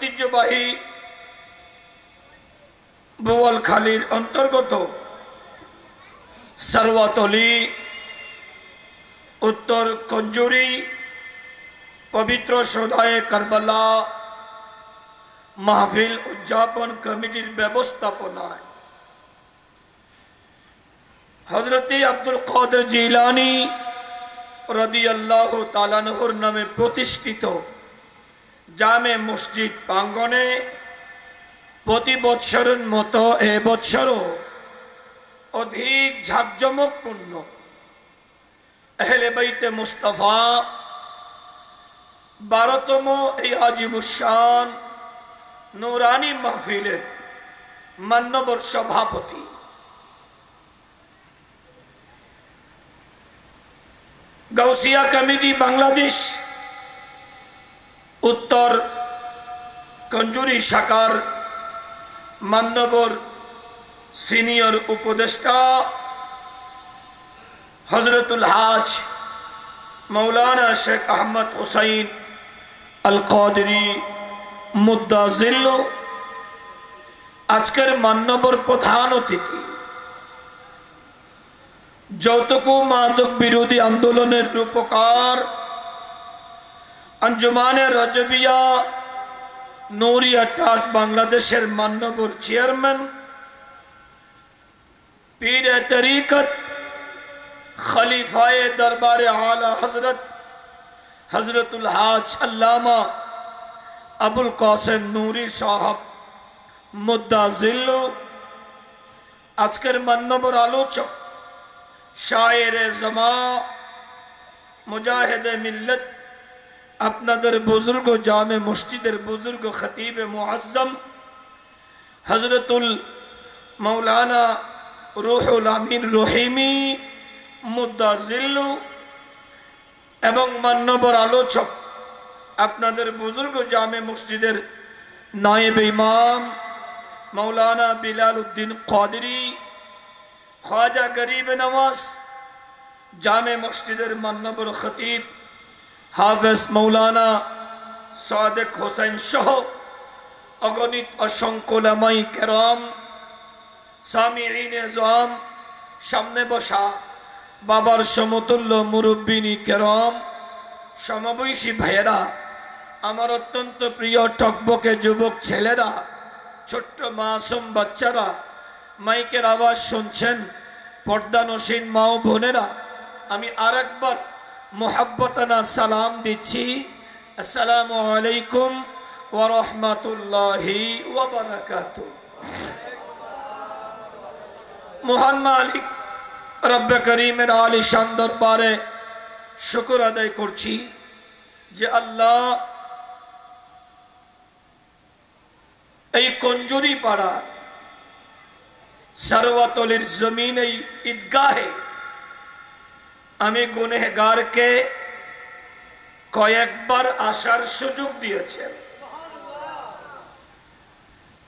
ঐতিহ্যবাহী বোয়ালখালীর অন্তর্গত সারওয়াতলি উত্তর কঞ্জুরি পবিত্র সদায়ে কারবালা মাহফিল উদযাপন কমিটির ব্যবস্থাপনায় হযরতে আব্দুল কাদের জিলানী রাদিয়াল্লাহু তাআলা আনহুর নামে প্রতিষ্ঠিত জামে মসজিদ প্রাঙ্গণে প্রতি বৎসরের মতো এবছরও অধিক ঝাঁকজমকপূর্ণ আহলে বাইতে মুস্তাফা 12তম এই আজিমুশান নুরানি মাহফিলের মান্যবর সভাপতি গাউসিয়া কমিটি বাংলাদেশ উত্তর কঞ্জুরি শাখার মান্যবর সিনিয়র উপদেষ্টা হযরতুল হাজ মৌলানা শেখ আহমদ হুসাইন আল কাদেরী মুদ্দাজিল আজকের মান্যবর প্রধান অতিথি যৌতুক মাদক বিরোধী আন্দোলনের রূপকার আঞ্জুমানে রজবিয়া নূরিয়া ট্রাস্ট বাংলাদেশের মান্যবর চেয়ারম্যান পীর তরিকত খলিফায়ে দরবারে আলা হযরত হযরতুল হাজ আল্লামা আবুল কাসেম নূরি সাহেব মুদ্দাজিল আজকের মান্যবর আলোচক শায়ের জমা মুজাহিদে মিল্লত আপনাদের বুজুর্গ জামে মসজিদের বুজুর্গ খতিব মুআজ্জম হযরতুল মাওলানা রুহুল আমিন রহিমি মুদ্দাজিল এবং মান্যবর আলোচক আপনাদের বুজুর্গ জামে মসজিদের নায়েব ইমাম মাওলানা বিলাল উদ্দিন কাদেরী ख्वाजा गरीब नवाज जामे मस्जिदर मान्यवर खतीब हाफिज मौलाना सादिक हुसैन सह अगणित असंख्य उलामाए केराम सामिईन आज़म सामने बसा बाबार समतुल्य मुरब्बिनी केराम समबयसी भाइयेरा आमार अत्यंत प्रिय टकबके युवक छेलेरा छोट्ट मासूम बाच्चारा माइकेर आवाज सुनছেন पर्दानशीन माओ बोनेरा आमी आरेकबार मोहब्बताना सालाम दिচ্ছি अस्सलामु आलैकुम वा रहमातुल्लाहि वा बाराकातुहू महान मालिक रब्बे करीमेर आलिशान दरबारे शुक्र आदाय करছি যে আল্লাহ এই কঞ্জুরি পাড়া সারওয়াতলির জমিন এই ঈদগাহে আমি গুনাহগারকে কয়েকবার আসার সুযোগ দিয়েছেন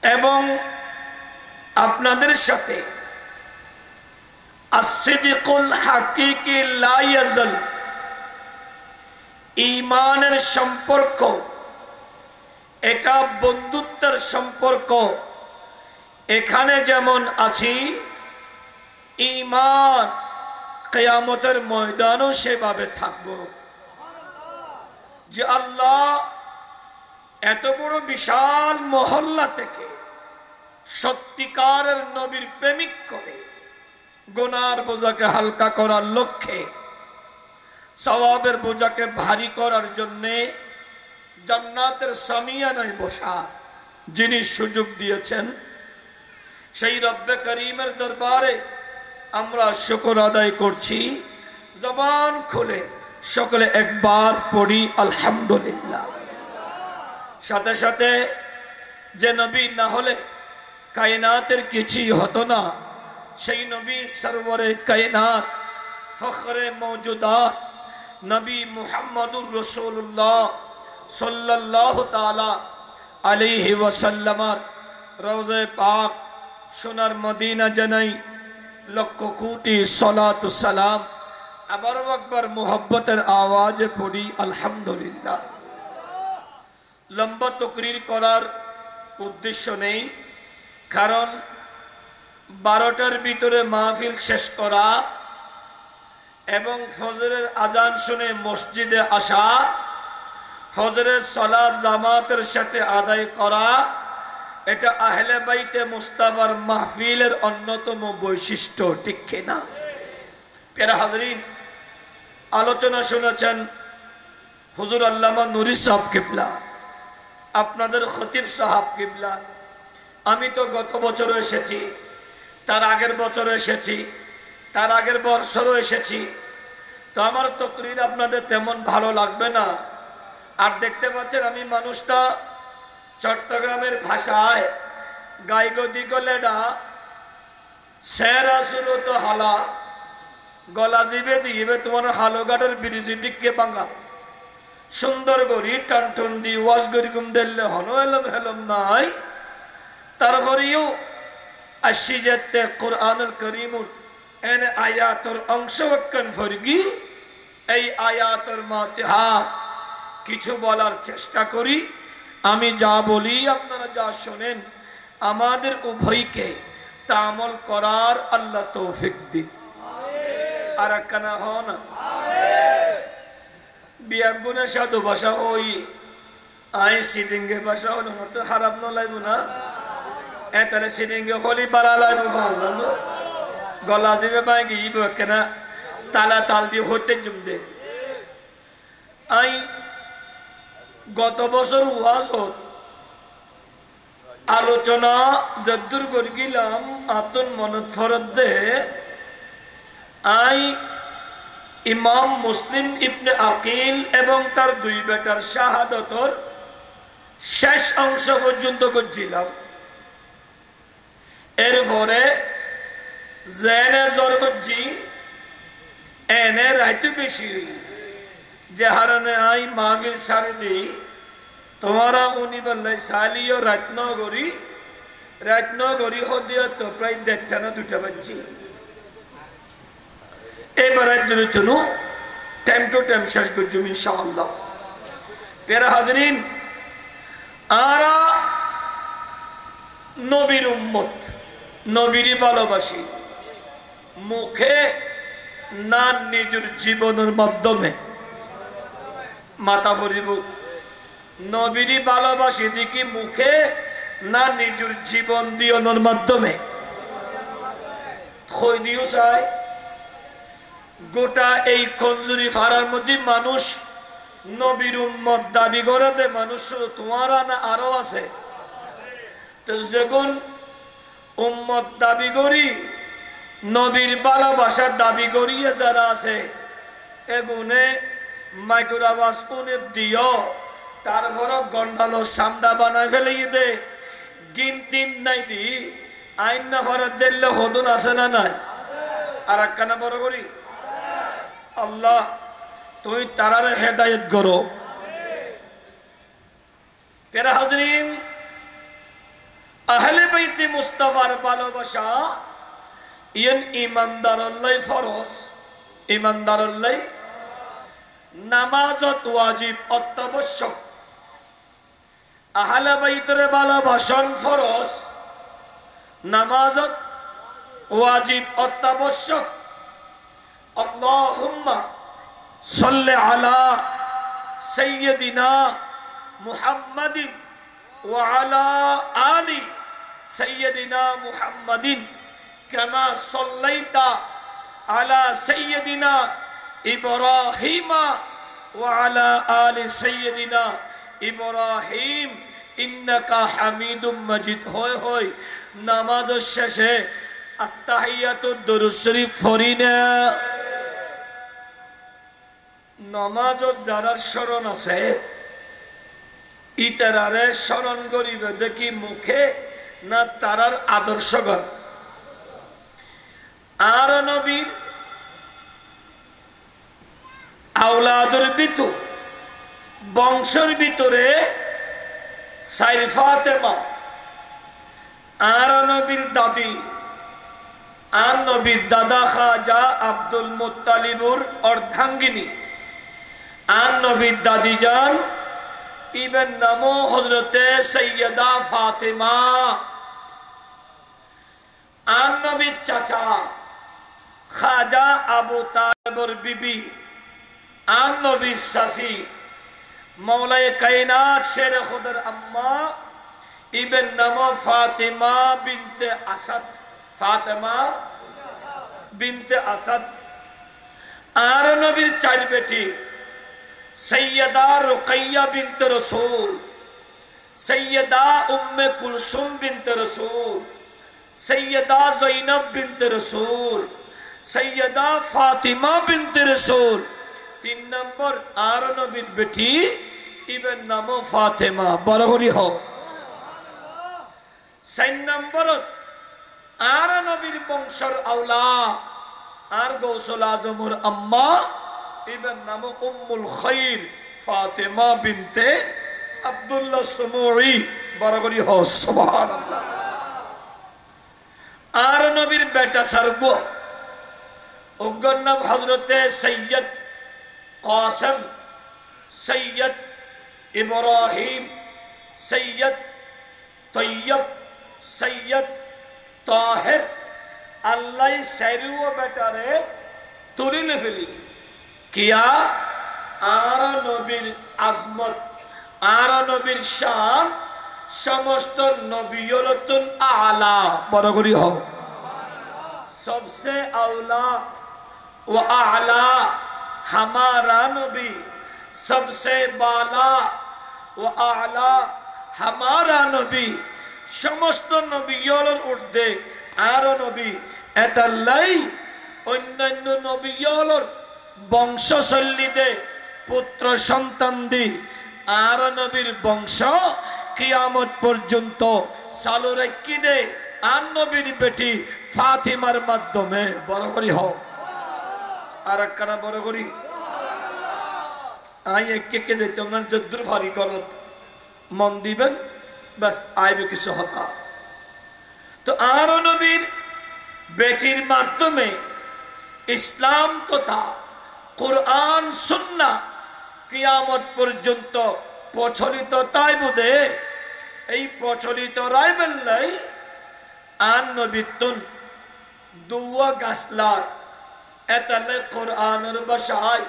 এবং আপনাদের সাথে আসসিদিকুল হাকিকি লা ইয়াজাল ঈমানের সম্পর্ক এটা বন্ধুত্বের সম্পর্ক এখানে যেমন আছি ঈমান কিয়ামতের ময়দানও সেভাবে থাকবো যে আল্লাহ এত বড় বিশাল মহল্লা থেকে সত্যিকারের নবীর প্রেমিক করে গুনার বোঝাকে হালকা করার লক্ষ্যে সওয়াবের বোঝাকে ভারী করার জন্য জান্নাতের সামিয়ানায় বসা যিনি সুযোগ দিয়েছেন সেই রব্বে করিমের দরবারে আমরা শুকর আদায় করছি জবান খুলে সকলে একবার পড়ি আলহামদুলিল্লাহ সাথে সাথে যে নবী না হলে কায়নাতের কিছুই হতো না সেই নবী সরওয়ারে কায়নাত ফখরে মওজুদাত নবী মুহাম্মদুর রাসূলুল্লাহ সাল্লাল্লাহু তাআলা আলাইহি ওয়াসাল্লামের রওজা পাক সোনার মদিনা জানাই লক্ষ কোটি সালাত ও সালাম আবার একবার মোহব্বতের আওয়াজে পড়ি আলহামদুলিল্লাহ লম্বা তকরির করার উদ্দেশ্য নেই, কারণ 12টার ভিতরে মাহফিল শেষ করা এবং ফজরের আজান শুনে মসজিদে আসা, ফজরের সালাত জামাতের সাথে আদায় করা, এটা আহলে বাইতে মুস্তাফার মাহফিলের অন্যতম বৈশিষ্ট্য, ঠিক কিনা? প্যারা হাজরিন, আলোচনা শুনেছেন হুজুর আল্লামা নুরি সাহেব কিবলা, আপনাদের খতিব সাহেব কিবলা। আমি তো গত বছরও এসেছি, তার আগের বছরও এসেছি, তার আগের বছরও এসেছি। তো আমার তকরির আপনাদের তেমন ভালো লাগবে না। আর দেখতে পাচ্ছেন আমি মানুষটা চট্টগ্রামের ভাষায় গাইগদি গলেডা সেরা শুরু তো হালা গলা জিবে দিবে তোমার হালোগাটের ব্রিজ দিকে বাঙ্গা সুন্দর করি টানটন দি ওয়াজ করি কুম দিল্লে হনো এলম হেলম নাই। তারপরেও আসি যেতে কোরআনুল করিমুর এনে আয়াতর অংশ বক্কন ফরগি, এই আয়াতর মাতিহা কিছু বলার চেষ্টা করি। আমি যা বলি আপনারা যা শোনেন, আমাদের উভয়কে তা আমল করার আল্লাহ তৌফিক দিন। আর একখানা হন বিয়াগুনে সাধু ভাষা ওই আই সিডিঙ্গে ভাষা হলো তো খারাপ নলাইব না, তাহলে সিডিঙ্গে হলি বাড়া লাইব গলা জিবে পাই গিয়ে কেনা তালা তাল দিয়ে হইতে জুম দে। আই গত বছর ওয়াজ আলোচনা যদ্দুর করে গেলাম আতন মনত ফরত দে আই ইমাম মুসলিম ইবনে আকিল এবং তার দুই বেটার শাহাদতর শেষ অংশ পর্যন্ত করছিলাম। এরপরে জেনে জ্বর হচ্ছি এনে রাইতে বেশি যে হারণে আই মাহফিল সারে দিই তোমারা উনি বললাই সালিও রাতনগরী হদিয়া তো প্রায় 1:30 না 2টা বাজছি। এবার টাইম টু টাইম শেষ করছি ইনশাআল্লাহ। প্যারা হাজরিন, আরা নবীর উম্মত, নবীরই ভালোবাসি, মুখে না নিজের জীবনের মাধ্যমে মাথা ভরিব। নবীরই ভালোবাসি দেখি মুখে না নিজের জীবন দিয়নের মাধ্যমে খই দিও চাই। গোটা এই কঞ্জুরি ফাড়ার মধ্যে মানুষ নবীর উম্মত দাবি করে দে, মানুষ শুধু তোমার না আরো আছে। তো যখন উম্মত দাবি করি, নবীর ভালোবাসার দাবি করিয়ে যারা আছে এগুনে মাইকুর আওয়াজ উনি দিও, তারপর গন্ডালো সামদা বানায় ফেলে দে গিনতিন নাই দি আইন না ফরাত দিলে হদুন আছে না নাই? আর একখানা বড় করি আল্লাহ তুই তারারে হেদায়েত করো। প্যারা হাজরিন, আহলে বাইতে মুস্তাফার ভালোবাসা ইয়েন ইমানদারল্লাই ফরজ, ইমানদারল্লাই নামাজত ওয়াজিব অত্যাবশ্যক। আহলে বাইতের ভালোবাসন ফরজ, নামাজত ওয়াজিব অত্যাবশ্যক। আল্লাহুম্মা সাল্লি আলা সাইয়্যিদিনা মুহাম্মাদিন ওয়া আলা আলি সাইয়্যিদিনা মুহাম্মাদিন কামা সাল্লাইতা আলা সাইয়্যিদিনা ইব্রাহিমা ওয়া আলা আলি সাইয়্যিদিনা ইব্রাহিম ইন্নাকা হামিদুম মাজিদ। হয় হয় নামাজের শেষে আত্তাহিয়াতুদ দুরূদ শরীফ পড়ি না। নামাজত যারা স্মরণ আছে ইতারারে স্মরণ করিবে দেখি মুখে না তারার আদর্শগত। আর নবীর আওলাদের ভিতর বংশের ভিতরে সাইর ফাতেমা আর নবীর দাদি আর নবীর দাদা খাজা আব্দুল মুত্তালিবুর অর্ধাঙ্গিনী আর নবীর দাদি যান ইবেন নামো হযরতে সৈয়দা ফাতেমা। আর নবীর চাচা খাজা আবু তালেবের বিবি, আর নবীর শাশি মৌলায়ে কায়নাত শেরে খুদার আম্মা ইবেন নামো ফাতেমা বিনতে আসাদ। ফাতেমা বিনতে আসাদ। আর নবীর চার বেটি সৈয়দা রুকাইয়া বিনতে রসুল, সৈয়দা উম্মে কুলসুম বিনতে রসুল, সৈয়দা জৈনব বিনতে রসুল, সৈয়দা ফাতিমা বিনতে রসুল। 3 নম্বর আর নবীর বেটি ইবেন নাম ফাতেমা। বরহরি হও। 4 নম্বর আর নবীর বংশের আওলা আর গৌসুল আজমের আম্মা ইবেন নাম উম্মুল খাইর ফাতেমা বিনতে আব্দুল্লাহ সুমুই। বরহরি হও। সুবহানাল্লাহ। আর নবীর বেটা সারব ওগর নাম হযরতে সৈয়দ কাসেম, সৈয়দ ইব্রাহিম, সৈয়দ তৈয়ব, সৈয়দ তাহের। আল্লাহ সাইরুও বেটারে তুলিলে ফেলি কিয়া আর নবীর আজমত, আর নবীর শান সমস্ত নবিয়তুন আলা। বড় করি হও। सबसे औला व आला हमारा नबी, सबसे बाला व आला हमारा नबी। समस्त नबीर ঊর্ধ্বে আর নবী। এতাল্লাই অন্যান্য নবীর বংশশৈলীতে পুত্র সন্তান দি আর নবীর বংশ কিয়ামত পর্যন্ত চালু রাখি দে আর নবীর বেটি ফাতিমার মাধ্যমে। বড় করি হও। আর একখানা বড় করি আই একে কে যেতে ওনার যদ্দুর ফারি করত মন দিবেন, বাস আইবে কিছু হতা। তো আর নবীর বেটির মাধ্যমে ইসলাম তথা কোরআন সুন্নাহ কিয়ামত পর্যন্ত প্রচলিত। তাই বোধে এই প্রচলিত রায় বেল্লাই আর নবীতুন দুয়া গাছলার এতালে কোরআনের ভাষায়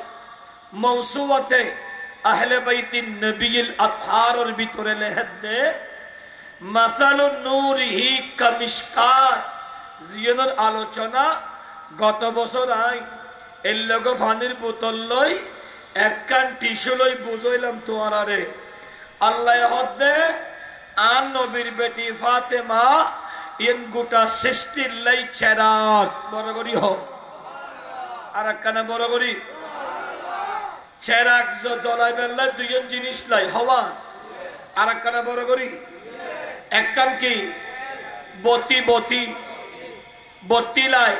মৌসুয়াতে আহলে বাইতিন নবীল আতহারের ভিতরে লেখে দে মাসালুন নূরিহি কামিশকাত। জিয়নের আলোচনা গত বছর আই এর লগে পানির বোতল লই একখান টিস্যু লই বুঝাইলাম তোমারে। আল্লাহ হদ্দে আর নবীর বেটি ফাতেমা ইন গোটা সৃষ্টির লাই চেরাগ। বড় করি হও। আর একখানা বড় করি চেরাগ জ্বলাই বেল্লাই দুইজন জিনিস লাই হওয়া। আর একখানা বড় করি একখান কি বতি, বতি বতি লাই।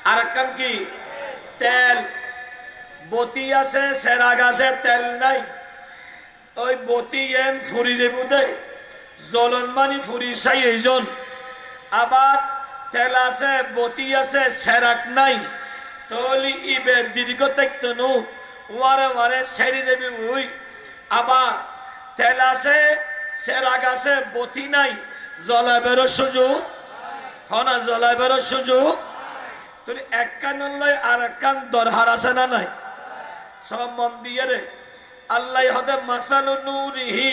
আর একখান কি তেল। বতি আছে চেরাগ আছে তেল নাই। ওই বতি এন ফুরি যাবো দে জ্বলন মানি ফুরি চাই এইজন। আবার তেল আছে বতি আছে চেরাগ নাই। তলি ইবে দীর্ঘ থাকতো নো ওয়ারে ওয়ারে সেরি যাবি ওই। আবার তেল আছে চেরাগ আছে বতি নাই, জ্বলাইবের সুযোগ হনা, জ্বলাইবের সুযোগ। তুই এক কান লয় আর এক কান দরহার আছে না নাই? সব মন দিয়ে রে। আল্লাহ হদে মাসালু নূরিহি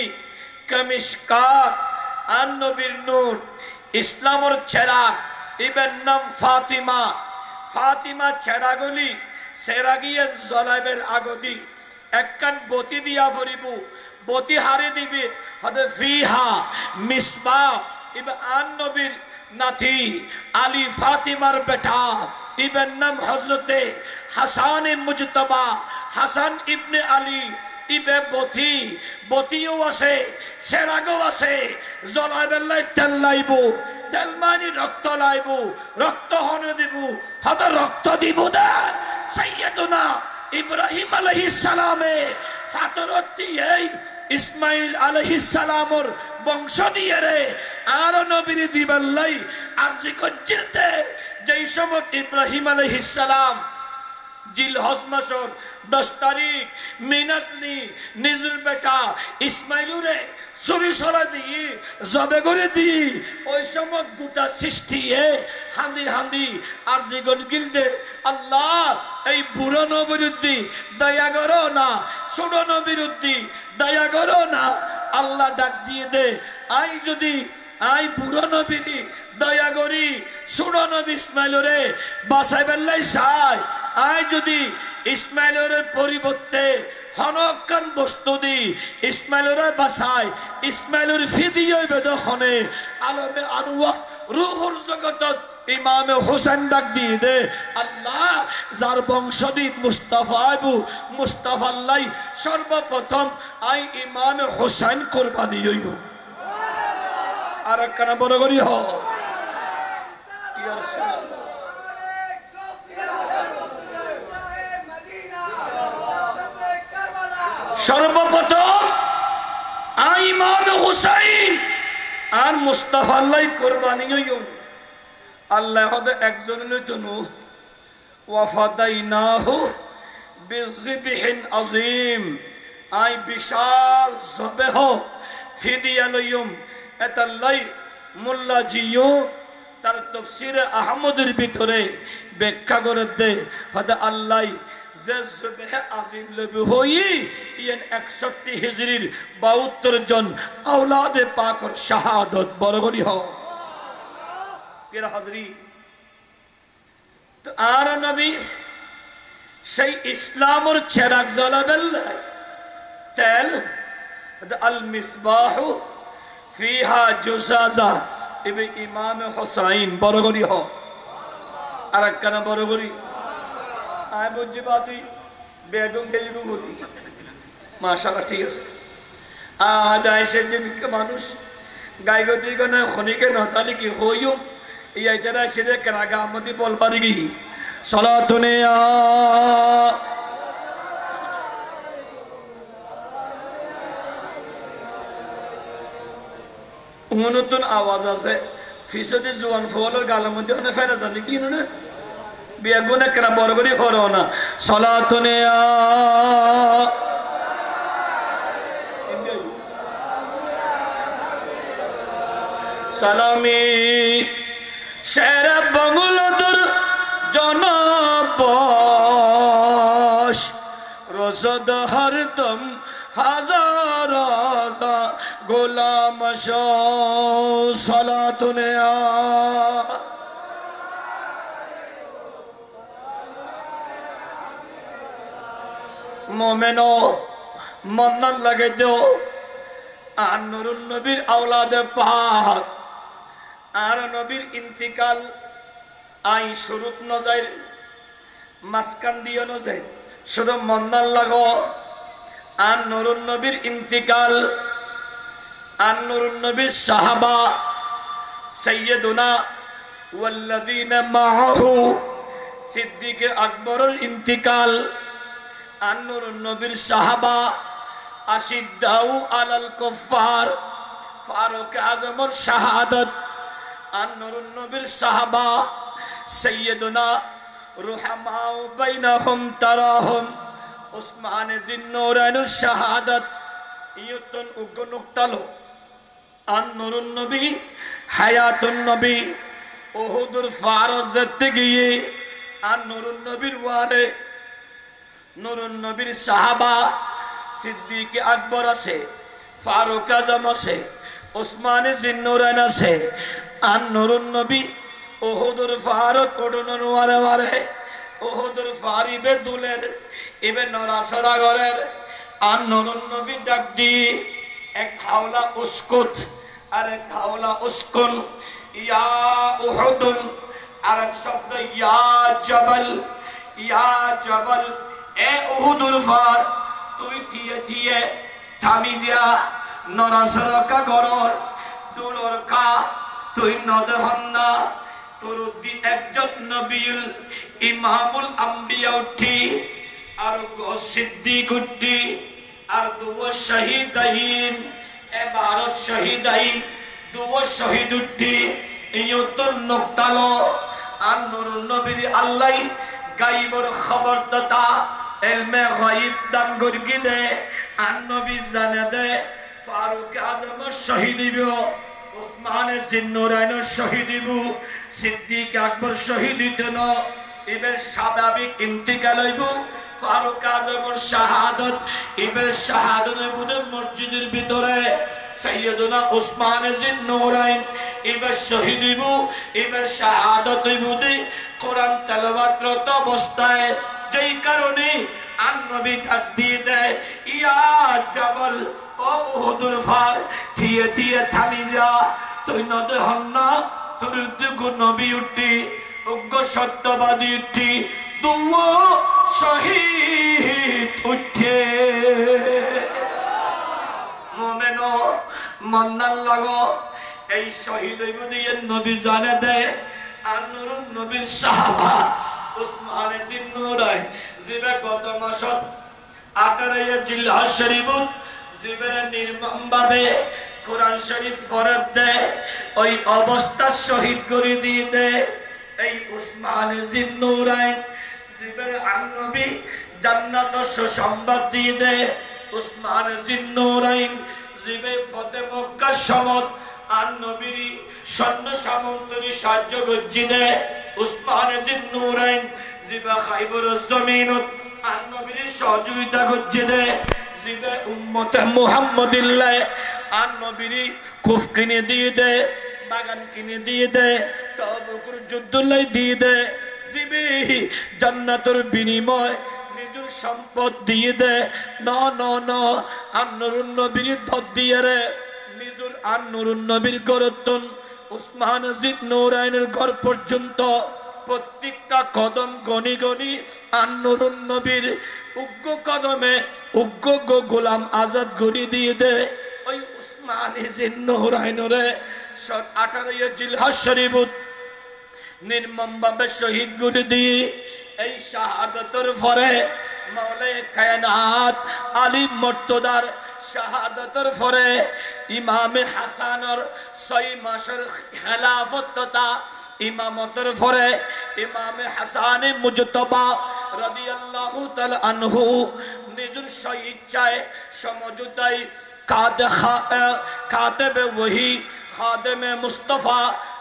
কামিশকাত। আর নবীর নূর ইসলামর চেরাগ ইবেন নাম ফাতিমা। ফাতিমা চেরাগলি চেরাগিয়ে জ্বলাইবের আগদি একখান বতি দিয়া ফরিব, বতি হারি দিবি হদে ফিহা মিসবাহ। ইবে আর নবীর নাতি আলী ফাতিমার বেটা ইবেন নাম হযরতে হাসান মুজতবা, হাসান ইবনে আলী। ইবে বতি, বতিও আছে চেরাগও আছে। জ্বলাইবের লাই তেল লাইব, তেল মানি রক্ত লাইব, রক্ত হনে দিব হদে রক্ত দিব দে। সাইয়্যিদুনা ইব্রাহিম আলাইহিস সালামে ফাতরতি এই ইসমাইল আলাইহিস সালামর বংশ দিয়ে রে আর নবীর দিবাল্লাই আরজি কজ্জিলতে যেই সময় ইব্রাহিম আলাইহিস সালাম জিলহজ মাসর 10 তারিখ মিনাতনি নিজের বেটা ইসমাইলুরে ছুরি সরা দিয়ে জবে করে দিয়ে ওই সময় গোটা সৃষ্টি হান্দি হান্দি আর জীবন গিলদে আল্লাহ এই বুড়ো নবিরুদ্ধি দয়া করো না, ছোট নবিরুদ্ধি দয়া করো না। আল্লাহ ডাক দিয়ে দে, আই যদি আই বুড়ো নবীরি দয়া করি ছোট নবী ইসমাইলরে বাসাই বেল্লাই চাই, আই যদি ইসমাইলের পরিবর্তে হনকান বস্তু দি ইসমাইলের বাসায় ইসমাইলের ফিদিয়ে বেদখনে আলমে আরওয়াহ রূহুর জগতত ইমামে হোসেন ডাক দিয়ে দে আল্লাহ যার বংশদীপ মুস্তাফা আবু মুস্তাফা আল্লাহ সর্বপ্রথম আই ইমামে হোসেন কোরবানি হইও আর একখানা বড় করি হ সর্বপ্রথম আই ইমাম হুসাইন আর মুস্তাফা আল্লাহ কোরবানি হইও আল্লাহ হদে একজন লইতনু ওয়াফাদাইনাহু বিযিবহিন আযীম আই বিশাল জবেহ ফিদিয়া লইম এতাল্লাই মোল্লা জিও তার তাফসীরে আহমদের ভিতরে ব্যাখ্যা করে দে হদে আল্লাহ যে জবেহ আজিম লবি হই ইয়েন 61 হিজরির 72 জন আওলাদে পাকর শাহাদত বড় করি হ কেরা হাজরি তো আর নবী সেই ইসলামের চেরাগ জ্বালাবেন তেল আল মিসবাহ ফিহা জুজাজা ইবে ইমাম হুসাইন বড় করি হ আর একখানা বড় করি আয় বুঝছি বাতি বেগম গেলিগু বুঝি মাশাআল্লাহ ঠিক আছে আদাইছে যে মানুষ গায়গতি গনে খনিকে নতালি কি হইও এই যারা সেরে কারাগা আমদি বলবারি কি সালাতুনে নতুন আওয়াজ আছে ফিসতে জোয়ান ফলের গালের মধ্যে অনেক ফেরা জানি কি না বেগুনে কেনা বড় করে হরো না সালাতুনে সালামি শের বাংলাদেশ জনবশ রসদ হরদম হাজার হাজার গোলাম সালাতুনে মোমেনো মন্নার লাগে দেও আর নুরুন নবীর আওলাদে পাক আর নবীর ইন্তিকাল আই শুরুত নজাই মাসকান দিও নজাই শুধু মন্নার লাগো আর নুরুন নবীর ইন্তিকাল আর নুরুন নবীর সাহাবা সৈয়দুনা ওয়াল্লাযীনা মাআহু সিদ্দিক আকবরের ইন্তিকাল আর নুরুন নবীর সাহাবা আশিদ্দাউ আলাল কুফার ফারুক আজমের শাহাদাত আর নুরুন নবীর সাহাবা সৈয়দুনা রুহামাউ বাইনাহুম তারাহুম উসমান জিন্নুরাইনুর শাহাদাত ইয়তুন উগনুক্তালো আর নুরুন নবী হায়াতুন নবী উহুদুর ফারজ যেতে গিয়ে আর নুরুন নবীর ওয়ারে নুরুন নবীর সাহাবা সিদ্দিক আকবর আছে ফারুক আজম আছে উসমান জিন্নুরাইন আছে আর নুরুন নবী উহুদুর ফারুক কোডনর ওয়ারে ওয়ারে উহুদুর ফারিবে দুলের ইবে নরাসরা গরের আর নুরুন নবী ডাক দি এক হাওলা উসকুত আর এক হাওলা উসকুন ইয়া উহুদুন আর এক শব্দ ইয়া জবল এ উহুদুর ফার তুই থিয়ে থিয়ে থামি যা নরাসরা কা গরর দুলর কা তুই নদহন না তোর উদ্দিন একজন নবীল ইমামুল আম্বিয়া উঠি আর সিদ্দিক উঠি আর দুও শহীদাইন এবারত শহীদাইন দুও শহীদ উঠি এই তো নক্তালো আর নুরুন নবীর আল্লাহ গাইবর খবর দাতা ইলমে গায়ব দান গর্গি দে আর নবী জানে দে ফারুক আজম শহীদ হইব উসমান জিন্নুরাইন শহীদ হইব সিদ্দিক আকবর শহীদ হইতেন ইবে স্বাভাবিক ইন্তিকাল হইব ফারুক আজমের শাহাদাত ইবে শাহাদাত হইব মসজিদের ভিতরে সৈয়দনা উসমান জিন্নুরাইন ইবে শহীদ হইব ইবে শাহাদাত হইব কোরআন তেলাওয়াতরত অবস্থায় যেই কারণে আর নবী ডাক দিয়ে দেয় ইয়া জাবাল ও উহুদের ফার থিয়ে থিয়ে থামি যা তুই নদে হন না তোর উদ্যোগ নবী উঠি উগ্র সত্যবাদী উঠি দুও শহীদ উঠে মোমেনো মন্নার লাগো এই শহীদ হইব দিয়ে নবী জানে দেয় আর নুরুন নবীর সাহাবা উসমান জিন্নুরাইন জিবে গত মাসত 18 জিলহজ শরীফ জিবে নির্মম ভাবে কোরআন শরীফ ফরত দেয় ওই অবস্থা শহীদ করে দিয়ে দেয় এই উসমান জিন্নুরাইন জিবে আর নবী জান্নাত সুসংবাদ দিয়ে দেয় উসমান জিন্নুরাইন জিবে ফতে মক্কা সমত আর নবীর সৈন্য সামন্তরী সাহায্য গজ্জি দেয় উসমান জিন্নুরাইন জিবা খাইবর জমিনত আর নবীর সহযোগিতা গজ্জি দেয় জিবে উম্মতে মুহাম্মদিল্লাহ আর নবীর কুফ কিনে দিয়ে দেয় বাগান কিনে দিয়ে দেয় তাবুকের যুদ্ধলাই দিয়ে দেয় জিবে জান্নাতের বিনিময় নিজের সম্পদ দিয়ে দেয় না না না আর নুরুন নবীর ধর দিয়ে রে নিজুর আর নুরুন নবীর গরতন উসমান জিন্নুরাইনের ঘর পর্যন্ত প্রত্যেকটা কদম গনি গনি আর নুরুন নবীর উগ্র কদমে উগ্র গোলাম আজাদ গড়ি দিয়ে দে ওই উসমান জিন্নুরাইনরে 18 জিলহজ শরীফ নির্মম ভাবে শহীদ করে দিয়ে এই শাহাদাতের পরে মাওলায়ে কায়নাত আলী মুর্তদার শাহাদাতের পরে ইমামে হাসানের 6 মাসের খেলাফত তথা ইমামতের পরে ইমামে হাসানে মুজতবা রাদিয়াল্লাহু তাআলা আনহু নিজের স্বেচ্ছায় সমঝোতায় কাতেবে ওহী খাদেমে মুস্তাফা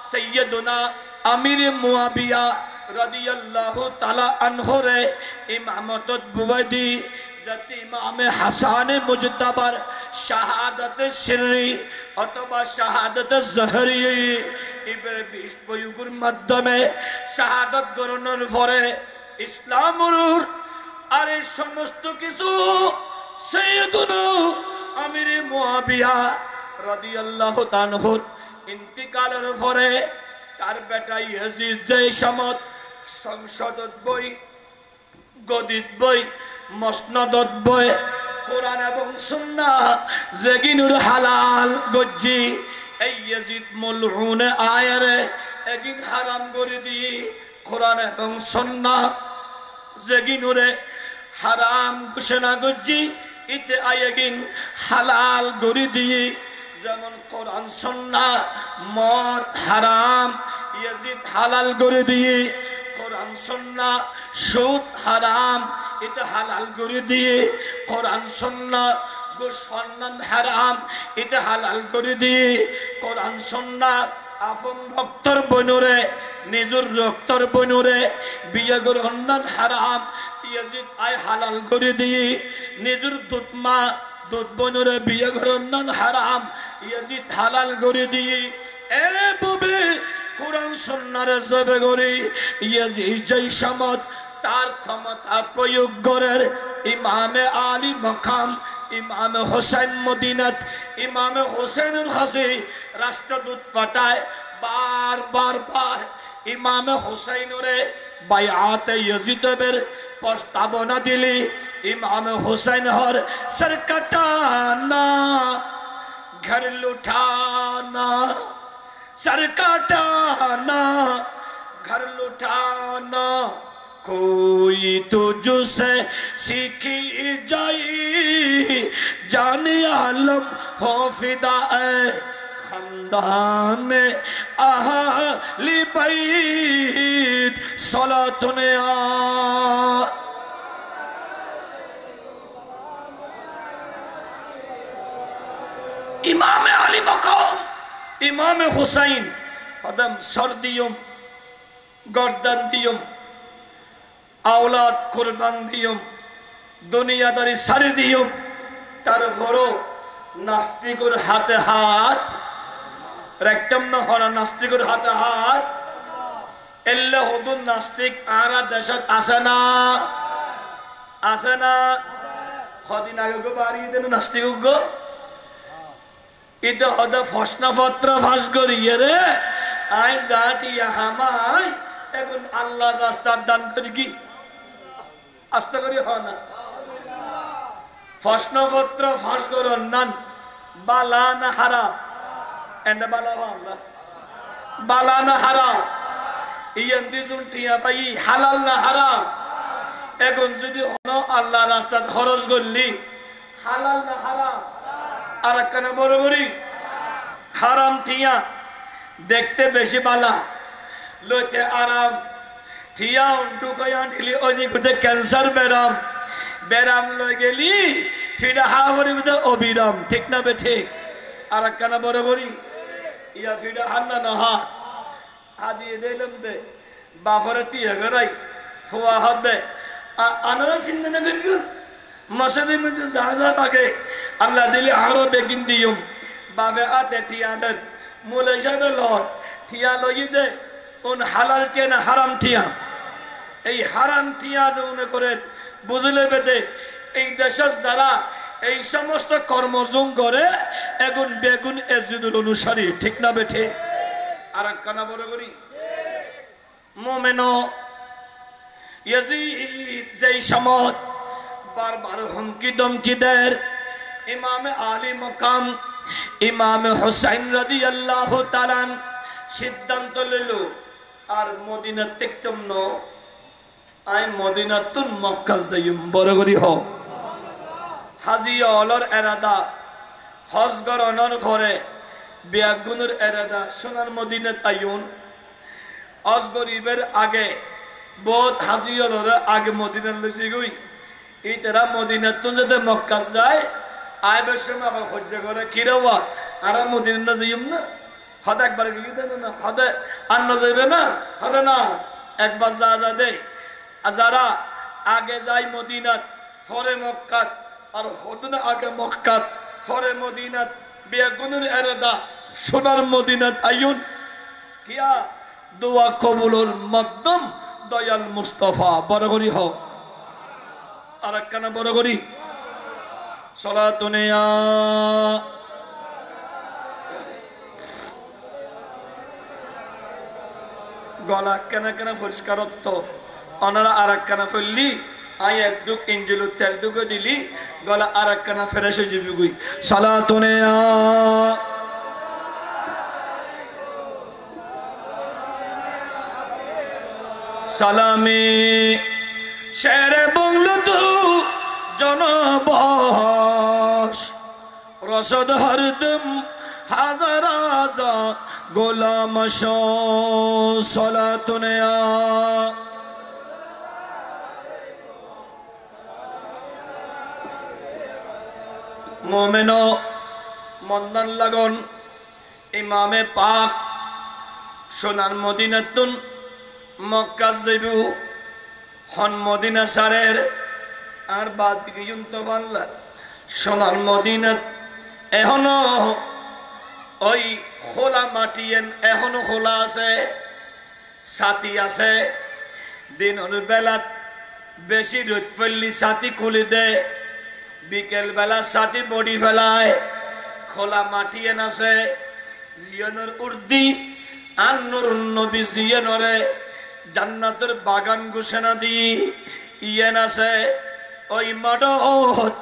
সৈয়দনা আমির মুয়াবিয়া রাদিয়াল্লাহু তাআলা আনহু রে ইমামতত বুবাইদি যাতে ইমামে হাসানে মুজতবার শাহাদাত সিররি অথবা শাহাদাত জহরি ইবনে 20 বয়ুগুর মাধ্যমে শাহাদাত গ্রহণের পরে ইসলামের আর এই সমস্ত কিছু সৈয়দনা আমির মুয়াবিয়া রাদিয়াল্লাহু তাআলা আনহুর ইন্তিকালের পরে তার বেটা ইয়াজিদ যেই সমত সংসদত বই গদিত বই মসনদত বই কোরআন এবং সুন্নাহ যেগিনুর হালাল গজ্জি এই ইয়াজিদ মলউন আয়ারে এগিন হারাম করে দিয়ে কোরআন এবং সুন্নাহ যেগিনুরে হারাম ঘোষণা গজ্জি ইতে আয়াগিন হালাল করে দিয়ে যেমন কোরআন সুন্নাহ মদ হারাম ইয়াজিদ হালাল করে দিয়ে কোরআন সুন্নাহ সুদ হারাম এটা হালাল করে দিয়ে কোরআন সুন্নাহ গোসখান হারাম এটা হালাল করে দিয়ে কোরআন সুন্নাহ আপন রক্তর বনুরে নিজের রক্তর বনুরে বিয়ে গ্রহণ হারাম ইয়াজিদ আয় হালাল করে দিয়ে নিজের দুধমা দুধ বনুরে বিয়ে গ্রহণ হারাম ইয়াজিদ হালাল করে দিয়ে এ ববে কোরআন সুন্নাহর জবে গরি ইয়াজিদ যেই সমত তার ক্ষমতা প্রয়োগ করার ইমামে আলী মাকাম ইমামে হোসেন মদিনাত ইমামে হোসেনুল হাসি রাষ্ট্রদূত পাঠায় বার ইমামে হোসেনরে বায়াতে ইয়াজিদের প্রস্তাবনা দিলি ইমামে হোসেন হর সর কাটানা ঘর লুঠানা सर काटाना घर लुटाना कोई तुझसे सीखी जाई जाने आलम हो फिदा खानदान आहली बैत সালাতুন ইমামে আলী মাকাম ইমামে হুসাইন কদম সর দিয়ম গর্দান দিয়ম আওলাদ কুরবান দিয়ম দুনিয়াদারি সারি দিয়ম তারপরও নাস্তিকের হাতে হাত রাখতাম না হরা নাস্তিকের হাতে হাত এল্লে হদুন নাস্তিক আরা দেশত আছে না কদিন আগে গো বাড়িয়ে দেন নাস্তিক গো এটা হদা প্রশ্নপত্র ফাঁস করিয়ে রে আই জাতি হামাই এখন আল্লাহর রাস্তার দান করি কি আস্তে করি হ না প্রশ্নপত্র ফাঁস করন নান বালা না হারাম এন্ডা বালা আমরা বালা না হারাম ইয়ান্দি জুন টিয়া পাই হালাল না হারাম এখন যদি হনো আল্লাহ রাস্তা খরচ করলি হালাল না হারাম আর একখানে বড় হারাম টিয়া দেখতে বেশি বালা লইতে আরাম টিয়া উন্টু কয়া দিলি ওজি কুতে ক্যান্সার বেরাম লই গেলি ফিরা হাওয়ার ভিতরে অবিরাম ঠিক না বে ঠিক আর একখানে বড় ইয়া ফিরা হান্না না হা হাজিয়ে দিলাম দে বাফরে টিয়া গরাই ফুয়া হাত দে আনারা সিন্ধে না করিও মসজিদের মধ্যে যা লাগে আল্লাহ দিলে আরো বেগিন দিয়ম বাপে আতে টিয়াদের মূল হিসাবে লর টিয়া লই দে উন হালাল কে না হারাম টিয়া এই হারাম টিয়া যে মনে করে বুঝলে বেদে এই দেশের যারা এই সমস্ত কর্মজুম করে এগুন বেগুন এজিদুল অনুসারী ঠিক না বেঠে আর কানা বড় করি মোমেনো ইয়াজিদ যেই সমত বারবার হুমকি দমকি দের ইমামে আলী মাকাম ইমামে হুসাইন রাদিয়াল্লাহু তাআলা সিদ্ধান্ত লইল আর মদিনা তেকতম ন আই মদিনাতুন মক্কা যাইম বড় করি হ হাজি অলর এরাদা হজ গরনর পরে বিয়াগুনের এরাদা সোনার মদিনাত আইউন হজ গরিবের আগে বহুত হাজি অলর আগে মদিনাত লইছি গই এই তারা মদিনাতুন যেতে মক্কা যায় আইবার সময় আবার হজ্জ করে কিরাওয়া আর মদিনা যাইম না হদ একবার গিয়ে দেন না হদে আন্ন যাইবে না হদে না একবার যা দে যারা আগে যায় মদিনাত পরে মক্কাত আর হদনা আগে মক্কাত পরে মদিনাত বেগুনের এরাদা সোনার মদিনাত আইউন কিয়া দোয়া কবুলের মাধ্যম দয়াল মুস্তাফা বড় করি হ আর একখানা বড় করি সালাতুন গলা কেনা কেনা পরিষ্কারত্ব অনারা আর একখানা ফেললি আই একটুক ইঞ্জিলুর তেল টুকু দিলি গলা আর একখানা ফেরেসে যাবি গুই সালাতুন সালামে শেরে বংলু তু জনবস রসদ হরদম হাজার গোলাম সালাতুন মোমেনো মন্দান লাগন ইমামে পাক সোনার মদিনাতুন মক্কা যাইবু হন মদিনা সারের আর বাদ গিয়ুন তো বাংলা সোনার মদিনাত এখনো ওই খোলা মাটি এখনো খোলা আছে ছাতি আছে দিনের বেলা বেশি রোদ পড়লি ছাতি খুলে দে বিকেল বেলা ছাতি বডি ফেলায় খোলা মাটি আছে জিয়নের উর্দি আর নুরুন নবী জিয়নরে জান্নাতের বাগান ঘোষণা দি ইয়েন আছে ওই মাডত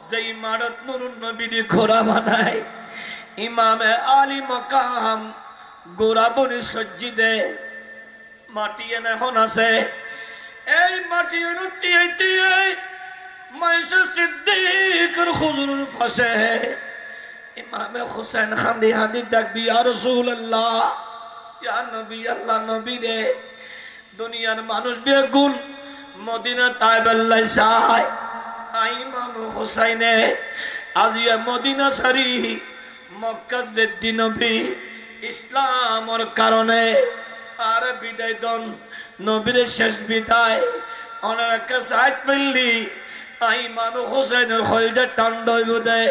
যেই মাডত নুরুন নবীর ঘোড়া বানায় ইমামে আলী মাকাম গোড়া বনি সজ্জিদে মাটি এখন আছে এই মাটি মাইশা সিদ্দিকের হুজুরের পাশে ইমামে হুসাইন খান্দি হান্দি ডাক দি ইয়া রাসূলুল্লাহ ইয়া নবী আল্লাহ নবী রে দুনিয়ার মানুষ বেগুন মদিনা তাইবাল্লাই চাই ইমাম হুসাইনে আজিয়া মদিনা সারি মক্কা জেদ্দি নবী ইসলামর কারণে আর বিদায় দন নবীর শেষ বিদায় অনেক সাইড পেলি ইমাম হুসাইনের খলজা টান্ডই বুদে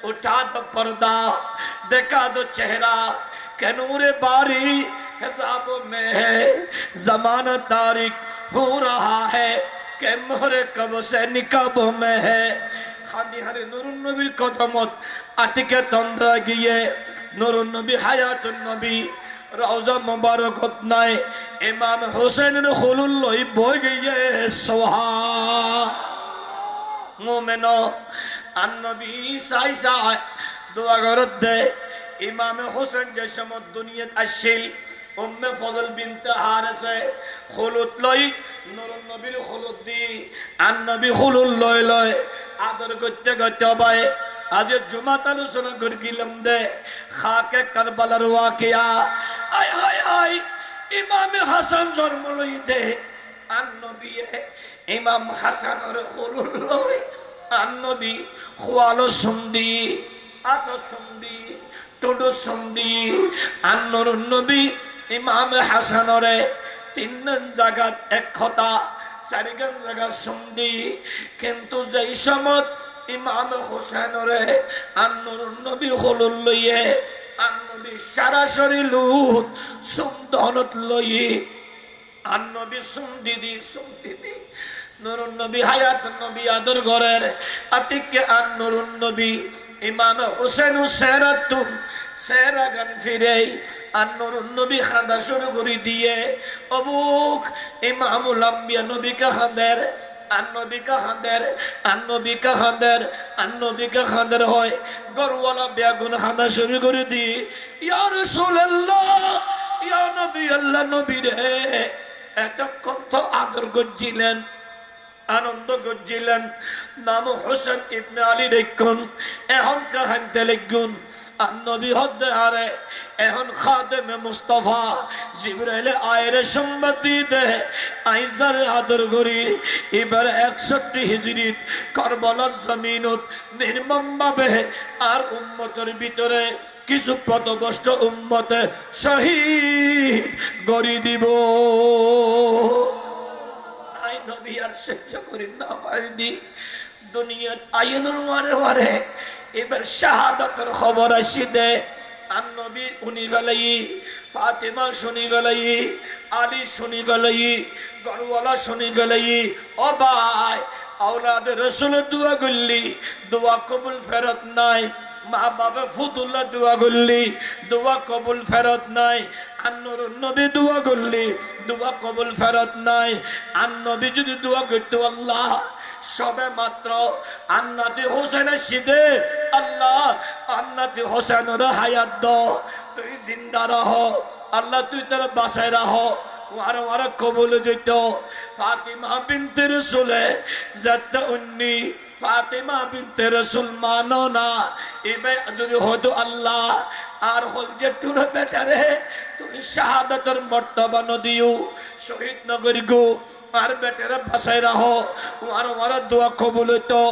उठा दो पर्दा देखा दो चेहरा के नूर बारी हिसाबों में है जमाना तारीख हो रहा है के मोहरे कब से निकाबों में है खादी हरे नूरुन नबी कदमत आतिके तंद्रा गिये नूरुन नबी हयातुन नबी रोजा मुबारकत नाय इमाम हुसैन ने खुलुल लोई बोल गए सुहा मोमेनो अन्नबी साई साई दुआ करत दे इमाम हुसैन जैसमत दुनियत अशिल उम्मे फजल बिनत हारिस खुलुत लई नूरुन नबीर खुलुत दी अन्नबी खुलुल लई लई आदर करते करते बाय आज जुमात आलोचना कर गिलम दे खाके करबलार वाकिया आय हाय हाय इमाम हसन जन्म लई दे अन्नबी इमाम हसन और खुलुल लई अन्नबी खुआलो सुंदी आतो सुंदी टोडो सुंदी अन्नर नबी इमाम हसन रे तीन जगत एक खता चारिगन जगत सुंदी किंतु जई समत इमाम हुसैन रे अन्नर नबी खुलुल लइए अन्नबी सरासरि लुत सुंदनत लइए अन्नबी सुंदी दी नूरुन नबी हयातुन नबी आदर गरेर अतिके आन नूरुन नबी इमाम हुसैन सेरातुन सेरा गन फिरे आन नूरुन नबी खादा शुरू करी दिए अबुक इमामुल अंबिया नबी का खादर आन नबी का खादर आन नबी का खादर आन नबी का खादर होय गरवाला बेगुन खादा शुरू करी दी या रसूलुल्लाह या नबी अल्लाह नबी रे এতক্ষণ তো আদর করছিলেন আনন্দ করছিলেন নাম হোসেন ইবনে আলী রেখুন এখন কাহানতে লেগুন আর নবী হদ্দে আরে এখন খাদেমে মুস্তাফা জিবরাইলে আয়েরে সম্মতি দে আইজার আদর করি এবার 61 হিজরিত কারবালার জমিনত নির্মমভাবে আর উম্মতের ভিতরে কিছু পথভ্রষ্ট উম্মতে শহীদ গরি দিব আই নবী আর সহ্য করি না পারিনি দুনিয়াত আইনুর ওয়ারে ওয়ারে এবার শাহাদাতের খবর আসি দে আর নবী উনি বেলাই ফাতেমা শুনি বেলাই আলী শুনি বেলাই গরওয়ালা শুনি বেলাই ও ভাই औलाद रसूल दुआ गुल्ली दुआ कबूल फेरत नाई माँ बाबा फुदुल्ला दुआ गुल्ली दुआ कबूल फेरत नाई अन्नूर नबी दुआ गुल्ली दुआ कबूल फेरत नाई अन्नबी जुदी दुआ करते अल्लाह सबे मात्र अन्नाती हुसैन सिदे अल्लाह अन्नाती हुसैन रे हायात दो तुई जिंदा रहो अल्लाह तुई तेरे बसाए रहो वारा वारा कबूल जितो फातिमा बिन्ते रसूल जत उन्नी फातिमा बिन्ते रसूल मानो ना इबे যদি হতো আল্লাহ আর হল যে টুরে বেটারে তুই শাহাদাতের মর্তবা নদিও শহীদ নগরী গো আর বেটারে বাঁচাই রাখো আর দোয়া কবুল হতো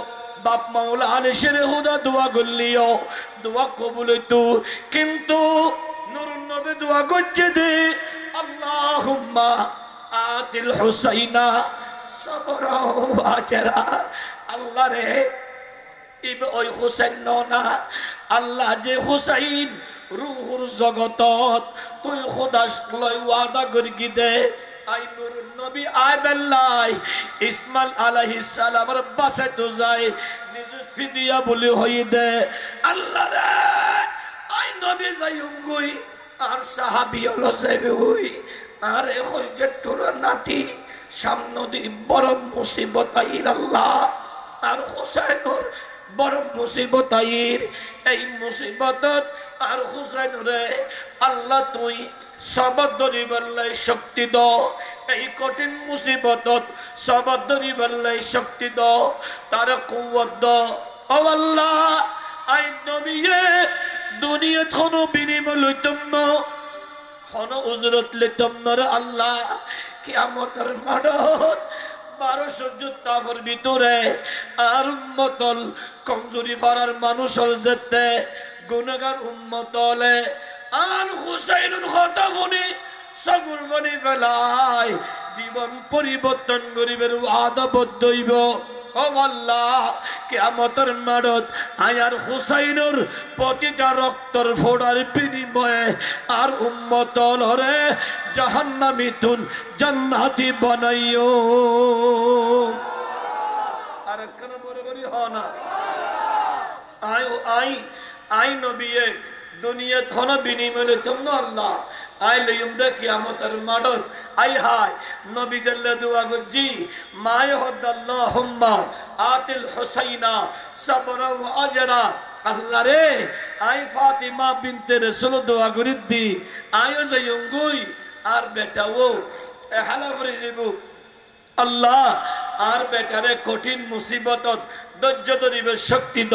বাপ মাওলা আলী শেরে খুদা দোয়া করলিও দোয়া কবুল হতো কিন্তু নূরুন নবী দোয়া করছে দে আল্লাহুম্মা আতিল হুসাইনা সবরা ওয়া আজরা আল্লাহ রে ইবে ওই হুসাইন না আল্লাহ যে হুসাইন রূহুর জগতত তুই খোদা লই ওয়াদা করি কি দে আই নূরুন নবী আইবেল্লাই ইসমাইল আলাইহিস সালামের বাসে তো যায় নিজে ফিদিয়া বলি হই দে আল্লাহ রে আই নবী যাইউঙ্গুই আর সাহাবী হলো যাইবে হই আর এখন যে তোর নাতি সামনে দি বড় মুসিবত আইল আল্লাহ আর হুসাইনের বড় মুসিবত আইর এই মুসিবতত আর হুসাইন রে আল্লাহ তুই সবর ধরিবার লাই শক্তি দাও এই কঠিন মুসিবতত সবর ধরিবার লাই শক্তি দাও তার কুওয়াত দাও ও আল্লাহ আই নবীয়ে দুনিয়াত কোনো বিনিময় লইতাম না হন উজরত লিতম নর আল্লাহ কিয়ামতের মাঠত 1200 যুদ্ধর ভিতরে আর উম্মতল কমজোরি ফারার মানুষল যেতে গুনাহগার উম্মতলে আল হুসাইনুল খতাফুনি সগুল গনি ফেলাই জীবন পরিবর্তন করিবের ওয়াদা বদ্ধ হইব ও আল্লাহ কিয়ামতের মাঠত আয়ার হুসাইনের প্রতিটা রক্তর ফোঁটার বিনিময়ে আর উম্মতল হরে জাহান্নামী তুন জান্নাতি বানাইও আর কেন বড় করি হ না আই নবিয়ে দুনিয়া থন বিনিময়ে তোমরা আল্লাহ আই লইম দে কিয়ামতের মাঠত আই হাই নবী জাল্লা দুয়া গজি মায় হদাল্লাহুম্মা আতিল হুসাইনা সাবরা ওয়া আজরা আল্লাহ রে আই ফাতিমা বিনতে রাসূল দোয়া করি দি আইও যাইঙ্গুই আর বেটাও হালা করে যাবো আল্লাহ আর বেটারে কঠিন মুসিবতত ধৈর্য ধরিবে শক্তি দ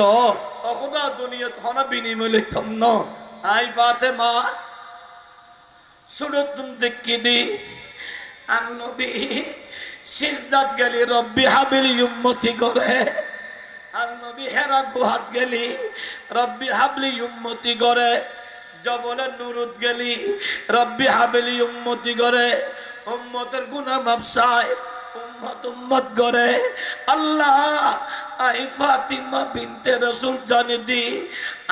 অখুদা দুনিয়াত হনা বিনিময়ে থমন আই ফাতেমা সুরতুন দেখি দি আর নবী সিজদাত গেলি রব্বি হাবিল উম্মতি করে আর নবী হেরা গুহাত গেলি রব্বি হাবলি উম্মতি করে জবলে নুরুত গেলি রব্বি হাবিলি উম্মতি করে উম্মতের গুনাহ মাফ চায় উম্মত করে আল্লাহ আই ফাতিমা বিনতে রাসূল জানি দি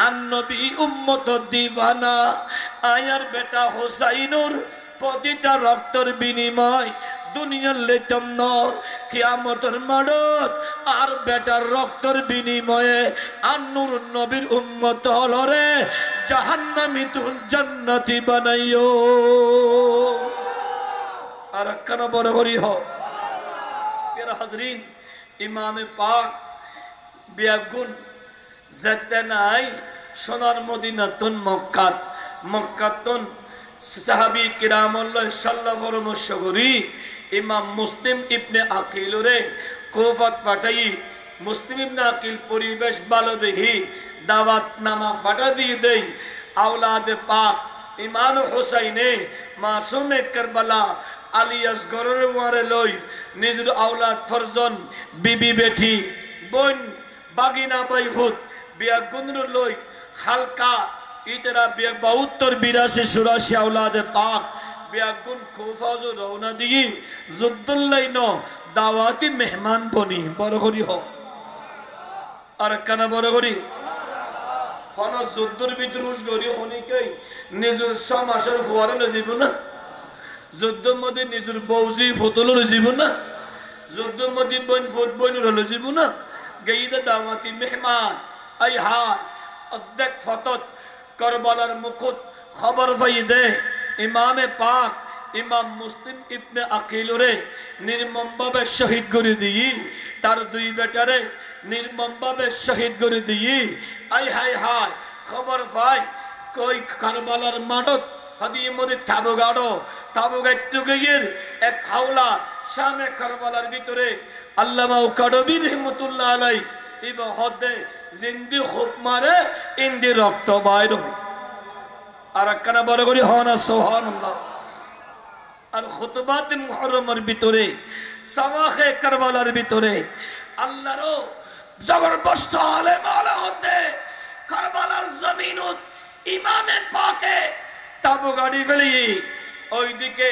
আর নবী উম্মত দিবানা আয়ার বেটা হুসাইনুর প্রতিটা রক্তের বিনিময় দুনিয়ার লেতম ন কিয়ামতের মাঠত আর বেটার রক্তের বিনিময়ে আর নূর নবীর উম্মত হলরে জাহান্নামী তুন জান্নাতি বানাইও আর কেন বড় করি হ হাজরিন ইমামে পাক বিয়াগুন যেতে নাই সোনার মদিনাতুন মক্কাতুন সাহাবী কিরামুল্লাহ সাল্লাল্লাহু পরামর্শ করি ইমাম মুসলিম ইবনে আকিল রে কুফাত পাঠাই মুসলিম ইবনে আকিল পরিবেশ ভালো দেখি দাওয়াত নামা ফাটা দিয়ে দেই আওলাদে পাক ইমাম হুসাইনে মাসুমে কারবালা আলী আসগরের ওয়ারে লই নিজের আওলাদ ফরজন বিবি বেটি বোন বাগিনা বাইফুত বিয়া গুনর লই হালকা ইতরা বিয়া 72 82 84 আওলাদে পাক বিয়া গুন খুফাজ রওনা দিই যুদ্ধুল্লাইন দাওয়াতি মেহমান বনি বড় করি হ আর কানা বড় করি হন যুদ্ধর ভিতর উস গরি হনিকে নিজের সমাসের ফুয়ারে লজিব না যুদ্ধের মধ্যে নিজের বৌজি ফতল লজিব না যুদ্ধের মধ্যে বন ফুট বন লজিব না গেইদা দাওয়াতি মেহমান আই হা অর্ধেক ফতত কারবালার মুকুট খবর পাই দে ইমামে পাক ইমাম মুসলিম ইবনে আকিল রে নির্মমভাবে শহীদ করে দিই তার দুই বেটারে নির্মমভাবে শহীদ করে দিই আই হাই হাই খবর পাই কই কারবালার মাঠত হাদিয়ে মধ্যে তাবুগাড়ো এক হাওলা শামে কারবালার ভিতরে আল্লামা কাদবী রহমাতুল্লাহ আলাই ইবা হদে জিন্দি খুব মারে ইন্দি রক্ত বাইর আর কানা বড় করি হনা সুবহানাল্লাহ আর খুতবাত মুহররমের ভিতরে সাওয়াখে কারবালার ভিতরে আল্লাহর জবরদস্ত আলেম আলা হতে কারবালার জমিনত ইমামে পাকে তাবু গাড়ি ফেলি ওইদিকে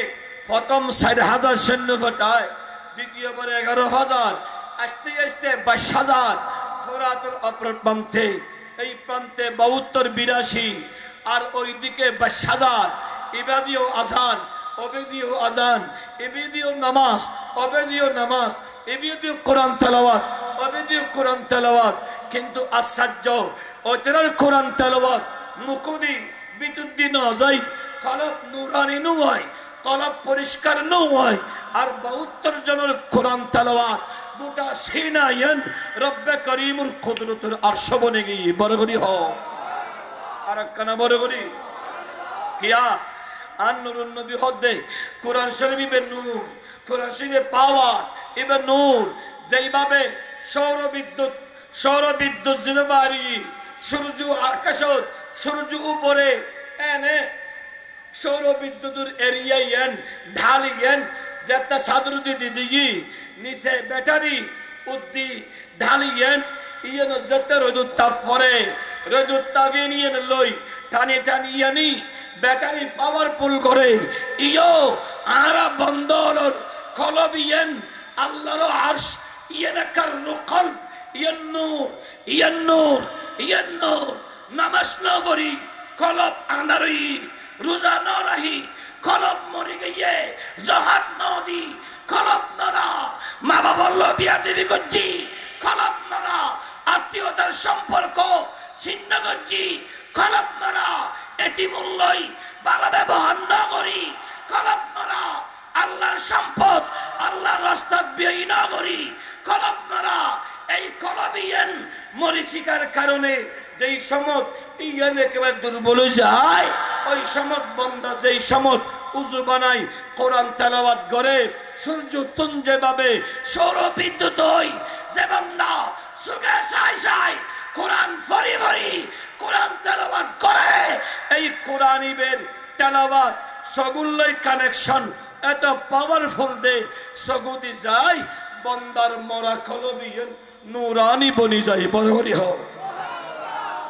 প্রথম 6000 সৈন্য পাঠায় দ্বিতীয়বার 11000 আস্তে আস্তে 22000 ফোরাতের অপর প্রান্তে এই প্রান্তে 72 82 আর ওইদিকে 22000 ইবাদিও আজান অবেদিও আজান ইবাদিও নামাজ অবেদিও নামাজ ইবাদিও কোরআন তেলাওয়াত অবেদিও কোরআন তেলাওয়াত কিন্তু আশ্চর্য ওইটার কোরআন তেলাওয়াত মুকুদি বিদ্যুৎ নয় কলব নুরানি নয় কলব পরিষ্কার নয় আর 72 জনের কোরআন তেলাওয়াত গোটা সিনায়ন রব্বে করিমুর কুদরতের আরশ বনে গিয়ে বড় করি হ আর কানা বড় করি কিয়া আর নূরুন নবী হদে কোরআন শরীফে নূর কোরআন শরীফে পাওয়ার ইবে নূর যেইভাবে সৌর বিদ্যুৎ জিমেবারি সূর্য আকাশত সূর্য উপরে এনে সৌর বিদ্যুতের এরিয়াইয়েন ঢালিয়েন যেটা সাদরুদি দিদি নিচে ব্যাটারি উদ্দি ঢালিয়েন ইয়েন যেতে রোদুত তাপ পরে রোদুত তাপে নিয়ে লই টানি টানি ইয়ানি ব্যাটারি পাওয়ারফুল করে ইয়ো আরা বন্দর কলবিয়েন আল্লাহর আরশ ইয়েনাকার কলব ইয়েন্নুর নামাজ না করি কলব আনারি রোজা না রাহি কলব মরে গিয়ে জহাদ নদী কলব নরা মা বাবার বিয়া দেবী করছি কলব নরা আত্মীয়তার সম্পর্ক ছিন্ন করছি কলব নরা এতিমূল্যই ভালো ব্যবহার না করি কলব নরা আল্লাহর সম্পদ আল্লাহর রাস্তাত ব্যয় না করি কলব নরা এই কলবিয়ান মরিচিকার কারণে যেই সমত ইয়ান একেবারে দুর্বল হয়ে যায় ওই সমত বন্দা যেই সমত উজু বানাই কোরআন তেলাওয়াত করে সূর্য তুন যেভাবে সৌর বিদ্যুৎ হই যে বান্দা সুগে সাই সাই কোরআন ফরি ফরি কোরআন তেলাওয়াত করে এই কোরআনিবের তেলাওয়াত সগুল্লই কানেকশন এত পাওয়ারফুল দে সগুদি যায় বন্দার মরা কলবিয়ান নুরানি বনি যায় বড় করি হোক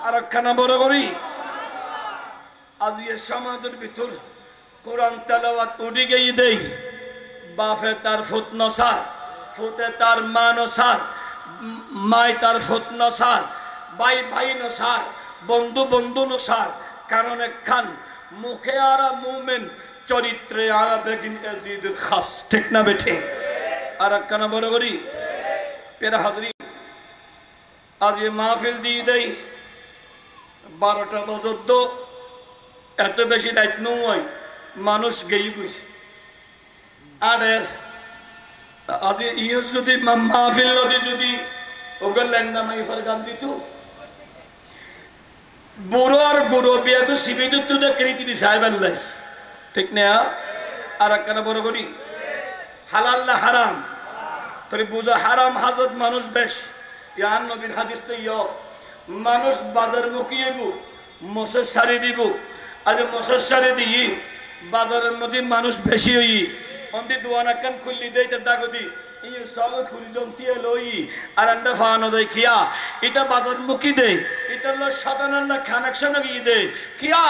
আর একখানা বড় করি আজ এ সমাজের ভিতর কোরআন তেলাওয়াত উঠে গিয়ে দেই বাপে তার ফুত নসার ফুতে তার মা নসার মাই তার ফুত নসার ভাই ভাই নসার বন্ধু বন্ধু নসার কারণ একখান মুখে আরা মুমেন চরিত্রে আরা বেগিন এজিদুল খাস ঠিক না বেঠে আর একখানা বড় করি পেরা হাজরি আজ এ মাহফিল দিয়ে দেই 12টা পর্যন্ত এত বেশি দায়িত্ব নয় মানুষ গেইবই আর আজ ইয়ে যদি মাহফিল নদী যদি ওগল ল্যাংনা মাইফার গান দিত বুড়ো আর গুড়ো বিয়াকে শিবিদুত কৃতি দি সাহেব আল্লাহ ঠিক না আর একখানা বড় করি হালাল না হারাম তোর বুঝো হারাম হাজত মানুষ বেশ ইয়ান নবীর হাদিস তো ইয় মানুষ বাজার মুখিয়েব মশের সারি দিব আজ মশের সারি দিই বাজারের মধ্যে মানুষ বেশি হই অন্দি দোয়ানা কান খুললি দেই তা দাগদি এই সব খুলি জন্তিয়ে লই আর আন্ডা ফানো দেই খিয়া এটা বাজার মুখি দে এটা লো সাধারণ না কানেকশন গিয়ে দে খিয়া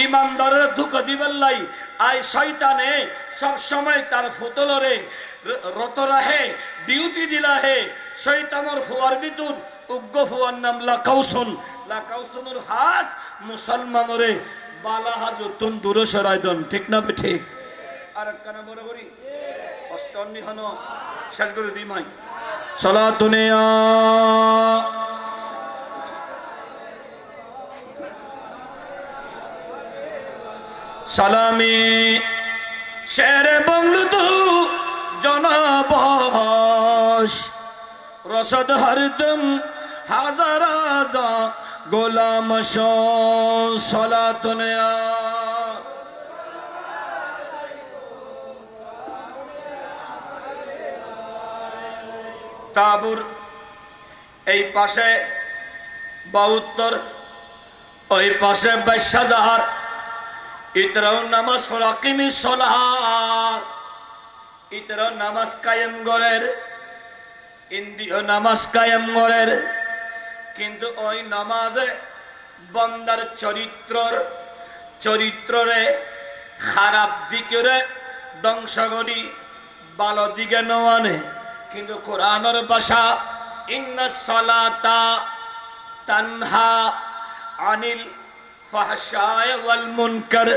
ইমানদারের ধোঁকা দিবেন লাই আই শয়তানে সব সময় তার ফুতলরে রত রাহে ডিউটি দিলা হে শয়তানের ফুয়ার ভিতর উগ্র ফুয়ার নাম লাকাউসুনের হাজ মুসলমানরে বালা হাজতুন দূরে সরাই দন ঠিক না বে ঠিক আর একখানা বড় করি অষ্টমী হন শেষ করে দিই মাই সালাতুনে সালামি শেরে বংলু তু জনাবশ রসদ হরদম হাজার হাজার গোলাম সালাতুনে তাবুর এই পাশে 72 ওই পাশে 22,000 ইতরাও নামাজ ফরাকিমি সলাত ইতরাও নামাজ কায়েম গরের ইন্দিও নামাজ কায়েম গরের কিন্তু ওই নামাজে বন্দার চরিত্ররে খারাপ দিকে ধ্বংস করি ভালো দিকে নয় কিন্তু কোরআনের ভাষা ইন্নাস সালাতা তানহা আনিল ফাহশায় ওয়াল মুনকার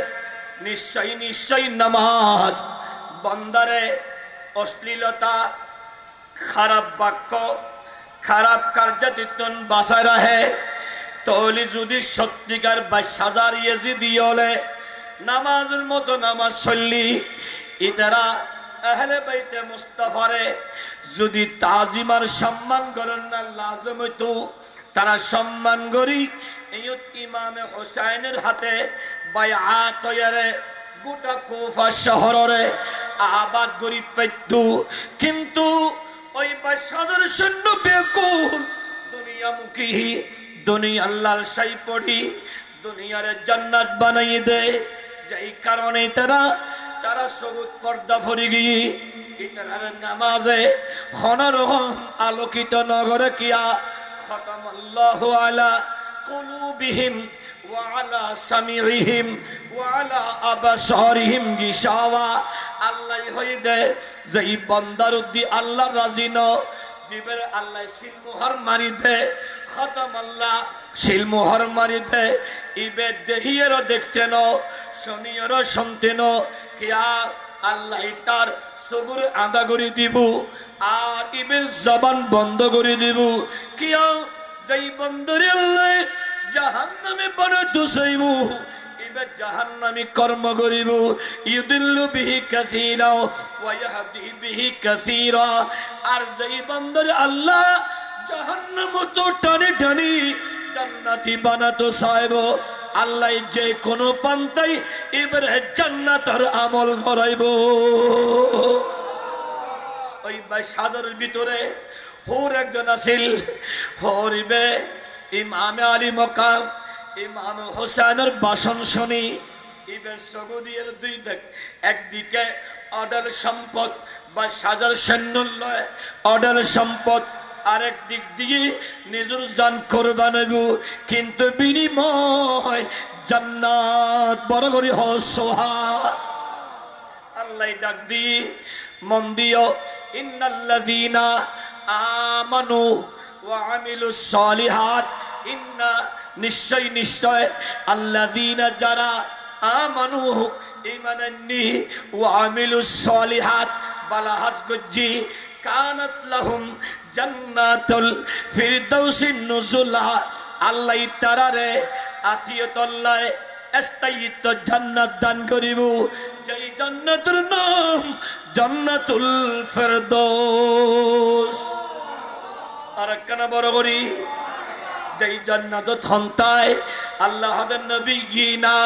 নিশ্চয় নামাজ বান্দারে অশ্লীলতা খারাপ বাক্য খারাপ কার্যাতিত্বন বাঁচায় রাখে তাহলে যদি সত্যিকার 22,000 ইয়েজিদি হলে নামাজের মতো নামাজ চললি ইতারা আহলে বাইতে মুস্তাফারে যদি তাজিমার সম্মান করেন না লাজম হইতো তারা সম্মান করি এই ইমামে হোসেনের হাতে বাইআত হইয়ারে গোটা কুফা শহরে আবাদ করি পাইতো কিন্তু ওই 22,000 সৈন্য বেকুল দুনিয়ামুখী দুনিয়া আল্লাহর সাই পড়ি দুনিয়ারে জান্নাত বানাই দে যেই কারণে তারা সবুজ পর্দা ফরি গিয়ে ইতার নামাজে খনরহম আলোকিত নগরে কিয়া খতামাল্লাহু আলা কুলুবিহিম ওয়া আলা সামিইহিম ওয়া আলা আবসারিহিম গিশাওয়া। আল্লাহ হইদে যেই বান্দার উদ্দি আল্লাহ রাজি ন জীবের আল্লাহ শিলমোহর মারি দে খতম আল্লাহ শিলমোহর মারি দে ইবে দেহিয়ের দেখতে ন শনিয়ের শুনতে ন কিয়া আল্লাহ তার সবুর আদা করে দিব আর ইবের জবান বন্ধ করে দিব কিয়া যেই বন্দরে আল্লাহ জাহান্নামে বানাইতো সাইবু ইবে জাহান্নামী কর্ম করিব ইউদিল্লু বিহি কাসীরা ওয়া ইয়াহদি বিহি কাসীরা। আর যেই বন্দরে আল্লাহ জাহান্নাম তো টানি টানি জান্নাতি বানাতো সাইব আল্লাহ যে কোন পান্তাই এবারে জান্নাতের আমল করাইব। ওই সাদরের ভিতরে হুর একজন আছিল হরিবে ইমামে আলী মকাম ইমাম হোসেনের ভাষণ শুনি ইবের সৌদির দুই দিক একদিকে অডল সম্পদ বা সাজার সৈন্যলয় অডল সম্পদ আরেক দিক দিয়ে নিজের জান কোরবান কিন্তু বিনিময় জান্নাত বড় করে হসোহা। আল্লাহ ডাক দিয়ে মন দিও ইন্নাল্লাযীনা আমানু ওয়া আমিলুস সালিহাত ইন্না নিশ্চয় নিশ্চয় আল্লাযীনা যারা আমানু ঈমান আননি ওয়া আমিলুস সালিহাত বালা হাসগুজি কানাত লাহুম জান্নাতুল ফিরদাউসিন নুজুলা। আল্লাহ তারারে আতিয়তুল্লাহ স্থায়িত্ব জান্নাত দান করিব যেই জান্নাতের নাম জান্নাতুল ফিরদাউস। আর কেন বড় করি যেই জান্নাত থন্তায় আল্লাহর নবী গিনা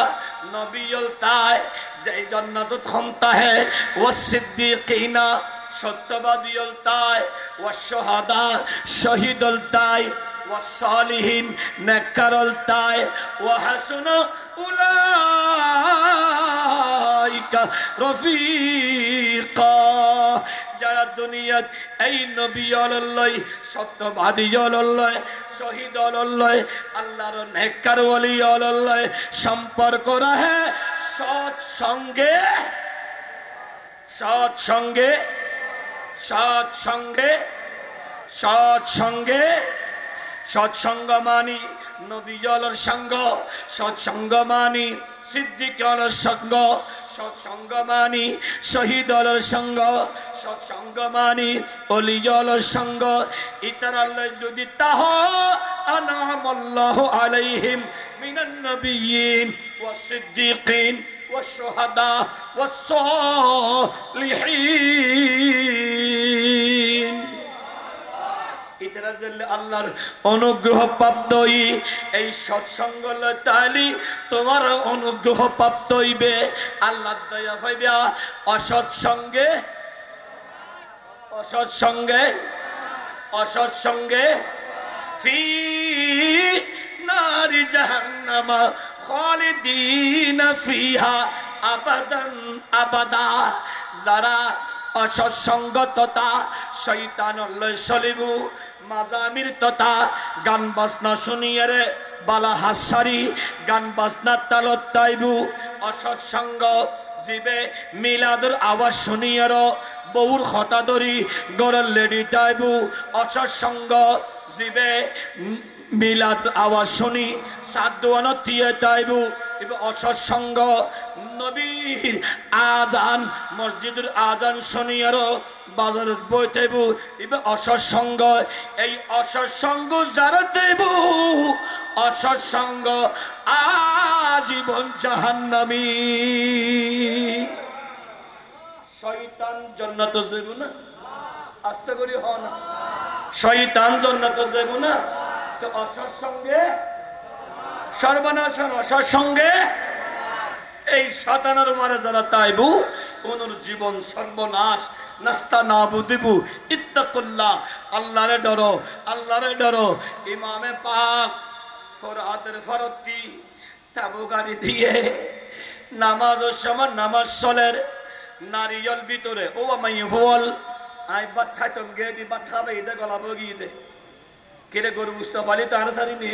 নবীল তাই যেই জান্নাত থন্তা হে ওয়াস সিদ্দিকিনা সত্যবাদীল তাই ওয়াস শুহাদা শহীদুল তাই ওয়াস সালিহিন নেককারল তাই ওয়া হাসুনা উলাইকা রফিকা। যারা দুনিয়াত এই নবী আল্লাহ সত্যবাদী আল্লাহ শহীদ আল্লাহ আল্লাহর নেককার ওলি আল্লাহ সম্পর্ক রাখে সৎসঙ্গে সৎসঙ্গে সৎসঙ্গে সৎসঙ্গে সৎসঙ্গ মানি নবী আলোর সঙ্গ সৎসঙ্গ মানি সিদ্দিক আলোর সঙ্গ সৎসঙ্গ মানি শহীদ আলোর সঙ্গ সৎসঙ্গ মানি অলি আলোর সঙ্গ ইতার আল্লাহ যদি তাহ আনামাল্লাহু আলাইহিম মিনান নবিয়্যিন ওয়াস সিদ্দিকিন ওয়াস শুহাদা ওয়াস সালিহিন। আল্লাহর অনুগ্রহ প্রাপ্ত এই সৎসঙ্গ তাইলি তোমার অনুগ্রহ প্রাপ্ত হইবে আল্লাহর দয়া হইবে। অসৎসঙ্গে অসৎসঙ্গে অসৎসঙ্গে ফি নারি জাহান্নামা খালিদিনা ফিহা আবাদান আবাদা। যারা অসৎসঙ্গ তথা শয়তানল্লয় চলিবু মাজামির তথা গান বাজনা শুনিয়ে রে বালা হাসারি গান বাজনা তালত তাইবু অসৎসঙ্গ জীবে মিলাদুর আওয়াজ শুনিয়ে র বউর খতা ধরি গড়ের লেডি তাইবু অসৎসঙ্গ জীবে মিলাদ আওয়াজ শুনি সাদওয়ান দিয়ে তাইবু অসৎসঙ্গ নবীর আজান মসজিদের আজান শুনিয়ার বাজারের বই তাইবু অসৎসঙ্গ। এই অসৎসঙ্গ যারা দেবু অসৎসঙ্গ আজীবন জাহান্নামী। শয়তান জান্নাতে যাইব না আস্তে করি হ না শয়তান জান্নাতে যাইব না তো অসৎসঙ্গে সর্বনাশ অসৎসঙ্গে এই শয়তানের মারে যারা তাইবু ওনার জীবন সর্বনাশ নাস্তা না বুদিবু ইত্তাকুল্লাহ আল্লাহরে ডরো আল্লাহরে ডরো। ইমামে পাক ফরহাতের ফরতি তাবু গাড়ি দিয়ে নামাজের সময় নামাজ চলের নারিয়ল ভিতরে ও মাই ফল আই বাত খাইতম গে দি বাত খাবে ইদে গলাবো গিয়ে দে কেরে গরু উস্তা পালি তার সারি নি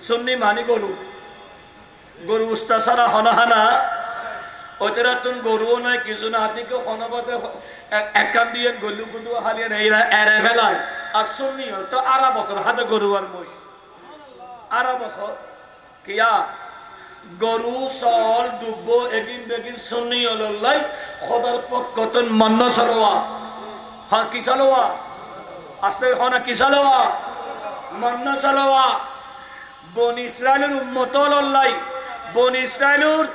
সুন্নি মানি গরু উস্তা সারা হনাহানা ওতেরা তুন গরুও নয় কিছু না হাতিকে হনবতে একখান দিয়ে গলু গুদু হালিয়ে এরা এরে ফেলায় আর সুন্নি তো আরা বছর হাতে গরু আর মোষ আরা বছর কিয়া গরু সল ডুব এগিন বেগিন সুন্নি হলাই খোদার পক্ষতন মান্য সালোয়া হ্যাঁ কি সালোয়া আস্তে হনা কি সালোয়া মান্য সালোয়া বন ইসরায়েলের উম্মত হলাই বন ইসরায়েলের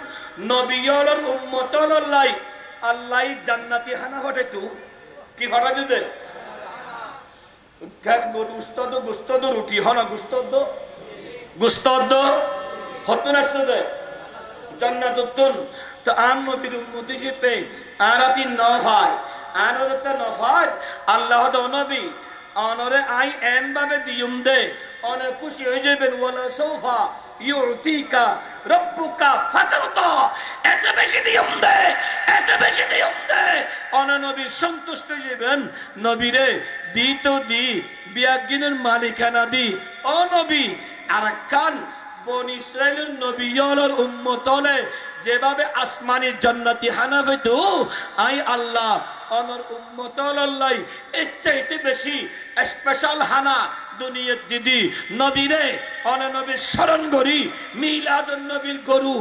নবীর উম্মত হলাই আল্লাহ জান্নাতি হানা ঘটে তু কি ঘটা দিতে গরু উস্তাদ গুস্তাদ রুটি হনা গুস্তাদ হতুন আসতে জান্নাতুন তো আন নবীর উম্মতি হিসেবে আরাতি নফায় আনরতে নফায় আল্লাহ নবী অনরে আই এন ভাবে দিউম দে অনেক খুশি হয়ে যাবেন ওয়ালা সৌফা ইউতিকা রব্বুকা ফাতারতা এত বেশি দিউম দে অন নবী সন্তুষ্ট হয়ে যাবেন নবীরে দি তো দি বিয়াগিনের মালিকানা দি ও নবী আরাকান বন ইসরায়েলের নবীর উম্মত হলে যেভাবে আসমানি জান্নাতি হানা হইতো আই আল্লাহ অনর উম্মত হলাই এর চাইতে বেশি স্পেশাল হানা দুনিয়ার দিদি নবীরে অন নবীর স্মরণ করি মিলাদুন নবীর গরু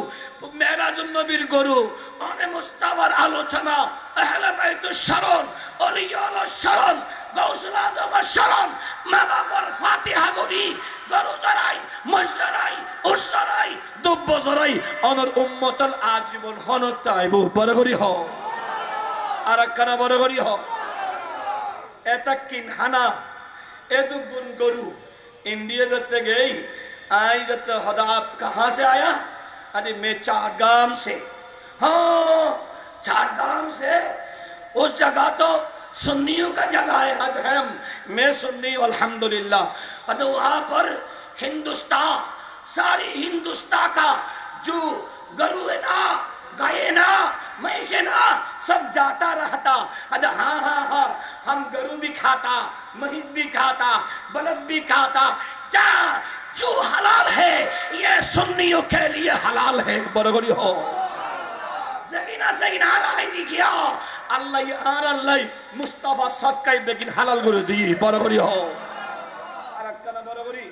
মেরাজুন নবীর গরু অনে মুস্তাফার আলোচনা আহলে বাইতুর স্মরণ ওলিয়ার স্মরণ গাউসুল আজমের স্মরণ মা বাবার ফাতিহা করি গরু জরাই মশরাই উসরাই দুব্ব জরাই অনর উম্মতল আজীবন হনত আইবো বড় করি হ আর কানা বড় করি হ এটা কিনহানা এতো গুন গরু इंडिया जाते गई आई जाते हदा आप कहाँ से आया अरे मैं चारगाम से हाँ चारगाम से उस जगह तो सुन्नियों का जगह है अदहम मैं सुन्नी अल्हम्दुलिल्लाह तो वहाँ पर हिंदुस्तान सारी हिंदुस्तान का जो गरु है ना गाय ना महिष ना सब जाता रहता अरे हाँ हाँ हाँ हम गरु भी खाता महिष भी खाता बलद भी खाता क्या जो हलाल है ये सुन्नियों के लिए हलाल है बरगरी हो जमीना से इनारा है दिखिया अल्लाह ये आर अल्लाह मुस्तफा सदका बेगिन हलाल गुरु दी बरगरी हो अरकना बरगरी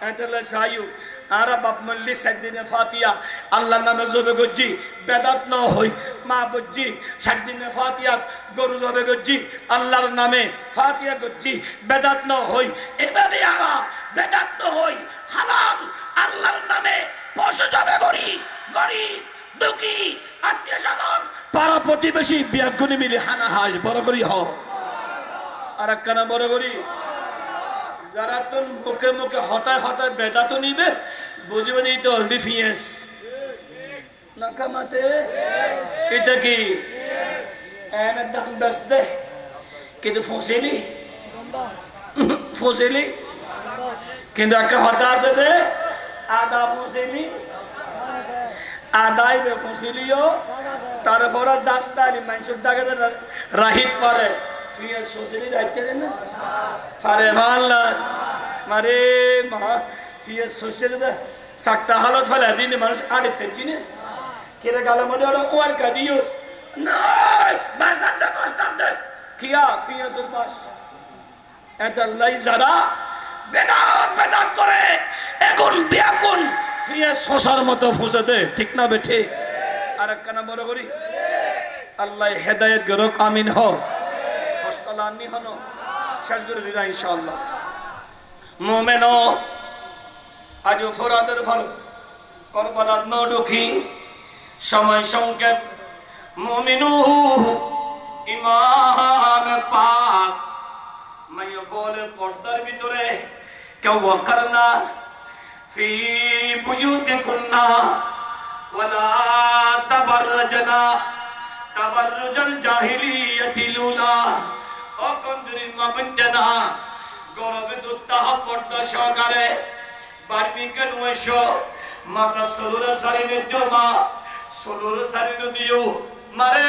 एंटले सायु आरा बाप मल्ली सद्दीने फातिया अल्लाह नामे जबे गज्जी बेदात न होई मा बज्जी सद्दीने फातिया गरु जबे गज्जी अल्लाहर नामे फातिया गज्जी बेदात न होई एभाবে आरा बेदात न होई हालाल अल्लाहर नामे पशु जबे करी गरीब दुखी आत्मीय স্বজন পাড়া প্রতিবেশী বিয়াগুনি মিলে হানা হাই বড় করি হ আর কানা বড় করি যারা তো মুখে মুখে হতায় হতায় বেদা তো নিবে বুঝবে এই তো হলদি ফিয়েস না কামাতে এটা কি এনে দাম দস্তে কিন্তু ফসেলি কিন্তু একটা হতা আছে দে আদা ফসেলি আদাই বে ফসিলিও তারপরে জাস্তালি মানুষের ডাকে রাহিত করে ফিয়েস ফসেলি রাখতে দেন না আরে ভাল্লা মারে মা ফিয়েস ফসেলি দে সাকতা হালত ফেলে দিনে মানুষ আড়ে তেজি না কেরে গালের মধ্যে ওরা ওয়ার কা দিওস নাইস বাস্তাদ দে কিয়া ফিয়েসের বাস এটা লাই যারা বেদাত করে এখন বিয়াকুন ফিয়েস শশার মতো ফুসে দে ঠিক না বেঠে আর একখানা বড় করি আল্লাহ হেদায়েত গরক আমিন হ হস্তলানি হনো শেষ করে দিলা ইনশাআল্লাহ মুমিনো আজ ফরাতের ফল করবালার নডুখি সময় সংক্ষেপ মুমিনু ইমাম পাক মাইফলের পর্দার ভিতরে কেউ ওয়াকারনা ফি বুয়ুতিকুন্না ওয়ালা তাবাররাজনা তাবাররুজাল জাহিলিয়াতিল উলা ও কন্দ্রির মাবন্তেনা গরবে দুত্তাহ পর্দা সহকারে বার্মিকেন ওয়েশো মাতা সলুরা সারিনে জমা ষোলোর সারি দিও মারে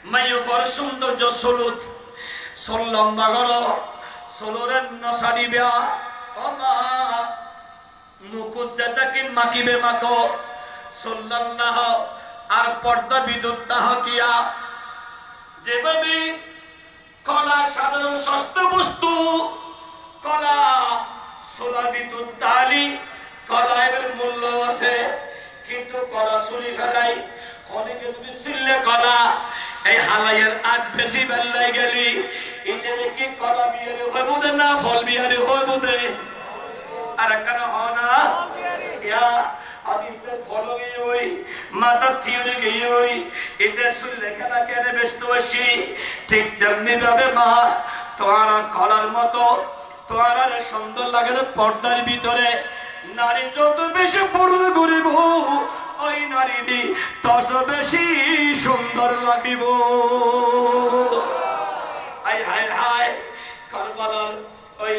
মাইও পর সৌন্দর্য ষোলত ষোল লম্বা করো ষোলোরের নসারি বেয়া ও মা মুকুজ যেটাকে মাকিবে মাকো সাল্লাল্লাহ আর পর্দা বিদ্যুৎ দাহ কিয়া যেভাবে কলা সাধারণ সস্তা বস্তু কলা সোলা বিদ্যুৎ দালি কলা এর মূল্য আছে কিন্তু কলা চুরি ফেলাই অনেকে তুমি ছিললে কলা এই হালাইয়ের আট বেশি বেল্লাই গেলি এদের কি কলা বিয়ারে হয় বোধে না ফল বিয়ারে হয় বোধে আর কেন হয় না ইয়া আদিতে ফলো গিয়ে ওই মাতা থিওরি গিয়ে ওই এদের শুনলে খেলা কেড়ে ব্যস্ত হয়েছি ঠিক তেমনি ভাবে মা তোমার কলার মতো তোমার সুন্দর লাগে পর্দার ভিতরে নারী যত বেশি পর্দা করিব ওই নারী তত বেশি সুন্দর লাগিব হায় হায় হায় কারবালার ওই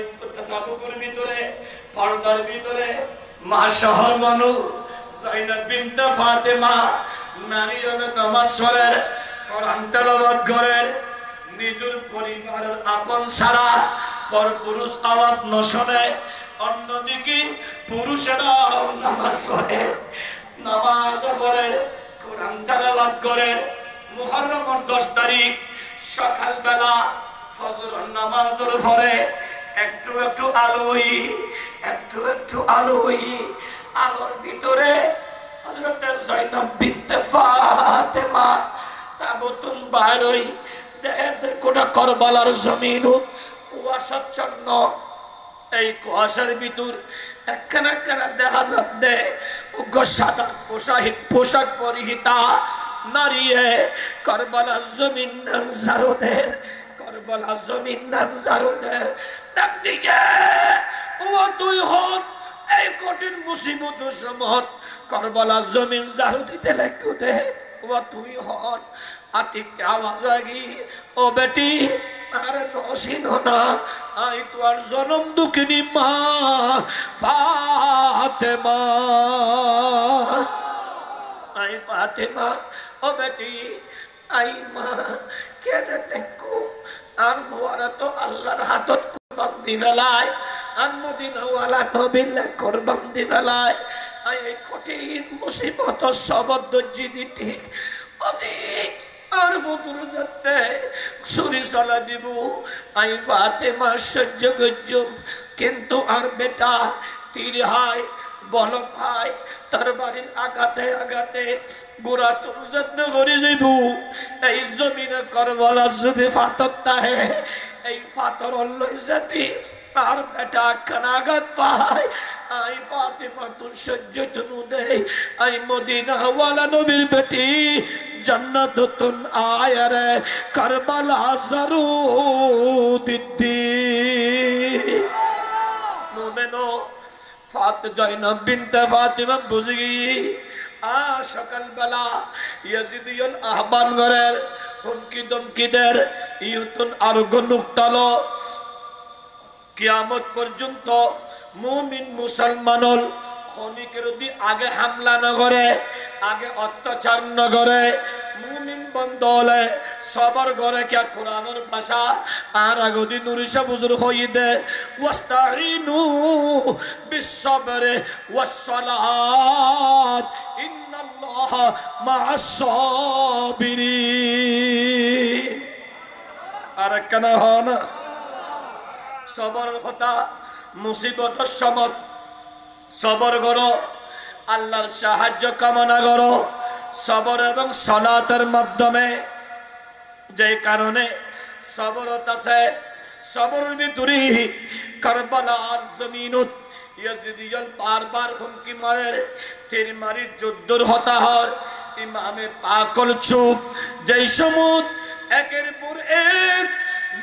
তাবুকের ভিতরে পর্দার ভিতরে মা শহর মানু যায়নাব বিনতে ফাতেমা নারী হলো নামাজ পড়েন কোরআন তেলাওয়াত করেন নিজের পরিবারের আপন ছাড়া পরপুরুষ আওয়াজ ন শোনে অন্যদিকে পুরুষেরা নামাজ পড়ে নামাজ পড়েন কোরআন তেলাওয়াত করেন মুহররমের 10 তারিখ সকালবেলা ফজর নামাজের পরে একটু একটু আলোই আলোর ভিতরে হযরত যায়েনব বিনতে ফাতেমা তাবুতুন বাইরই দেখতে কোটা কারবালার জমিন কুয়াশাচ্ছন্ন এই কুয়াশার ভিতর একখানা একখানা দেখা যাচ্ছে সাদা পোশাক পরিহিতা নারীয়ে কারবালার জমিন জারুদের কারবালা জমিন জারুদের ডাক দিয়ে ও তুই হত এই কঠিন মুসিবত সমত কারবালা জমিন জারু দিতে লাগতে ও তুই হত আতিক আওয়াজ আগি ও বেটি আর নসিন না আই তোর জনম দুঃখিনী মা Fatema I Fatema O Beti I মা কেন দেখো আর ফোয়ারা তো আল্লাহর হাতত কুরবান দি ফেলায় আর মদিনাওয়ালা নবীলা কুরবান দি ফেলায় আই কঠিন মুসিবত সবদ দজ্জিদি ঠিক অজিক আর ফুতুর যাতে ছুরি চলা দিব আই ফাতেমা সহ্য করছ কিন্তু আর বেটা তীর হায় বলম ভাই তার বাড়ির আগাতে আগাতে গোড়া তোর যত্ন করে যাইব এই জমিনে করবলা যদি ফাতর তাহে এই ফাতর লই যদি আর বেটা কানাগাত পায় আই ফাতেমা তোর সহ্য তনু দেই আই মদিনাওয়ালা নবীর বেটি জান্নাতুন আয়ারে কারবালা জারু দিদি মুমিনো যায়েনব বিনতে ফাতেমা বুঝে গিয়ে সকালবেলা ইয়াজিদিয়ুল আহবান ঘরের হুমকি দমকিদের ইউতুন আর গনুকতালো কিয়ামত পর্যন্ত মুমিন মুসলমানল খনিকের দি আগে হামলা না করে আগে অত্যাচার না করে মুমিন বন্ধ হলে সবার ঘরে কে কোরআনের ভাষা আর আগদি নুরিশা বুজুর হই দে ওয়াস্তাইনু বিসসবরে ওয়াসসালাত ইন্নাল্লাহ মা'আস সাবিরিন আর কেন হন সবর কথা মুসিবতের সময় সবর করো আল্লাহর সাহায্য কামনা করো সবর এবং সালাতের মাধ্যমে যে কারণে সবরত আছে সবরের ভিতরে কারবালার জমিনত ইয়াজিদিয়াল বারবার হুমকি মারে তীর মারি যুদ্ধর হতাহর ইমামে পাকল চুপ যেই সমুদ একের পর এক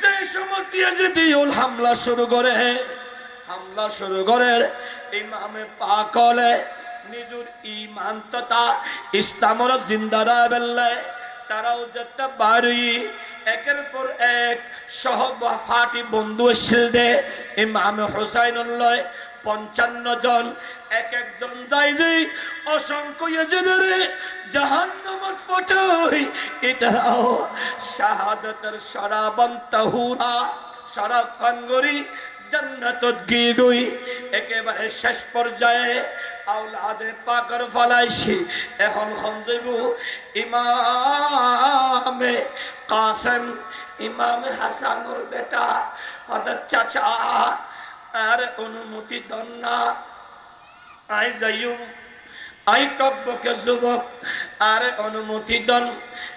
যে সমুদ ইয়াজিদিয়াল হামলা শুরু করে ইমামে পাকলে নিজুর ইমান তথা ইসলামর জিন্দারা বেল্লে তারাও যেতে বাড়ি একের পর এক সহবাফাটি বন্ধু এসেছিল দে ইমামে হুসাইন লয় 55 জন এক একজন যাই যে অসংখ্য ইয়াজিদের জাহান্নামত ফটই এটাও শাহাদাতের শরাবান তাহুরা শরাব পান করি জান্নাতত গিয়ে গই একেবারে শেষ পর্যায়ে আওলাদে পাকর ফলাইছি এখন খঞ্জেবু ইমামে কাসেম ইমামে হাসানুর বেটা হযরত চাচা আর অনুমতি দন না আই যাইম আই টকবকে যুবক আর অনুমতি দন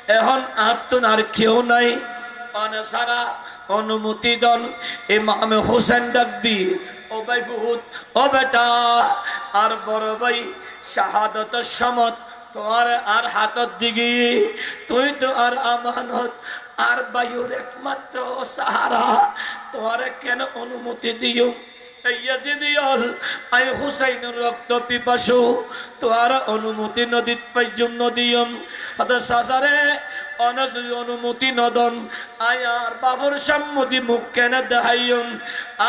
এখন আতুন আর কেউ নাই অনসারা অনুমতি দন ইমাম হোসেন ডাক দি ও ভাই ফুহুদ ও বেটা আর বড় ভাই শাহাদতের সমত তোমার আর হাতত দিগি তুই তো আর আমানত আর বায়ুর একমাত্র সাহারা তোমার কেন অনুমতি দিও ইয়াজিদিয়াল আই হুসাইনের রক্ত পিপাসু তোর অনুমতি নদীত পাইজুম নদিয়ম হদ সাসারে অনজুই অনুমতি নদন আয়ার বাবর সম্মতি মুখ কেন দেখাইম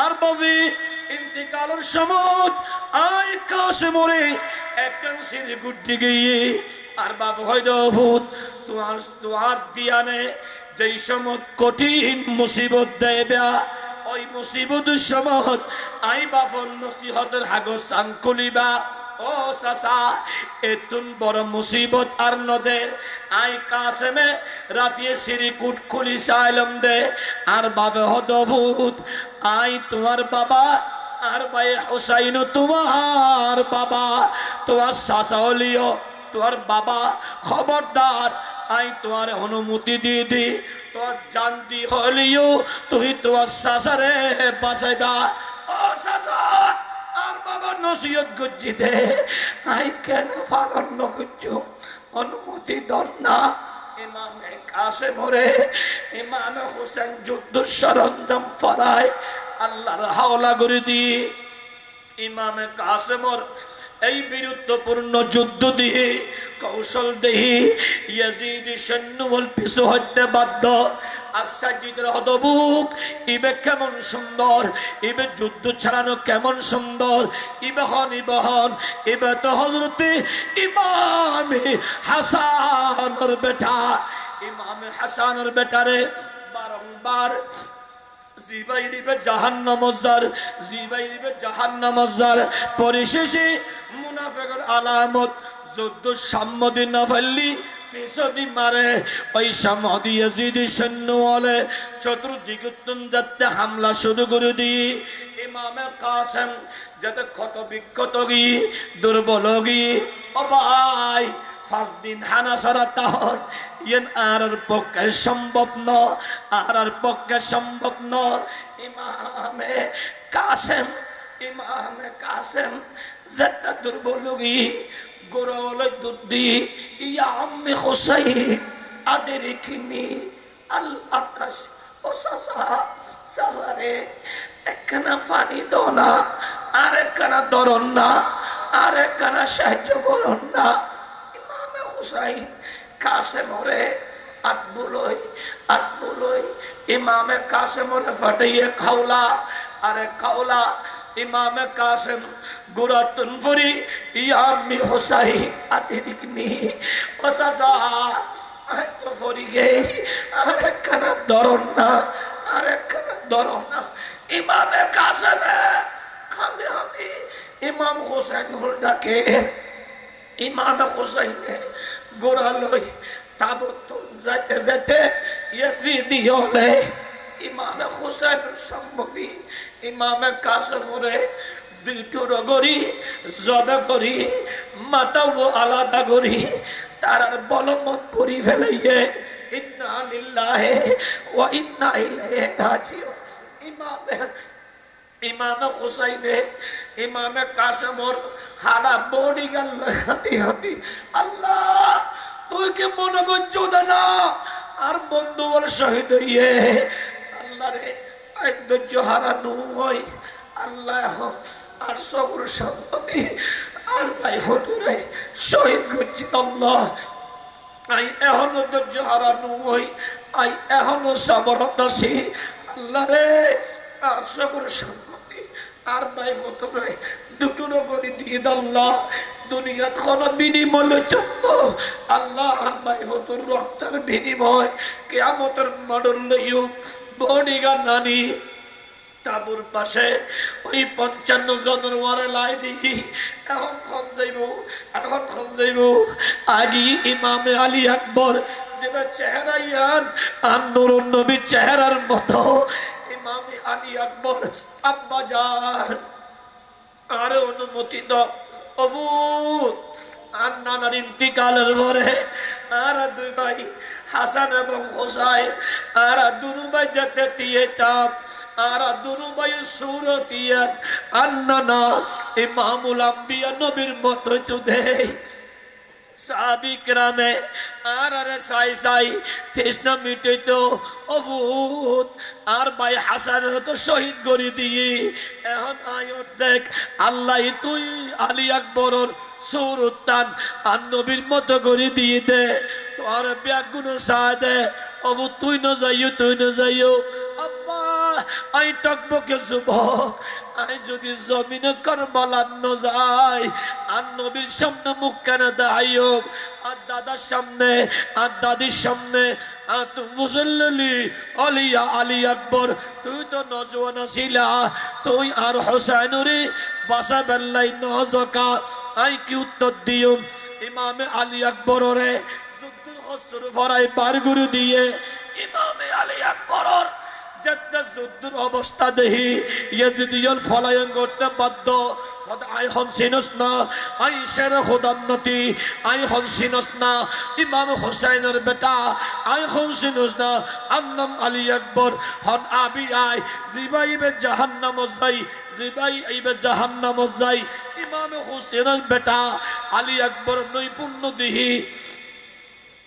আর ববি ইন্তিকালের সমত আই কাশমরে একজন সিঁড়ি গুড্ডি গিয়ে আর বাবু হয়তো ভূত তোমার দিয়ানে যেই সমত কঠিন মুসিবত দেবা ওই মুসিবতের সমত আই বাপন নসিহতের হাগজ আনকুলিবা ও সাসা এতুন বড় মুসিবত আর নদে আই কাসেমে রাতিয়ে সিঁড়ি কুট খুলি সাইলম দে আর বাবে হত ভূত আই তোমার বাবা আর ভাই হুসাইন তোমার বাবা তোমার সাসা হলিও তোমার বাবা খবরদার আই তোমার অনুমতি দিয়ে দি তোর জানতি হলিও তুই তোমার সাসারে বাসাইবা ও সাসা আর বাবা নসিহত গুজি দে আই কেন পালন নগুজু অনুমতি দন না ইমামে কাসেমরে ইমামে হোসেন যুদ্ধ সরঞ্জাম ফরায় আল্লাহর হাওলা করে দি ইমামে কাসেমর এই বীরত্বপূর্ণ যুদ্ধ দিয়ে কৌশল দেহি ইয়াজিদ সৈন্যবল পিছু হইতে বাধ্য আসাজিদের হদবুক ইবে কেমন সুন্দর ইবে যুদ্ধ ছাড়ানো কেমন সুন্দর ইবহন ইবে তো হযরতে ইমামে হাসানের বেটা ইমামে হাসানের বেটারে বারংবার জিবাইরিবে জাহান্নামজার পরিশেষে মুনাফিকের আলামত যুদ্ধ সম্মতি না ফেললি পিছদি মারে ওই সম্মতি ইয়াজিদি সৈন্যওয়ালে চতুর্দিকে যাতে হামলা শুরু করে দিয়ে ইমামে কাসেম যাতে ক্ষত বিক্ষত গিয়ে দুর্বল গিয়ে ও ভাই 5 দিন হানা সারা তাহর ইয়েন আর পক্ষে সম্ভব ন আর পক্ষে সম্ভব ন ইমামে কাসেম যেটা দুর্বল গিয়ে গোরল দুধি ইয়া আম্মি হুসাইন আদরিকিনি আল আতাশ ও সাসারে একখানা পানি দো না আর একখানা ধরন না আর একখানা সাহায্য করুন না ইমামে হুসাইন কাসেমরে আতবুলই ইমামে কাসেমরে ফাটাইয়ে খাওলা আরে খাওলা ইমামে কাসেম গুরাতুন ফুরি ইয়ামি হুসাইন আতিরিকনি ও সাসা আই তো ফুরি গে আরে কানা ধরন না আরে কানা ধরন না ইমামে কাসেমে কাঁদে কাঁদে ইমাম হুসাইন ডাকে ইমামে হুসাইনে গোড়ালই তাবুত যেতে যেতে ইয়াজিদি হলে ইমামে হুসাইনের সম্মতি ইমামে কাসেমরে দুইটুর গড়ি জবে করি মাথাও আলাদা করি তার বলমত পরি ফেলাইয়ে ইন্না লিল্লাহি ওয়া ইন্না ইলাইহি রাজিউন ইমামে হুসাইনে ইমামে কাসেমর হাড়া বডি গেল হাতি হাতি আল্লাহ তুই কি মনে করছো না আর বন্ধু বল শহীদ হইয়ে আল্লাহ রে আই ধৈর্য হারানো হয় আল্লাহ আর সবর সম্পত্তি আর ভাই ফটুরে শহীদ করছি আল্লাহ আই এখনো ধৈর্য হারানো হয় আই এখনো সবরত আছি আল্লাহ রে আর সবর সম্পত্তি আর ভাই ফতরে দুটোর করে দিয়ে আল্লাহ দুনিয়ার কোন বিনিময় জন্য আল্লাহ আর ভাই ফতর রক্তের বিনিময় কিয়ামতের মাডল লইও বনিগা নানি তাবুর পাশে ওই 55 জনের ওয়ারে লাই দিই এখন খন যাইব আগি ইমামে আলী আকবর যেটা চেহারা ইয়ান আর নুরুন নবীর চেহারার মতো ইমামে আলী আকবর আব্বা যান আর অনুমতি দাও অবু আর নানার ইন্তিকালের পরে আর দুই ভাই হাসান এবং হোসাইন আর দুনু ভাই যেতে দিয়েতাম আর দুনু ভাই সুরতিয়ান আর নানা ইমামুল আম্বিয়া নবীর মতো চুদে সাহাবী কেরামে আর আরে সাই তৃষ্ণা মিটাইতো অভূত আর ভাই হাসানের তো শহীদ করে দিয়ে এখন আয়ত দেখ আল্লাহ তুই আলী আকবরর সুরতান আর নবীর মতো করে দিয়ে দে তো আর ব্যাগুন সায় দে অবু তুই না যাইও আব্বা আই টকবকে যুবক আই যদি জমিনে কারবালার ন যাই আর নবীর সামনে মুখ কেন দাঁড়াইও আর দাদার সামনে আর দাদির সামনে আর তুমি মুসল্লি আলিয়া আলী আকবর তুই তো নজওয়ান ছিলা তুই আর হোসাইনুরি বাসা বেল্লাই নজকা আই কি উত্তর দিও ইমামে আলী আকবর রে যুদ্ধের হসর ভরাই বার গুরু দিয়ে ইমামে আলী আকবর যুদ্ধের অবস্থা দেখি ইয়াজিদিয়াল ফলায়ন করতে বাধ্য আই হনসিনস না আই শের খুদান্নতি আই হনসিনস না ইমাম হোসেনের বেটা আই হনসিনস না আন্নাম আলী আকবর হন আবি আই জিবাইবে জাহান্নাম যাই জিবাইবে জাহান্নাম যাই ইমাম হোসেনের বেটা আলী আকবর নৈপুণ্য দিহি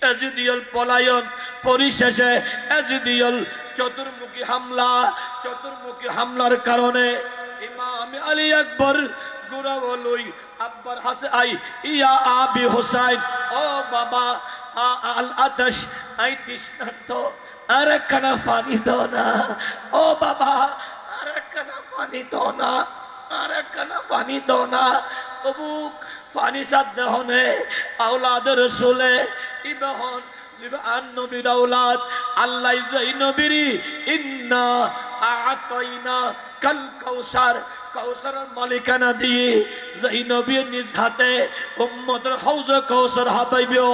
এজিদিয়াল পলায়ন পরিশেষে এজিদিয়াল চতুর্মুখী হামলার কারণে ইমাম আলী আকবর গুরাওয়ালই আব্বার হাসে আই ইয়া আবি হোসাইন ও বাবা আল আতাশ আই তৃষ্ণার্ত আরে কানা পানি দাও না ও বাবা আরে কানা পানি দাও না আরে কানা পানি দাও না ওবু পানি সাধ্য হনে আওলাদের রসুলে ইবহন জিবান নবীর আওলাদ আল্লাহ যাই নবীরি ইন্না আতাইনা কাল কাউসার কাউসারের মালিকানা দিয়ে যাই নবীর নিজ হাতে উম্মতের হাউজে কাউসার হাবাইবেও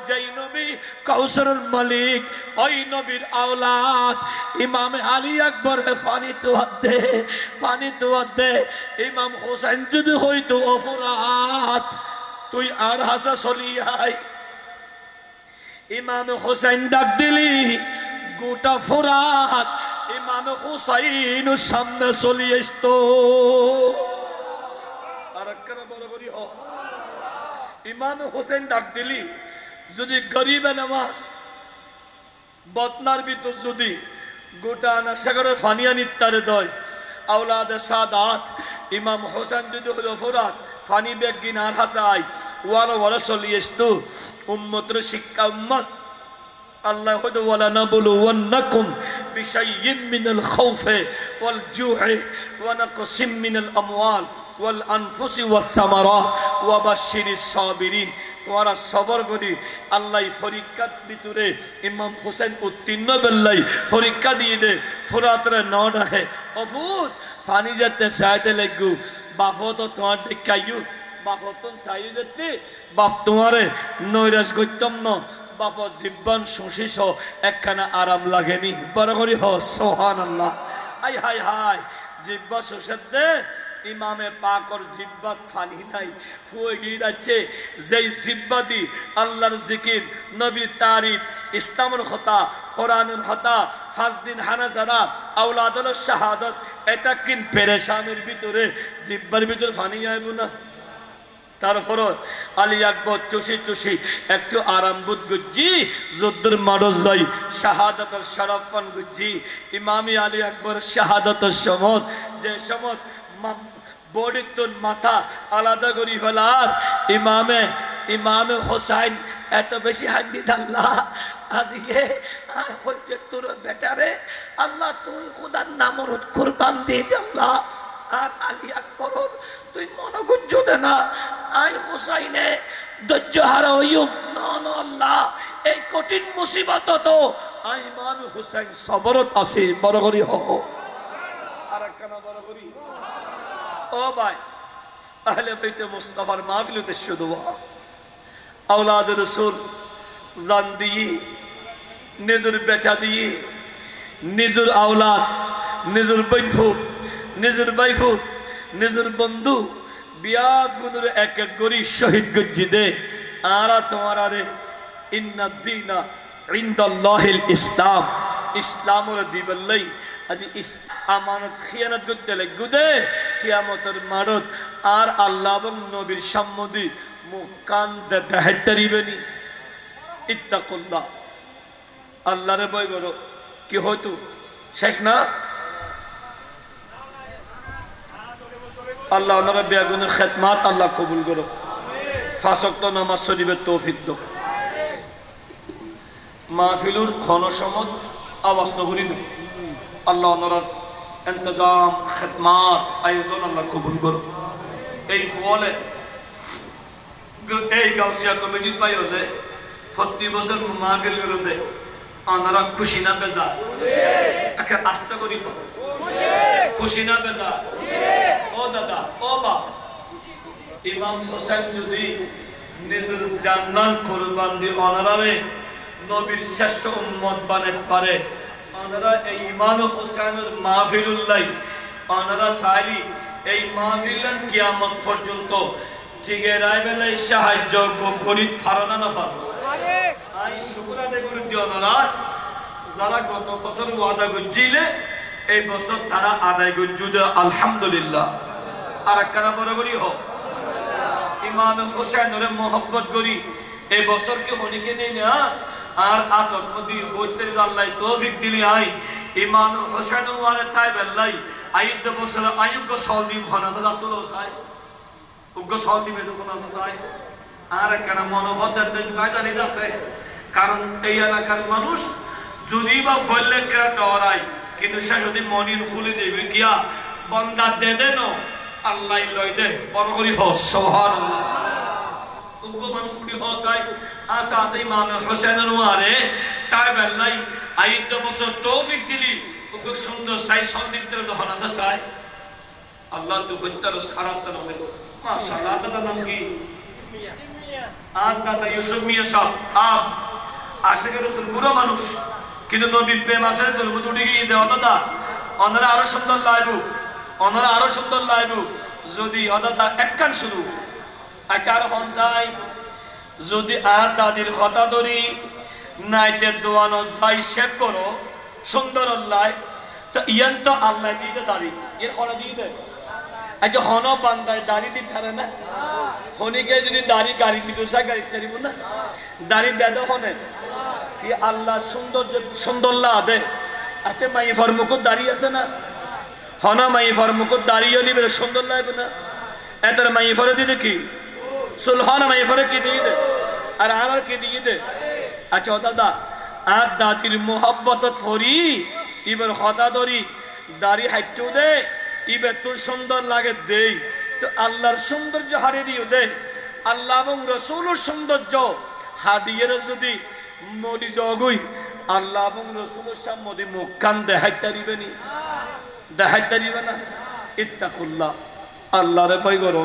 যাই নবী কাউসারের মালিক ওই নবীর আওলাদ ইমাম আলী আকবর পানি তো দে ইমাম হোসেন যদি হইতো অপরাধ তুই আর হাসা চলিয়াই ইমাম হোসেন ডাক দিলি গোটা ফোরাত ইমাম হোসাইন সামনে চলি আসতো আর একখানা বড় করি হ ইমাম হোসেন ডাক দিলি যদি গরিবে নামাজ বতনার ভিতর যদি গোটা নাশাগরে ফানিয়া নিত্তারে দয় আওলাদে সাদাত ইমাম হোসেন যদি হলো ফোরাত ফানি বেগিন আর হাসাই ওয়ালা চলি আসতো উম্মতের শিক্ষা উম্মত আল্লাহ হয়তো ওয়ালা নাবলুওয়ান্নাকুম বিশাইয়্যিন মিনাল খাউফি ওয়াল জু'i ওয়া নাকসিম মিনাল আমওয়াল ওয়াল আনফুসি ওয়াস সামারাত ওয়া বাশশিরিস সাবিরিন তোরা সবর করি আল্লাহ পরীক্ষার ভিতরে ইমাম হোসেন উত্তীর্ণ বেল্লাই পরীক্ষা দিয়ে দে ফুরাতরে নড আহে অফুত ফানি যেতে চাইতে লাগু বাফো তো তোমার দেখাইও বাফো তো চাই যেতে বাপ তোমারে নৈরাজ করতাম ন বাপ জীবন শুশিস একখানা আরাম লাগেনি বড় করি হ সোহান আল্লাহ আই হাই হাই জিব্বা শুষের দে ইমামে পাকর জিব্বাত ফানি নাই হয়ে গিয়ে যাচ্ছে যেই জিব্বাতি আল্লাহর জিকির নবীর তারিফ ইসলামের কথা কোরআনের কথা 5 দিন হানাজারা আওলাদুল শাহাদাত এটা কিন পেরেশানের ভিতরে জিব্বার ভিতরে ফানি আইব না তারপর আলী আকবর চুষি একটু আরাম বোধ গুজি যুদ্ধের মারো যাই শাহাদাতের শরফান গুজি ইমামি আলী আকবর শাহাদাতের সমত যে সমত বডির মাথা আলাদা করি ফেলার ইমামে হোসাইন এত বেশি হান্ডি দাল্লা আজিয়ে আর হইতে তোর বেটারে আল্লাহ তুই খুদার নামরত কুরবান দিয়ে দে আল্লাহ আর আলী আকবর তুই মনোগুজ্জ দে না আই হুসাইনে ধৈর্য হারা হইম না না আল্লাহ এই কঠিন মুসিবত তো আই ইমাম হুসাইন সবরত আছে বড় করি হ আর একখানা বড় করি ও ভাই আহলে বাইতে মুস্তাফার মাহফিল উদ্দেশ্য দোয়া औलाद रसूल जान दिए निजुर बेटा दिए निजुर औलाद निजुर बैफुत निजुर बैफुत निजुर बंधु बिया गुनुर एक एक गोरी शहीद गज्जी दे आरा तुम्हारा रे इन्ना दीना इंदल्लाहिल इस्लाम इस्लाम और दीबल्लाई अजी इस अमानत खियानत गुद्दले गुदे कियामतर मारत आर अल्लाह बं नबीर सम्मदी मुकान दाहतरीबनी इत्तकुल्लाह अल्लाह रे भय करो कि हयतो शेष ना अल्लाह ओनारा बेगुনের খিদমত अल्लाह कबूल करो पाँच ওয়াক্ত নামাজ শরীফের তৌফিক দাও মাহফিলুর ক্ষণসমত আওয়াজ নগরী দাও अल्लाह ओनारा इंतजाम খিদমত আয়োজন अल्लाह कबूल करो এই ফলে এই গাউসিয়া কমিটির পাই হলে প্রতি বছর মাহফিল করে দেয় ওনারা খুশি না বেজা খুশি আস্তে করি খুশি না বেজা ও দাদা ও বা ইমাম হোসেন যদি নিজের জান্নাত কুরবান দিয়ে ওনারে নবীর শ্রেষ্ঠ উম্মত বানাতে পারে ওনারা এই ইমাম হোসেনের মাহফিলুল্লাহ ওনারা সাইলি এই মাহফিলের কিয়ামত পর্যন্ত ঠিক রাইবেলে সাহায্য গরিব ফারনা না ফার আই শুকর আদায় করে দিও না যারা গত বছর ওয়াদা করছিলে এই বছর তারা আদায় করজুদে আলহামদুলিল্লাহ আর একখানা বরাবরই হোক ইমাম হোসেনের মোহব্বত করি এই বছর কি হনিকে নেই না আর আতর নদী হইতে আল্লাহ তৌফিক দিলি আই ইমাম হোসেন ওয়ারে তাই বেল্লাই আইদ বছর আয়ুগ সলদি হনাসা জাতুল সাই উগ্র সলদি বেদুন আছে সাই আর কেন মনোবদ্ধের কায়দানি আছে কারণ এই এলাকার মানুষ যদি বা ফলে কেন ডরাই কিন্তু সে যদি মনির খুলে দেবে কিয়া বন্দা দে দেন আল্লাহ লই দে বড় করি হ সুবহানাল্লাহ উগ্র মানুষ কুড়ি হ সাই আশা আছে ইমাম হোসেনের ওয়ারে তাই বেল্লাই আইদ বছর তৌফিক দিলি উগ্র সুন্দর সাই সলদিতে হনাসা সাই আল্লাহ তো হত্যার সারাত না माशाअल्लाह दादा नाम की आज दादा यूसुफ मियां साहब आप आशिक रसूल बुरा मानुष কিন্তু নবীর প্রেম আসলে তোর মধ্যে উঠে গিয়ে দেওয়া দাদা ওনারা আরো সুন্দর লাইবু যদি দাদা একখান শুরু আচার হনসাই যদি আর দাদির কথা ধরি নাইতে দোয়ানো যাই সেভ করো সুন্দর আল্লাহ তো ইয়ান তো আল্লাহ দিয়ে দাঁড়ি এর খরা দিয়ে দেয় আচ্ছা হন বান্দায় দাড়ি দিয়ে ঠারে না হনিকে যদি দাড়ি গাড়ি বিদুষা গাড়ি চারিব না দাড়ি দেদ হনে কি আল্লাহ সুন্দর দে আচ্ছা মাই ফরমুকুর দাড়ি আছে না হনা মাই ফরমুকুর দাড়িও নিবে সুন্দর লাগবে না এত মাই ফরে দিয়ে কি সুলহানা মাই ফরে কি দিয়ে দে আর আর কি দিয়ে দে আচ্ছা দাদা আর দাদির মোহব্বত ফরি এবার হতা ধরি দাড়ি হাইটু দে ইবে তোর সুন্দর লাগে দেই তো আল্লাহর সৌন্দর্য হারিয়ে দিও দে আল্লাহ এবং রসুলের সৌন্দর্য হারিয়ে যদি মরি জগুই আল্লাহ এবং রসুলের সামনে মুখ কান দেখাইতে দিবে না ইত্তাকুল্লাহ আল্লাহরে ভয় করো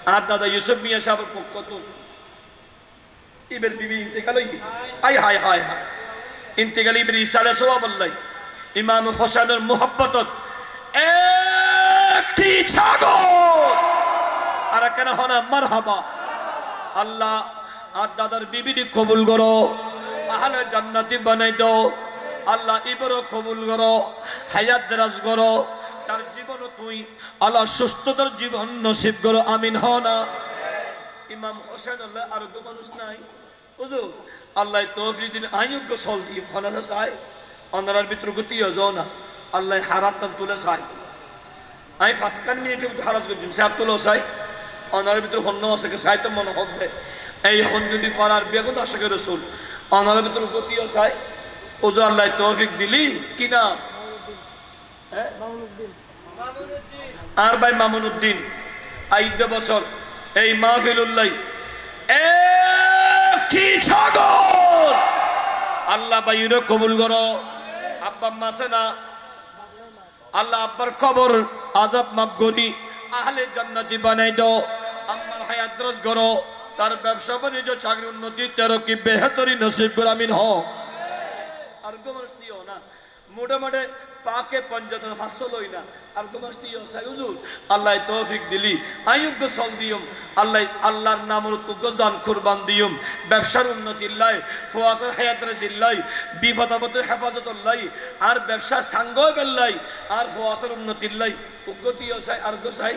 আর দাদা ইউসুফ মিয়া সাহেবের পক্ষ তো ইবের বিবি ইন্তেকাল আই হায় হায় হায় ইন্তেকাল ইবের ইসালে সোয়াব আল্লাহ ইমাম হোসেনের মোহব্বতত একটি ছাগল আর কেন হনা মারহাবা আল্লাহ আর দাদার বিবিটি কবুল করো আহলে জান্নাতি বানাই দাও আল্লাহ ইবরও কবুল করো হায়াত দারাজ করো তার জীবন তুই আল্লাহ সুস্থতার জীবন নসিব করো আমিন হনা ইমাম হোসেন আল্লাহ আর তো মানুষ নাই হুজুর আল্লাহ তৌফিক দিন আইয়ুক সল দি হনা চাই অন্ধার ভিতর গতি যাও না আল্লাহ হারাত তুলে চাই আমি ফাঁসকান মিনিটে হারাজ করছি সাত তুলো চাই অনার ভিতরে হন্য আছে চাই তো মনে হবে এই এখন যদি পারার বেগত আশাকে রসুল অনার ভিতরে গতিও চাই ওজো আল্লাহ তৌফিক দিলি কি না আর ভাই মামুনুদ্দিন 8 বছর এই মাহফিলুল্লাহ একটি ছাগল আল্লাহ বাইরে কবুল করো। আব্বা আম্মা আছে না, আল্লাহ আব্বার কবর আযাব মাফ করি, আহলে জান্নাতি বানাই দাও। আম্মার হায়াত দরাজ করো, তার ব্যবসা বাণিজ্য চাকরি উন্নতি তেরকি বেহতরি নসিব করে আমিন হ। আর গোমাস দিও না মোটামুটি পাকে পঞ্চায়েত ফাঁসল হই না আর গোমাস দিও হুজুর আল্লাহ তৌফিক দিলি আইয়ুব সল দিয়ম আল্লাহ আল্লাহর নামের উপর জান কুরবান দিয়ম ব্যবসার উন্নতি লাই ফুয়াসার হায়াত রাজিল্লাই বিপদ আপদের হেফাজত লাই আর ব্যবসা সাঙ্গ বেল্লাই আর ফুয়াসার উন্নতি লাই উগ্গতিও চাই আর গো চাই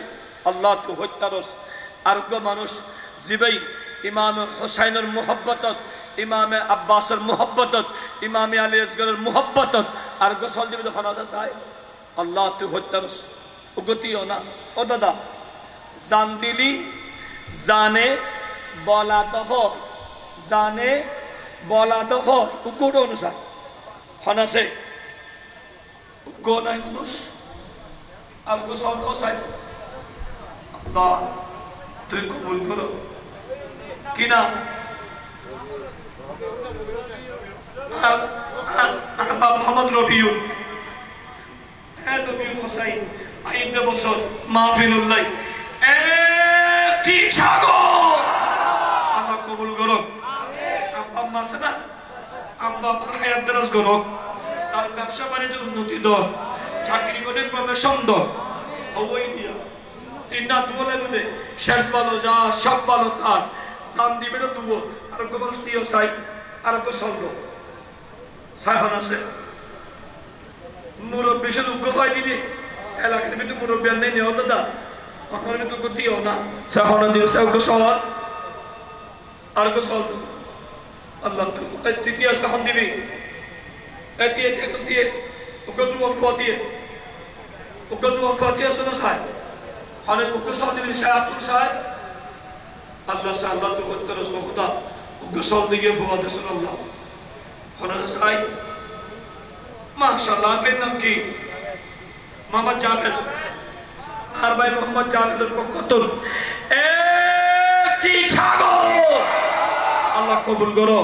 আল্লাহ তু হত্যারস আর গো মানুষ জিবাই ইমাম হুসাইনের মুহাব্বতত ইমামে আব্বাসের মুহাব্বতত ইমামে আলী আসগরের মুহাব্বতত আর গোসল দিবে যখন আসা চাই আল্লাহ তুই হত্যারস উগতিও না। ও দাদা জান দিলি জানে বলা তফ জানে বলা তফ উগ্গট অনুসার হনাসে উগ্গ নাই মানুষ আর গোসল তো চাই আল্লাহ তুই কবুল করো কিনা মোহাম্মদ রবিউল রবিউল হোসাইন 8 বছর মাহফিলুল্লাহ একটি ছাগল আল্লাহ কবুল করো। আব্বা আম্মা আছে না, আব্বা আম্মার হায়াত দরাজ করো, তার ব্যবসা বাণিজ্য উন্নতি দাও, চাকরি করে প্রমোশন দাও, হবই দিয়া তিনটা দুলে বুঝে শেষ ভালো যা সব ভালো তার জান দিবে না দুবো আর গোমাস দিও চাই আর গো সঙ্গ সাহন আছে মুরব্বী শুধু গোফাই দিলে এলাকার ভিতরে মুরব্বী আর নেই নেওয়া দাদা আমার ভিতরে গতিও না সাহন দিও গো সওয়াল আর গো সল আল্লাহ তু তৃতীয় কখন দিবি এটি এখন দিয়ে ওকে জুয়ান ফাতিয়ে ওকে জুয়ান ফাতিয়ে শোনো সাই হলে ওকে সল দিবি সায়াতুল সাই আল্লাহ সাই আল্লাহ তু হত্যা রসল খুদা ওকে সল দিয়ে ফুয়াতে শোন আল্লাহ হলে সাই মাশাআল্লাহ এর নাম কি মোহাম্মদ জাভেদ আর ভাই মোহাম্মদ জাভেদের পক্ষ থেকে একটি ছাগল আল্লাহ কবুল করো।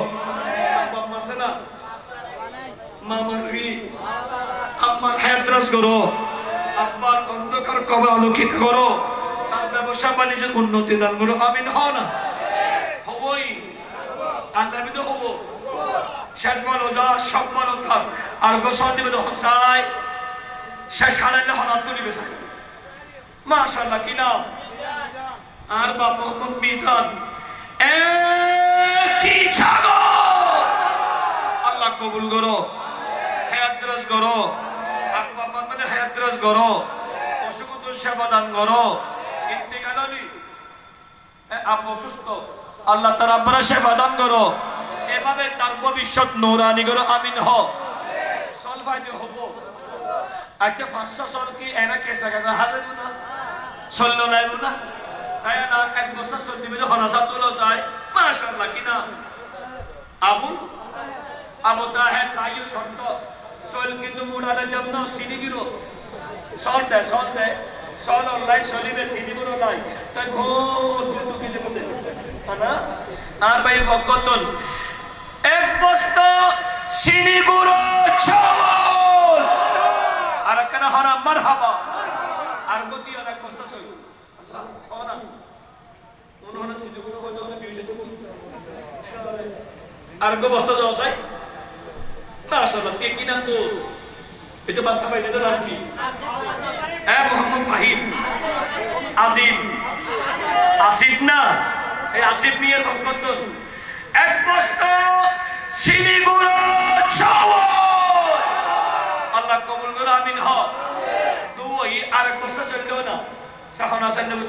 আব্বা আম্মা আছে না, মামার রি আম্মার হায়াত রাজ করো, আব্বার অন্ধকার কবর আলোকিত করো, তার ব্যবসা বাণিজ্যের উন্নতি দান করো আমিন। হ না হবই আল্লাহ বিদ হব শেষ ভালো যা সব ভালো থাক আর গোসল দিবে তখন চাই শেষ হারাইলে হনাত তুলিবে চাই মাশাআল্লাহ কি নাম আর বাপ মোহাম্মদ মিজান একটি ছাগল আল্লাহ কবুল করো, হায়াত দরাজ করো, আব্বা মাতালে হায়াত দরাজ করো, অসুখ সেবা দান করো, ইন্তেকাল হলি আব্বা অসুস্থ আল্লাহ তার আব্বার সেবা দান করো, এভাবে তার ভবিষ্যৎ নূরানি করো আমিন। হ সল ফাইদে হবো আচ্ছা 500 সল কি এরা কেসা কেসা হাজার না সল্ল লাইব না চাই না এক বছর সল দিবে হনাসা তুলো চাই মাশাআল্লাহ কি নাম আবু আবু তাহের সাইয়ু শব্দ সল কিন্তু মুড়ালে জন্য সিনিগিরো সল দে সল অনলাইন সলিবে সিনিগুলো লাই তাই ঘোর কিন্তু কিছু করতে না আর ভাই ভক্তন এক বস্তা সিনিগুলো চাওয়াল আর কেনা হরা মারহাবা আর গতি আর এক বস্তা সই আল্লাহ খাওয়া উনহনে সিনিগুলো হয়তো বিউজে আর গো বস্তা দাও চাই মাশাআল্লাহ কে কি নাম তো এটা বাচ্চা পাই এটা নাম কি হ্যাঁ মোহাম্মদ ফাহিম আসিফ আসিফ না এই আসিফ মিয়ার ভক্তন এক বস্তা সিনিগুলো চাওয়াল আল্লাহ কবুল করো আমিন। হ দুই আর এক বস্তা চললো না সাহন হাসান নবী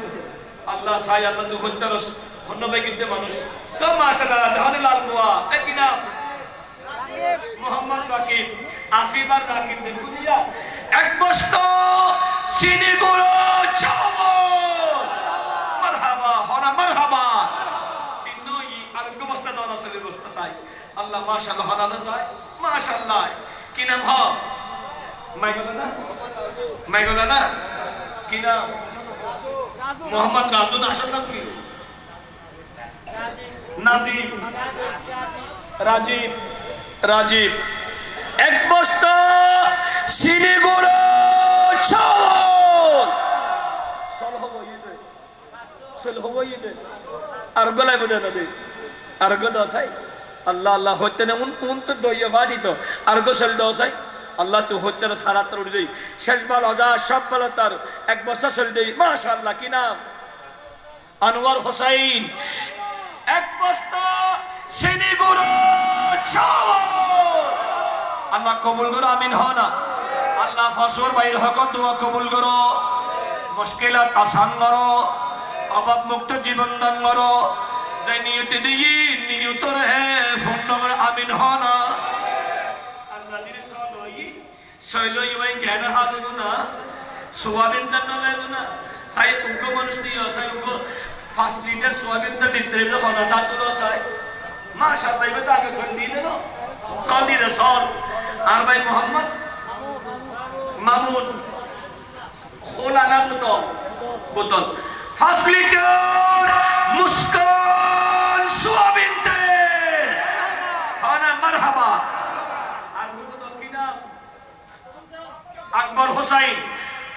আল্লাহ সাই আল্লাহ তো হত্যারস ধন্যবাদ কিন্তু মানুষ তো মাশাআল্লাহ তাহলে লাল ফুয়া কি নাম মোহাম্মদ রাকিব আসিফ আর রাকিব দেখুন দিয়া এক বস্তা সিনিগুলো চাওয়াল মারহাবা হনা মারহাবা তিনই আর এক বস্তা দাও আসলে বস্তা চাই আল্লাহ মাশাআল্লাহ হনা চাই মাশাআল্লাহ কি নাম হ মাইগলা না কি নাম? মোহাম্মদ রাজু না আসল নাম কি? নাজিব রাজীব রাজীব। এক বস্তা চিনি গুঁড়ো আর গলায় বোঝা না দেখ আর গো দশাই আল্লাহ আল্লাহ হইতে না উন তো দইয়া ফাটি তো আর গো চল দশাই আল্লাহ তুই হইতে সারা তোর উঠে দেই শেষ বল অজা সব বল তার এক বস্তা চল দেই মাশাআল্লাহ। কি নাম? আনোয়ার হোসাইন। এক বস্তা চিনি গুঁড়ো আল্লাহ কবুল করো আমিন হ না। আল্লাহ ফসর বাইর হক দোয়া কবুল করো, মুশকিলাত আসান করো, অভাব মুক্ত জীবন দান করো। যে নিয়তে দিই নিয়ত রে ফোন নম্বর আমিন হ না। আল্লাহ দিলে সদ হই সইলই ওই জ্ঞান হাজে না সোয়াবিন দান লাগবে না সাই উগ্র মানুষ নিয়ে সাই উগ্র 5 লিটার সোয়াবিন দান দিতে যখন আসা তুলো সাই মাশাআল্লাহ এবার তো আগে সল দিয়ে দেন সল দিয়ে দে সল। আর ভাই মোহাম্মদ মামুন খোলা না বোতল 5 লিটার মুস্কান সোয়াবিন তেল খানা মারহাবা। আর বোতল কি নাম? আকবর হোসাইন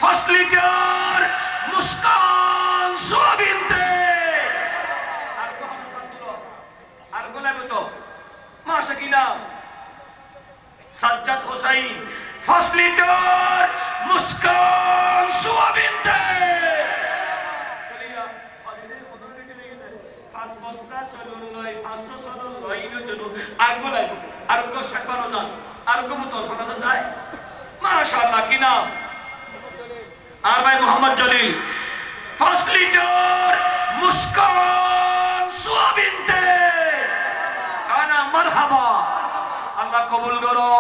5 লিটার মুস্কান সোয়াবিন তেল। আর কো হামসান দিলো আর গোলা বোতল মাশা কি নাম? সাজ্জাদ হোসাইন 5 লিটার মুস্কান সোয়াবিন তেল। কলিয়া হাদিদের খবর দিতে লেগে 5 বস্তা সলুন লয় 500 সলুন লয় ইনো আর গোলা আর গো শাকবানো জান আর গো বোতল খানা যায় মাশাআল্লাহ। কি নাম? আর ভাই মোহাম্মদ জলিল 5 লিটার মুস্কান সোয়াবিন তেল খানা মারহাবা। আল্লাহ কবুল করো,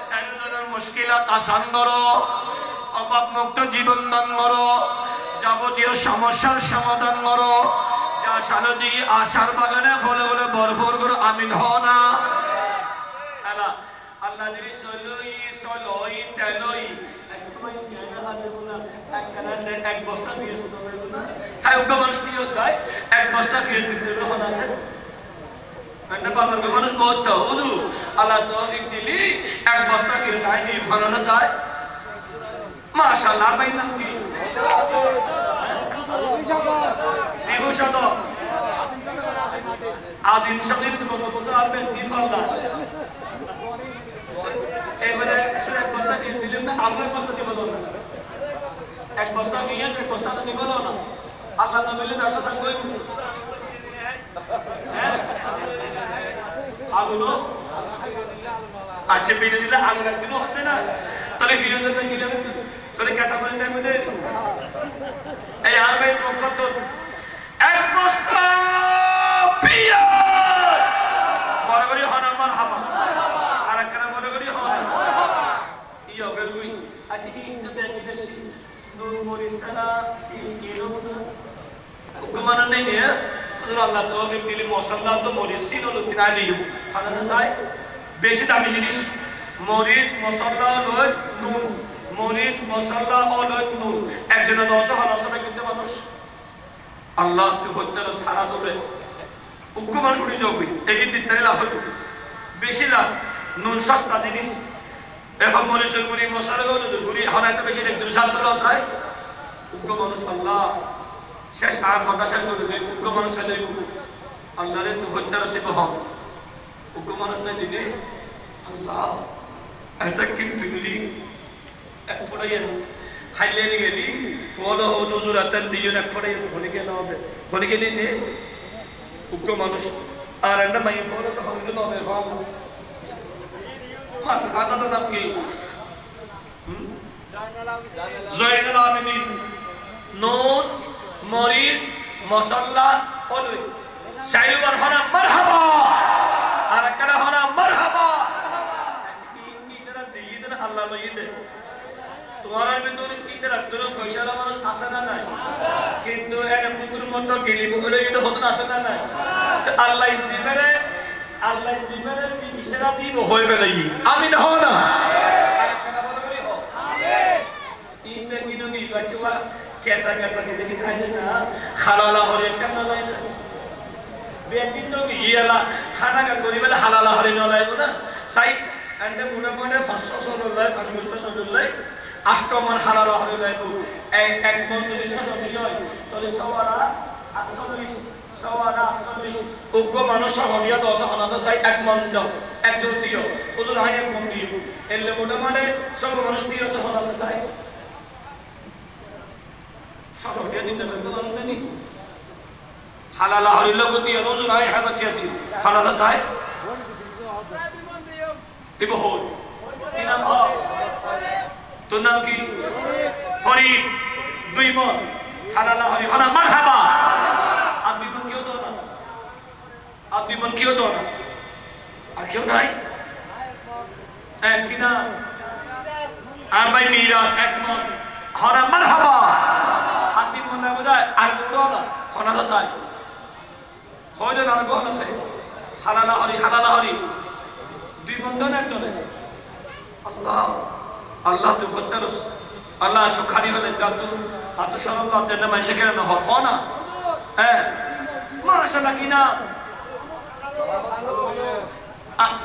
সাইয়্যিদার মুশকিলাত আসান করো, অভাব মুক্ত জীবন দান করো, যাবতীয় সমস্যার সমাধান করো। যা শালদি আশার বাগানে ফলে ফলে ভরপুর করো আমিন হ না। আল্লাহ আল্লাহ দিলি সলই সলই তেলই এক সময় জ্ঞান হাতে বলা এক কারণে এক বস্তা ফিরে না সাই উগ্র মানুষ নিয়ে যায় এক বস্তা ফিরে দিতে হন আছে মানে বাজার কে মানুষ বহুত তো হুজুর আল্লাহ তৌফিক দিলি এক বস্তা ফিরে যায় নি ভালো না যায় মাশাআল্লাহ। ভাই নাম কি? দেহু শত আজ ইনশাআল্লাহ কত বছর আর বেশ দিন আল্লাহ এবারে এক বস্তা দিয়ে দিলেন না আলু এক বস্তা দিব না এক বস্তা নিয়ে এক বস্তা তো দিব না আল্লাহ না মিলে দশ হাজার কই আলু নো আচ্ছা বিলে দিলে আলু একদিনও হতে না তাহলে ফিরে দিতে কি দেবে তাহলে কেসা করে টাইম দেবে এই আর ভাই পক্ষ তো এক বস্তা পিয়াজ বরাবরই হন আমার হাবা আর একটা বরাবরই হন ই অগল গুই আচ্ছা কি তো দেখি দেশি নূর মরিসানা কি রকম হুকুমান নেই নে আল্লাহ তৌফিক দিলে মশলা তো মরিসিন হলো কিনা দিও খানা চাই বেশি দামি জিনিস মরিচ মশলা লয় নুন মরিচ মশলা লয় নুন একজনে 10 হাজার টাকা কিনতে মানুষ আল্লাহ তুই হত্যা সারা দেবে হুকুমান শুনি যাবি এই দিতে লাভ হবে বেশি লাভ নুন সস্তা জিনিস এখন মরিচের গুঁড়ি মশলা গুঁড়ি হারাইতে বেশি একদম সাত লস হয় উগ্র মানুষ আল্লাহ শেষ আর কথা শেষ করে দেবে উগ্র মানুষ আল্লাহ রে তুই হত্যার শিব হন উগ্র মানুষ না দিলে আল্লাহ এটা কিন্তু দিলি এক ফোটাই খাইলে গেলি ফল হুজুর আতেন দিও এক ফোটাই ফোনে গেলে হবে ফোনে গেলি নে উগ্র মানুষ আর একটা মাই ফল তো হচ্ছে না হবে ফল মাস আদা নাম কি জয়নাল আবেদিন নুন মরিচ মশলা অলুই সাইয়ুবার হনা মারহাবা আর কারা হনা মারহাবা কি তারা দিয়ে দেন আল্লাহ লইয়ে দে তোমার ভিতরে কি তারা তোর পয়সালা মানুষ আছে না নাই কিন্তু একটা পুত্র মত গেলি বলে এটা হতো না আছে না নাই তো আল্লাহ জিবেরে কি ইশারা দিব হয়ে ফেলাই আমিন হ না আর কারা বলে করি হ আমিন তিন দিন দিন বাচ্চা গেছা গেছা দেখি খাইলে না হালালা হরে কেমন লাই না বেদিন তো ইয়ালা খানা কা করি বলে হালালা হরে ন লাইব না সাই এন্ড মোটামুটি 500 লাই 500 লাই আষ্টমন হালালা হরে লাইব এক মন যদি সব হয় তাহলে সওয়ারা 48 উগ্র মানুষ হরিয়া 10 হানাসা সাই এক মন দাও একজন দিও ওজন হয় এক মন দিও এলে মোটামুটি সব মানুষ 300 হানাসা সাই সব হরিয়া দিতে পারবে না নি হালালা হরিল গতি ওজন হয় 1000 টাকা দিও হানাসা সাই দিব হল কি নাম তোর নাম কি ফরিদ 2 মন হালালা হরি হানা মারহাবা আপনি মন কেউ দো না আপনি মন কেউ দো না আর কেউ নাই এক কি না আর ভাই মিরাজ এক মন হানা মারহাবা আপনি মন না বোঝায় আর কেউ দো না হানা সাই হইলে আর গো না সাই হালালা হরি 2 মন দো না চলে আল্লাহ আল্লাহ তো ফতরস আল্লাহ সুখানি হলে দাদু আতো সাল্লাল্লাহু আলাইহি ওয়াসাল্লাম এসে কেন হো না হ্যাঁ মাশাআল্লাহ কি না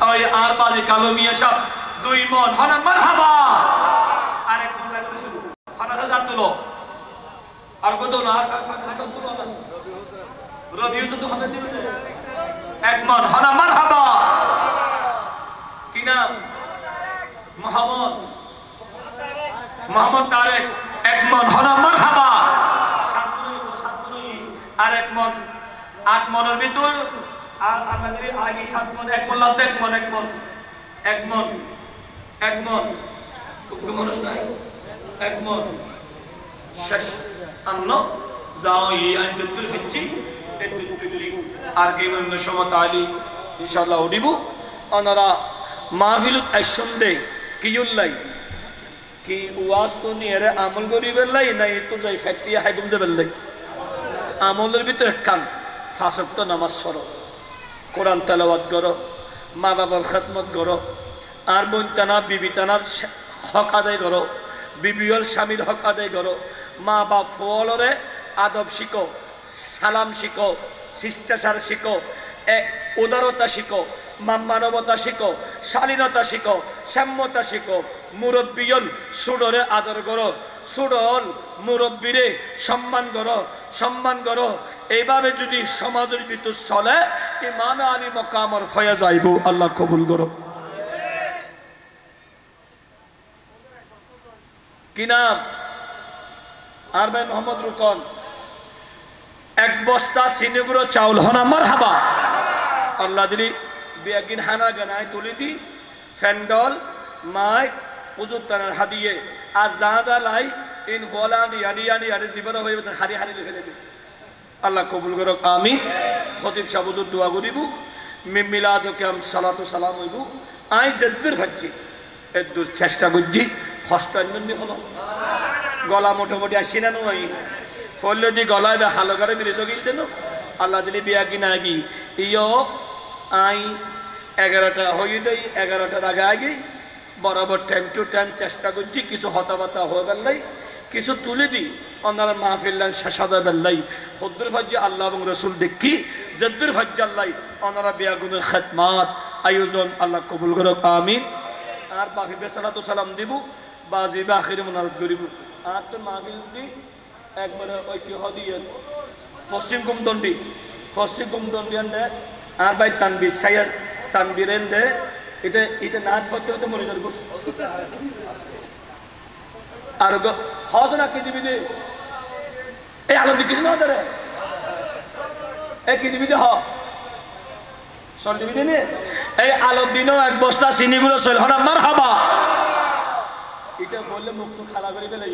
ওই আর বাজে কালো মিয়া সব 2 মন হনা মারহাবা আরেক মন লাগবে শুধু হনা হাজার তুলো আর কত না আর তুলো না রবিউ শুধু হনা দিবে 1 মন হনা মারহাবা কি নাম মোহাম্মদ তারেক 1 মন হনা মারহাবা আর 1 মন 8 মনের ভিতর আর আমাদের আগে 7 মন 1 মন লাগতে 1 মন খুব মানুষ নাই 1 মন শেষ আন্ন যাও এই আঞ্জুতুল ফিজি আর কি অন্য সমত আলী ইনশাআল্লাহ উঠিব ওনারা মাহফিলত আইসন্দে কিউল্লাই কি ওয়াজ শুনি এর আমল করিবে লাই নাই তো যাই ফ্যাক্টরি হাইবুম যাবে লাই আমলের ভিতরে কান 5 ওয়াক্ত নামাজ পড়ো কোরআন তেলাওয়াত করো মা বাবার খেদমত করো আর বোন তানা বিবি তানার হক আদায় করো বিবিওর স্বামীর হক আদায় করো মা বাপ ফলরে আদব শিখো সালাম শিখো শিষ্টাচার শিখো উদারতা শিখো মানবতা শিখো শালীনতা শিখো সাম্যতা শিখো মুরব্বিয়ল সুডরে আদর করো সুডল মুরব্বিরে সম্মান করো এইভাবে যদি সমাজের ভিতর চলে ইমাম আলী মকামর ফয়া যাইব আল্লাহ কবুল করো কি নাম আর ভাই মোহাম্মদ রুকন 1 বস্তা সিনেগুড়ো চাউল হনা মারহাবা আল্লাহ দিলি বেগিন হানা গানায় তুলি দি ফ্যান্ডল মাইক উজুর তানার হাদিয়ে আর যা লাই ইন ফলানি আনি জীবন হয়ে হারি লিখে দেবে আল্লাহ কবুল করক আমিন খতিব সাহেব হুজুর দোয়া করিব মিলাদ কাম সালাতু সালাম হইব আই জদ্দুর হচ্ছি এদুর চেষ্টা করছি হস্তান্নি হলো গলা মোটামুটি আসি না নই ফলে দি গলায় বা হালো করে বিরেশ গিল দেন আল্লাহ দিলি বিয়া কিনা আগি ইয়ো আই 11টা হয়ে দেই 11টার আগে বরাবর টাইম টু টাইম চেষ্টা করছি কিছু হতাবাতা হয়ে বেল্লাই কিছু তুলে দিই ওনারা মাহফিল্লান শেষাদা বেল্লাই হদ্দুর ফাজ্জি আল্লাহ এবং রসুল দেখি জদ্দুর ফাজ্জি আল্লাহ ওনারা বিয়াগুনের খেদমাত আয়োজন আল্লাহ কবুল করক আমিন আর বাকি বেসালাতু সালাম দিব বাজি বা আখিরে মুনাজাত করিব আর তো মাহফিল দি একবারে ঐতিহ্য দিয়ে পশ্চিম কুমদন্ডি আনলে আর ভাই তানবির সাইয়ার তানবিরেন দে এটা নাচ হতে মরে যাবে আর হস না কি দিবি দে এই আলো দিকিস না ধরে কি দিবি দে সর দিবি দে এই আলোর দিনও 1 বস্তা চিনিগুলো চল হনা মারহাবা এটা বললে মুখ তো খালা করে ফেলে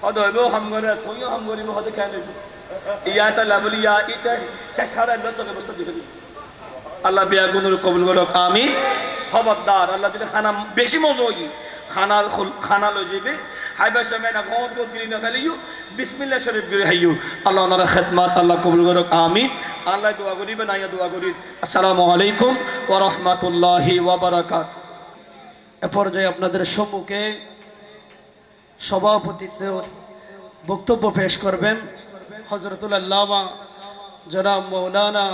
হয়তো হাম করে তুইও হাম করিব হয়তো খেয়ে নেব ইয়াটা লাবলি ইটা শেষারা লসলে বস্তা দিবে আল্লাহ বিয়া গুনুর কবুল করক আমিন খবরদার আল্লাহ দিলে খানা বেশি মজা হই খানা লই যাবে হাইবা সময় না ঘর গিরি না ফেলিও বিসমিল্লাহ শরীফ গিরি হাইও আল্লাহ ওনার খেদমত আল্লাহ কবুল করক আমিন আল্লাহ দোয়া করিবে না দোয়া করি আসসালামু আলাইকুম ওয়া রাহমাতুল্লাহি ওয়া বারাকাতুহু এ পর্যায়ে আপনাদের সম্মুখে সভাপতিত্ব বক্তব্য পেশ করবেন হযরতুল আল্লামা জনাব মৌলানা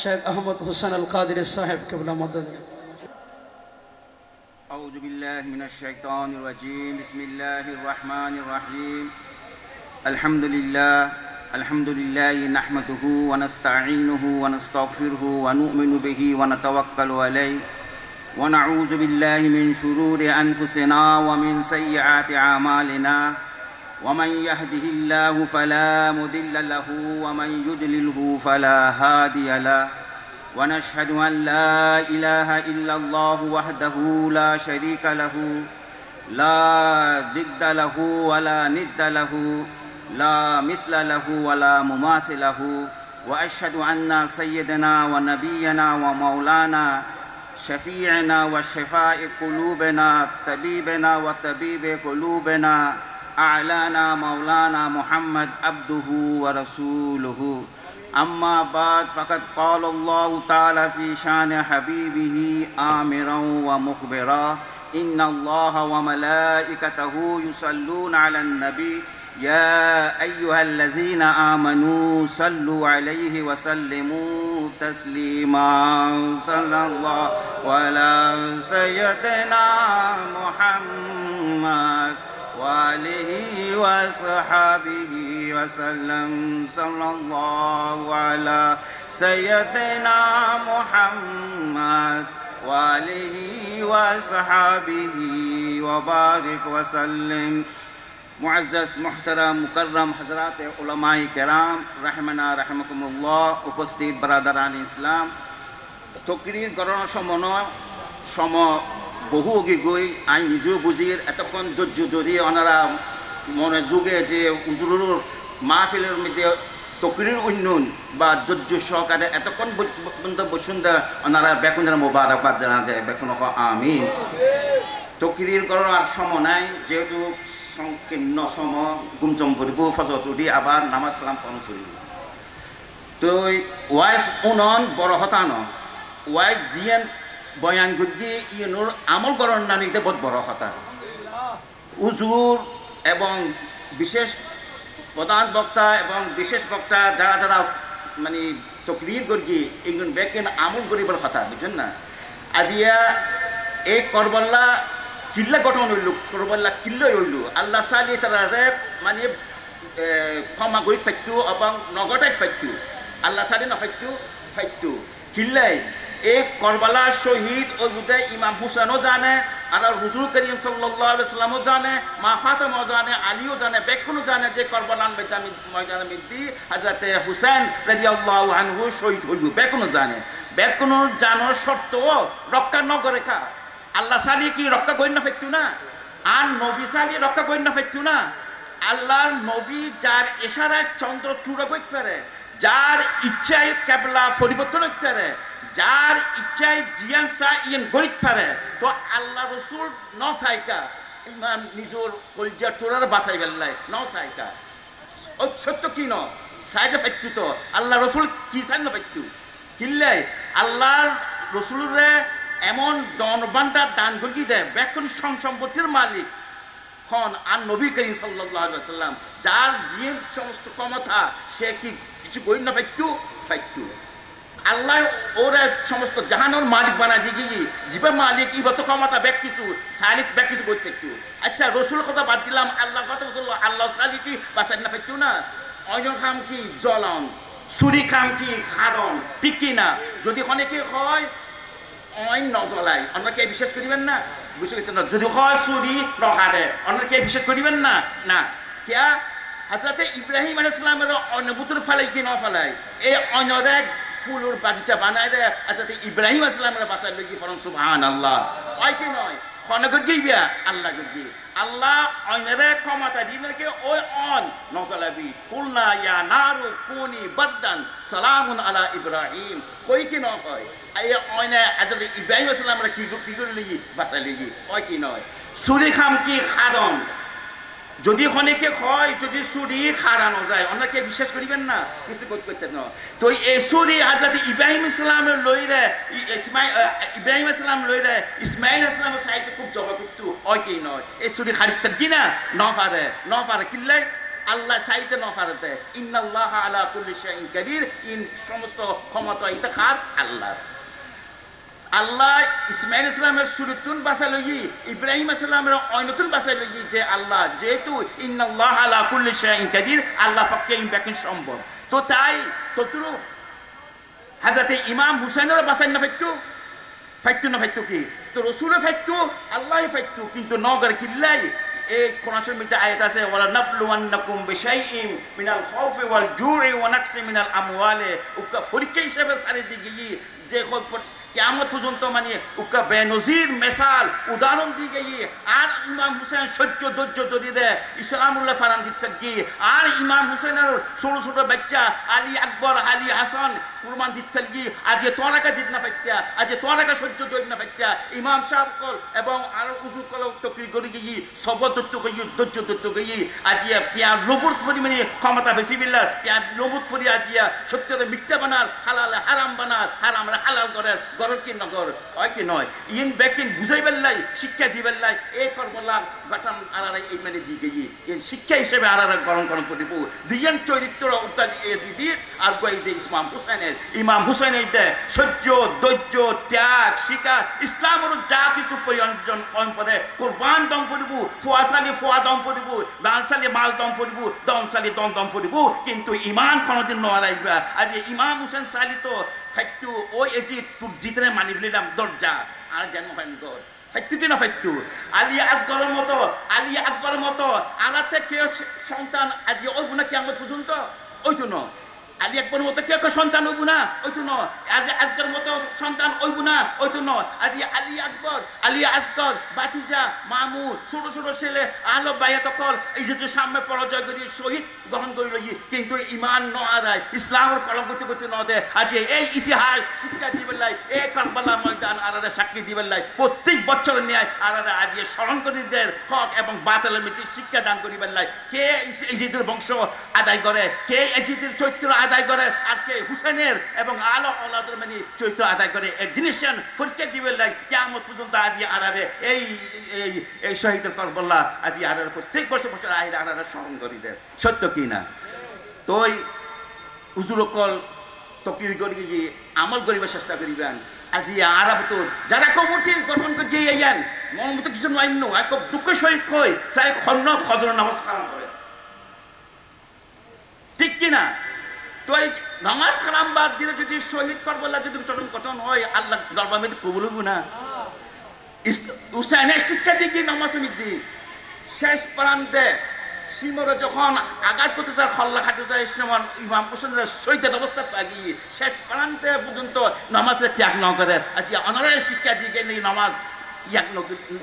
শেখ আহমদ হোসেন আল কাদির সাহেব কিবলা মদ্দাজ। أعوذ بالله من الشيطان الرجيم بسم الله الرحمن الرحيم الحمد لله نحمده ونستعينه ونستغفره ونؤمن به ونتوكل عليه ونعوذ بالله من شرور أنفسنا ومن سيئات أعمالنا ومن يهده الله فلا مضل له ومن يضلله فلا هادي له ونشهد أن لا إله إلا الله وحده لا شريك له لا ضد له ولا ند له لا مثل له ولا مماثل له وأشهد أن سيدنا ونبينا ومولانا شفيعنا وشفاء قلوبنا طبيبنا وطبيب قلوبنا أعلانا مولانا محمد عبده ورسوله أما بعد فقد قال الله تعالى في شان حبيبه آمرا ومخبرا إن الله وملائكته يصلون على النبي يا أيها الذين آمنوا صلوا عليه وسلموا تسليما صلى الله على سيدنا محمد وآله وصحبه وسلم صلى الله على سيدنا محمد وآله وصحبه وبارك وسلم। मुअज़्ज़ज़ मुहतरम मुकर्रम हज़रात उलमाए केराम रहमना रहमकुमुल्लाह उपस्थित बरादरान इस्लाम तकरीर गणना सम বহু অগি গই আই নিজেও বুঝির এতক্ষণ ধৈর্য ধরি ওনারা মনে যুগে যে উজুরুর মাহফিলের মধ্যে তকরির উন্নয়ন বা ধৈর্য সহকারে এতক্ষণ পর্যন্ত বসুন্ধা ওনারা বেকুনের মোবারকবাদ জানা যায় বেকুন আমিন। তকরির করার সময় নাই যেহেতু সংকীর্ণ সম গুমচম ফুরিব ফজর উঠি আবার নামাজ কালাম ফরম ফুরিব তো ওয়াইস উনন বড় হতান ওয়াইস জিয়ান বয়ান গুজি ইউনুর আমল করার নানিতে বহুত বড় কথা উজুর এবং বিশেষ প্রধান বক্তা এবং বিশেষ বক্তা যারা যারা মানে তকরির গর্গি ইগুন বেকেন আমল করিবার কথা বুঝছেন না। আজিয়া এই করবল্লা কিল্লা গঠন হইল করবল্লা কিল্লাই হইল আল্লাহ সালি তারা মানে ক্ষমা করি ফাইতু এবং নগটাই ফাইতু আল্লাহ সালি না ফাইতু কিল্লাই এই করবালা শহীদ ও বুদে ইমাম হুসেনও জানে আর হুজুর করিম সাল্লাল্লাহু আলাইহি ওয়াসাল্লামও জানে মা ফাতেমাও জানে আলীও জানে বেকুনও জানে যে করবালার ময়দানে মিদ্দি হযরত হুসেন রাদিয়াল্লাহু আনহু শহীদ হইল বেকুনও জানে বেকুনও জানার শর্তও রক্ষা ন করে কা আল্লাহ সালি কি রক্ষা কইন না ফেকতু না আর নবী সালি রক্ষা কইন না ফেকতু না আল্লাহর নবী যার ইশারায় চন্দ্র চূড়া কইতে পারে যার ইচ্ছায় কিবলা পরিবর্তন করতে পারে যার ইচ্ছায় জিয়ান সা ইন গরিত পারে তো আল্লাহ রাসূল ন সাইকা ইমাম নিজর কলজার তোরার বাঁচাই গেলাই ন সাইকা ও সত্য কি ন সাইকা ফেকতু তো আল্লাহ রাসূল কি সাইন না ফেকতু কিল্লাই আল্লাহর রাসূলরে এমন দনবান্ডা দান গর্গি দেয় বেকুন সম্পত্তির মালিক খন আর নবী করিম সাল্লাল্লাহু আলাইহি ওয়াসাল্লাম যার যে সমস্ত ক্ষমতা সে কি কিছু কই না ফাইতু আল্লাহ ওরা সমস্ত জাহানোর মালিক বানা দিগি জীবের মালিক ইবত ক্ষমতা ব্যাক কিছু সালিক ব্যাক কিছু করতে একটু আচ্ছা রসুল কথা বাদ দিলাম আল্লাহ কথা বললো আল্লাহ সালি কি বাসাই না ফাইতু না অজন খাম কি জ্বলন চুরি খাম কি হারন ঠিক কি না যদি অনেকে হয় অইন নজলাই অন্যকে বিশ্বাস করিবেন না বিশ্বাস করতে না যদি হয় চুরি নহারে অন্যকে বিশ্বাস করিবেন না না কিয়া হযরত ইব্রাহিম আলাইহিস সালামের অন্নবুতুর ফালাই কি না ফালাই এই অন্যরে ফুলুর বাগিচা বানায় দেয় হযরত ইব্রাহিম আলাইহিস সালামের বাসায় লাগি ফরন সুবহানাল্লাহ ওই কি নয় খনগর গিয়া আল্লাহ গি আল্লাহ অন্যরে ক্ষমতা দিলে কি ওই অন নজলাবি কুলনা ইয়া নারু কুনি বাদদান সালামুন আলা ইব্রাহিম কই কি না হয় এই অনে হযরত ইব্রাহিম আলাইহিস সালামের কি করে লাগি বাসায় লাগি ওই কি নয় চুরি খাম কি খারন যদি অনেকে হয় যদি চুরি খারানো যায় অনেকে বিশ্বাস করিবেন না কিছু করতে না তো এই চুরি হযরত ইব্রাহিম ইসলামের লইরে ইব্রাহিম ইসলাম লইরে ইসমাইল ইসলামের সাইতে খুব জবাব করতো ওই কি নয় এই চুরি খারিত কি না ন পারে কিল্লাই আল্লাহ চাইতে নপারতে ইন্নাল্লাহ আলা কুল্লি শাইইন কাদির ইন সমস্ত ক্ষমতা ইতিকার আল্লাহর আল্লাহ ইসমাইল ইসলামের সুরতুন বাসা লই ইব্রাহিম ইসলামের অনতুন বাসা লই যে আল্লাহ যেহেতু ইন্নাল্লাহ আলা কুল্লি শাইইন কাদির আল্লাহ পক্ষে ইমবাকিন সম্ভব তো তাই ততরু হাজরতে ইমাম হুসাইনের বাসায় না ফাইতু না ফাইতু কি তো রসুলের ফাইতু আল্লাহ ফাইতু কিন্তু নগর কিল্লাই এই কোরআন শরীফে আয়াত আছে ওয়ালা নাবলুওয়ান্নাকুম বিশাইইন মিনাল খাউফি ওয়াল জুই ওয়া নাকসি মিনাল আমওয়ালি উকা পরীক্ষা হিসেবে সারি দিগি যে কিয়ামত পর্যন্ত মানে উকা বেনজির মিসাল উদাহরণ দি গিয়ে আর ইমাম হুসেন সহ্য ধৈর্য যদি দে ইসলামুল্লাহ ফারান দিত থাকি আর ইমাম হুসেনের ছোট ছোট বাচ্চা আলী আকবর আলী হাসান কুরবান দিত থাকি আজ তোরাকা দিত না পাইতা আজ তোরাকা সহ্য ধৈর্য না পাইতা ইমাম সাহেব কল এবং আর উজু কল তকরি করে গিয়ে সবর ধৈর্য গিয়ে ধৈর্য ধৈর্য গিয়ে আজ তিয়া লবুর ফরি মানে ক্ষমতা বেশি বিল্লার তিয়া লবুর ফরি আজিয়া সত্যতে মিথ্যা বানার হালাল হারাম বানার হারাম হালাল করার গরর কি নগর হয় কি নয় ইন বেকিন বুঝাই বেল্লাই শিক্ষা দি বেল্লাই এই করবলা গঠন আলারা এই মানে দি গিয়ে এই শিক্ষা হিসেবে আলারা গরম গরম করে দিব দুইজন চরিত্র উত্তর এজিদি আর কই যে ইমাম হুসাইনের দে সহ্য ধৈর্য ত্যাগ শিক্ষা ইসলামের যা কিছু প্রয়োজন কম করে কুরবান দম ফরিব ফুয়াসালি ফুয়া দম ফরিব মালসালি মাল দম ফরিব দমসালি দম দম ফরিব কিন্তু ইমান কোনদিন নড়াইবা আজ ইমাম হুসেন সালি তো ফাইতু ওই এজি তুই জিতরে মানি নিলাম দরজা আর জন্ম হয়নি গর ফাইতু কি না ফাইতু আলী আকবরের মতো আলাতে কেউ সন্তান আজি ওই গুণা কেমন পর্যন্ত ওই জন্য আলী আকবরের মতো কেউ সন্তান ওইব না ওই জন্য আজকের মতো সন্তান ওইব না ওই জন্য আজি আলী আকবর আলী আসগর বাতিজা মামু ছোট ছোট ছেলে আলো বাইয়া তকল এই যে সামনে পরাজয় করি শহীদ গ্রহণ করে লই কিন্তু ইমান ন আদায় ইসলামের কলম করতে করতে ন দে আজ এই ইতিহাস শিক্ষা দিবেন লাই এই কারবালা ময়দান আলাদা সাক্ষী দিবেন লাই প্রত্যেক বছর ন্যায় আলাদা আজ স্মরণ করে দেয় হক এবং বাতিলের মিটি শিক্ষা দান করিবেন লাই কে এজিদের বংশ আদায় করে কে এজিদের চরিত্র আদায় করে আর কে হুসেনের এবং আলো আলাদের মানে চরিত্র আদায় করে এক জিনিস পরীক্ষা দিবেন লাই কিয়ামত পর্যন্ত আজ আলাদা এই এই শহীদের কারবালা আজ আলাদা প্রত্যেক বছর বছর আলাদা স্মরণ করি দেয় সত্য কি না তোই হুজুরকল তকরির করি গিয়ে আমল করিবার চেষ্টা করিবেন আজি আরব তো যারা কমিটি গঠন করে গিয়ে আইয়ান মন মতো কিছু নয় ন এক দুঃখ সহিত কই চাই খন্ন ফজর নামাজ কালাম করে ঠিক কি না তো এই নামাজ কালাম বাদ দিলে যদি শহীদ করবলা যদি চরম গঠন হয় আল্লাহ দরবার মধ্যে কবুল হইব না হুসাইনের শিক্ষা দিয়ে নামাজ দি শেষ প্রান্তে সিমরে যখন আঘাত করতে চায় খল্লা খাটতে চায় সময় ইমাম হোসেনের শহীদের অবস্থা গিয়ে শেষ প্রান্তে পর্যন্ত নামাজের ত্যাগ ন করে আজ অনারের শিক্ষা দিয়ে নামাজ ইয়াক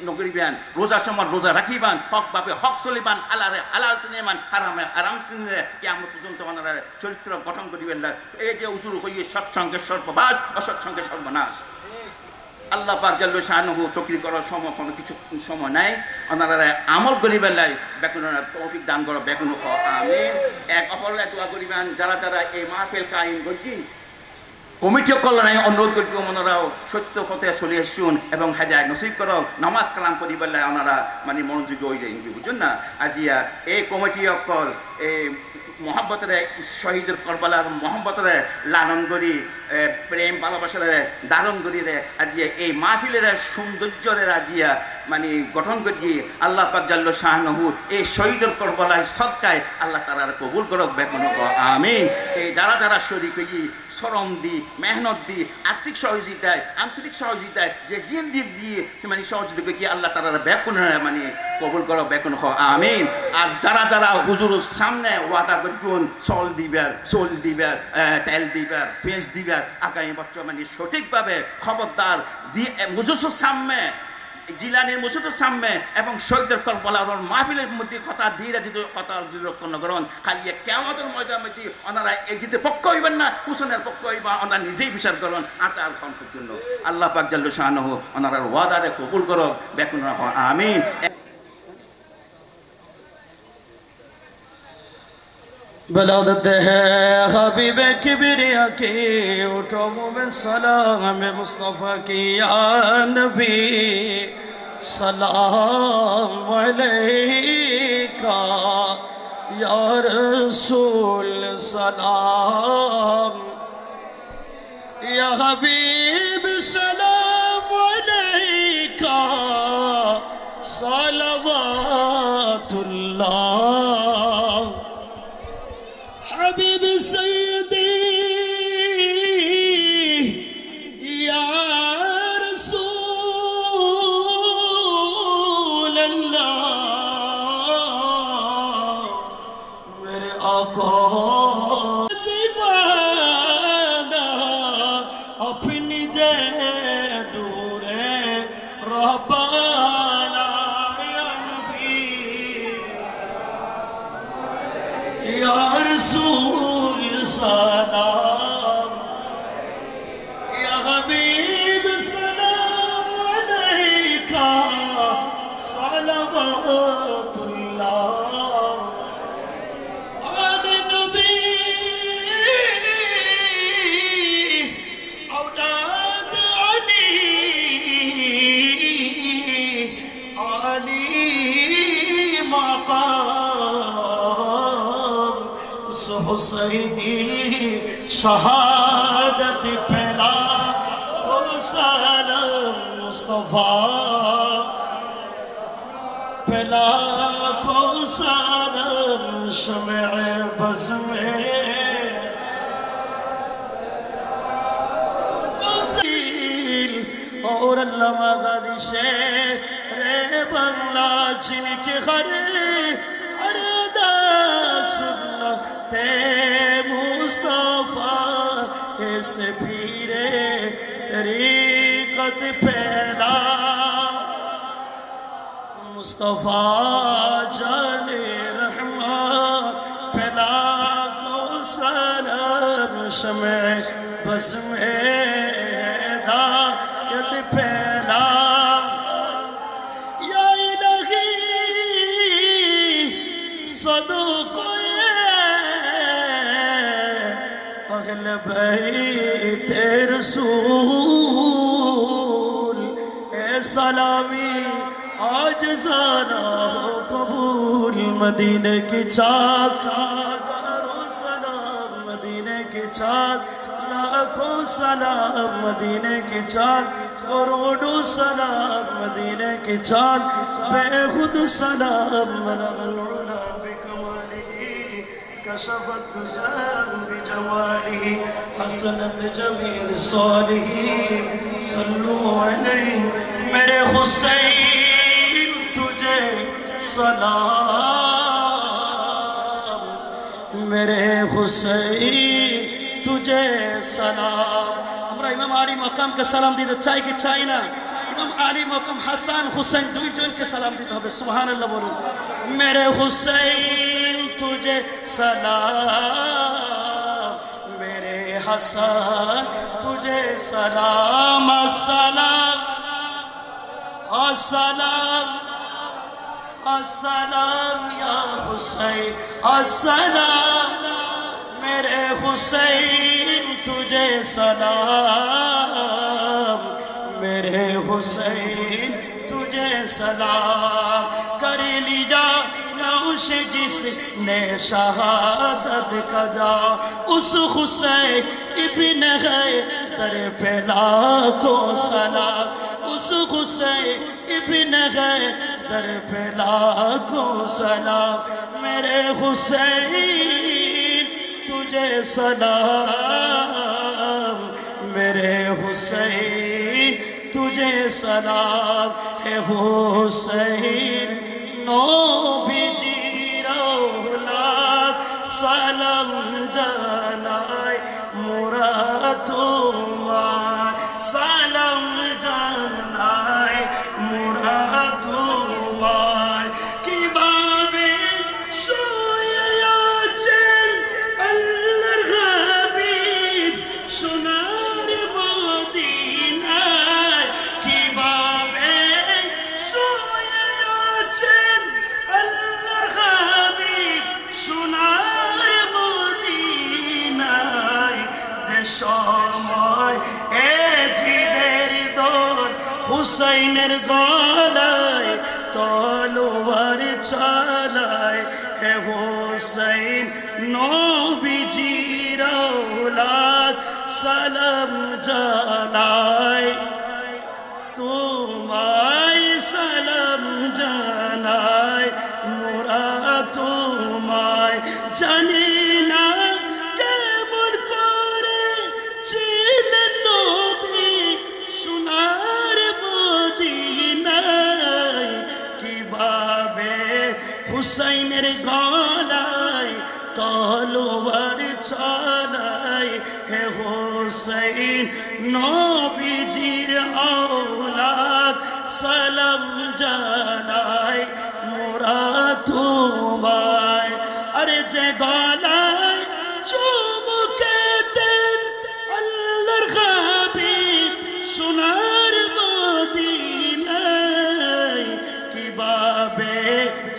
নকরিবেন রোজার সময় রোজা রাখিবান হক ভাবে হক চলিবান হালারে হালাল চিনিবান হারামে হারাম চিনিলে কিয়ামত পর্যন্ত ওনারা চরিত্র গঠন করিবেন না এই যে উজুর হইয়ে সৎসঙ্গের সর্ববাস অসৎসঙ্গের সর্বনাশ আল্লাহ পাক জাল্লু শানুহু তকরির করার সময় কোনো কিছু সময় নাই ওনারা আমল করিবেন লাই বেকুনরা তৌফিক দান করো বেকুন আমিন এক অপরলে দোয়া করিবেন যারা যারা এই মাহফিল কায়েম করছেন কমিটিও কল্যাণে অনুরোধ করি ওনারাও সত্য পথে চলে আসুন এবং হেদায়েত নসিব করো নামাজ কালাম করিবেন লাই ওনারা মানে মনোযোগ হয়ে যায় বুঝুন না আজিয়া এই কমিটি অকল এই মহব্বতরে শহীদের করবালার মহব্বতরে লালন করি প্রেম ভালোবাসারে দারণ করি রে আজিয়া এই মাহফিলের সৌন্দর্যের আজিয়া মানে গঠন করি আল্লাহ পাক জাল্লু শাহনহু এই শহীদের করবালায় সদকায় আল্লাহ তাআলা কবুল করুক বেকুন আমিন এই যারা যারা শরীক হই শ্রম দি মেহনত দি আর্থিক সহযোগিতায় আন্তরিক সহযোগিতায় যে জিন দ্বীপ দিয়ে মানে সহযোগিতা করি আল্লাহ তাআলা বেকুন মানে কবুল করুক বেকুন আমিন আর যারা যারা হুজুরের সামনে ওয়াদা করবেন চল দিবার তেল দিবার ফেস দিবার আগামী বছর মানে সঠিকভাবে খবরদার দিয়ে মুজুসুর সামনে জিলানির মুসুদের সামনে এবং শহীদের করবলার মাহফিলের মধ্যে কথা ধীরে যদি কথা রক্ষণ করেন খালি কিয়ামতের ময়দানের মধ্যে ওনারা এজিতে পক্ষ হইবেন না হুসেনের পক্ষ হইবা ওনারা নিজেই বিচার করেন আতার খমসের জন্য আল্লাহ পাক জাল্লু শানুহু ওনারা ওয়াদারে কবুল করুক বেকুন আমিন بلادت ہے حبیب کبریا کی اٹھو میں سلام مصطفیٰ کی یا نبی سلام علیکہ या रसूल सलाम या हबीब सलाम अलैका सलवातुल्लाह हबीब सैयदी या रसूल अल्लाह मेरे आका दीवाना अपनी जय दूरे रब्बाना या नबी या रसूल सलाम या हबीब सलाम अलैका सलवातुल्लाह आले नबी औलाद अली अली मकाम हुसैनी शहादत पहला ओ सलाम मुस्तफा पहला को सलाम शमअ बज़ में और अल्लामा गादी शेर बंगला जिनके घर अरदा सुन्नते मुस्तफा ऐसे पीरे तरीक़त पहला मुस्तफा जाने रहमान पहला को सलाम शमअ बज़ में हिदायत पहला या इलाही सदूक़ अहल बैत रसूल ए सलामी आज जाना हो कबूल मदीने की चाँद सलाम मदीने की चाँद लाखों सलाम मदीने की चाँद करोड़ों सलाम मदीने की चाँद बेखुद सलाम मलअल-उला बिकमालिही कशफत तुजाब बिजमालिही हसनत जमील सालिही सल्लु अलैहि मेरे हुसैन तुझे सलाम मेरे हुसैन तुझे सलाम আমরা ইমাম আলী মকামকে সালাম দিতে চাই কি চাই না ইমাম আলী মকাম হাসান হুসেন দুইজনকে সালাম দিতে হবে সুবহানাল্লাহ বলুন মেরে হুসैन तुझे सलाम मेरे हसन तुझे सलाम अस्सलाम अस्सलाम अस्सलाम या हुसैन अस्सलाम मेरे हुसैन तुझे सलाम मेरे हुसैन तुझे सलाम कर लिया नौश जिसने शहादत का जा उस हुसैन इब्न हैदर पे लाखों सलाम उस हुसैन इब्न हैदर पे लाखों सलाम मेरे हुसैन तुझे सलाम मेरे हुसैन तुझे सलाम है हुसैन नो बिजी औलाद सलाम जानाय मुरादुल्लाह सलाम जानाय मुरादुल्लाह की बाबे सोया चल अल्लाह हबीब सोनार मदीना की बाबे सोया चल अल्लाह हबीब सोनार मदीना जे সময় এ জিদের দোল হুসাইনের গলায় তলোয়ার চালায় হে হুসাইন নবীজির औलाद সালাম জানাই তোমায় সালাম জানাই মোরা তোমায় জানি না কেমন করে ছিলেন নবী সোনার মদিনায় কিভাবে হুসাইনের গলায় তলোয়ার চালায় হে হুসাইন নবীজির औलाद সালাম জানাই মোরা তোমায় আরে যে গলায় চুমুকেতেন আল্লাহর হাবিব সোনার মদিনায় কিভাবে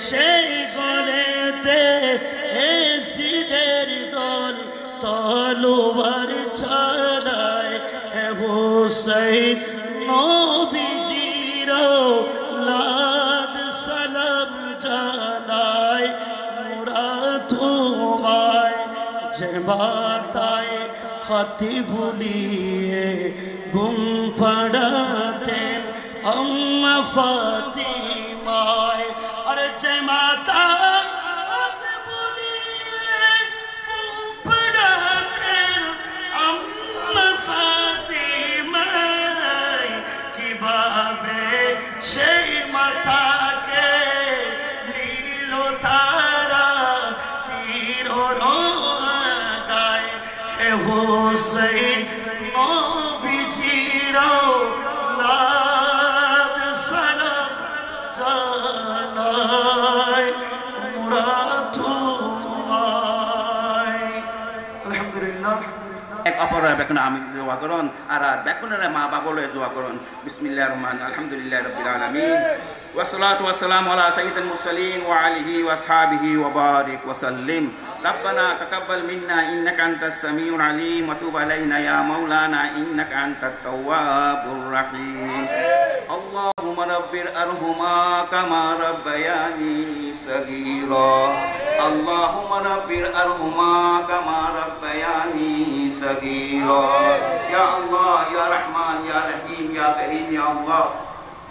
সেই গলেতে এজিদের দল তলোয়ার চালায় হে হুসাইন নবীজির औलाद সালাম জানাই মোরা তোমায় যে মাতায় হাতি বুলিয়ে ঘুম পাড়াতেন আম্মা ফাতিমায় আরে যে মাতায় হাতি বুলিয়ে ঘুম পাড়াতেন আম্মা ফাতিমায় কিভাবে সেই মাতাকে নীল তারা তীর রোদায় হে হুসাইন নবীজির औलाद সালাম জানাই মোরা তোমায় আলহামদুলিল্লাহ এক অপরা বেকুন আমি দোয়া করুন আর বেকুনের মা বাবলে দোয়া করুন বিসমিল্লাহির রহমানির আলহামদুলিল্লাহি রাব্বিল আলামিন والصلاة والسلام على سيد المرسلين وعليه وأصحابه وبارك وسلم ربنا تقبل منا إنك أنت السميع العليم وتب علينا يا مولانا إنك أنت التواب الرحيم اللهم رب ارحمهما كما ربياني صغيرا اللهم رب ارحمهما كما ربياني صغيرا يا الله يا رحمن يا رحيم يا كريم يا الله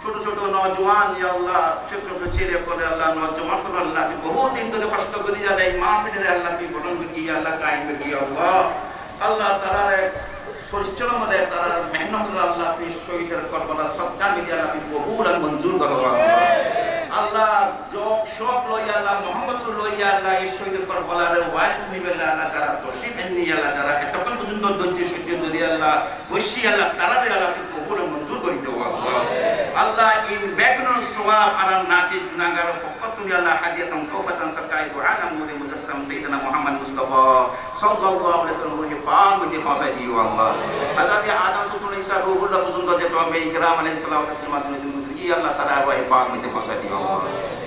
ছোট ছোট নওজওয়ান ইয়া আল্লাহ ছোট ছোট ছেলে করে আল্লাহ নওজওয়ান করে আল্লাহ বহুদিন ধরে কষ্ট করে যারা এই মাহফিলের আল্লাহ কি গঠন করি আল্লাহ কায়েম করি আল্লাহ আল্লাহ তাআলার পরিশ্রম করে তার মেহনত আল্লাহ আপনি শহীদের করবলা সদকা মিডিয়া আপনি কবুল আর মঞ্জুর করো আল্লাহ আল্লাহ যোগ শোক লইয়া আল্লাহ মোহাম্মদ লইয়া আল্লাহ এই শহীদের করবলার ওয়াইস নিবেলা আল্লাহ যারা তশরিফ এনে আল্লাহ যারা এতক্ষণ পর্যন্ত ধৈর্য সহ্য ধরে আল্লাহ বসি আল্লাহ তারাদের আল্লাহ আপনি কবুল আর মঞ্জুর করে দাও আল্লাহ আল্লাহ ইন ব্যাকগ্রাউন্ড সওয়াব আলা নাচিজ গুনাহগার ফকতুনি আল্লাহ হাদিয়াতান তওফাতান সাকাই দু আলাম মুদে মুজাসসাম সাইয়্যিদানা মুহাম্মদ মুস্তাফা সাল্লাল্লাহু আলাইহি ওয়াসাল্লাম রুহি পাক মিতে ফাসাই দিও আল্লাহ হযরত আদম সুলতান ঈসা রূহুল্লাহ পর্যন্ত যে তোমাবে ইকরাম আলাইহিস সালাতু ওয়াস সালাম তুমি মুসলিম আল্লাহ তাআলা রুহি পাক মিতে ফাসাই দিও আল্লাহ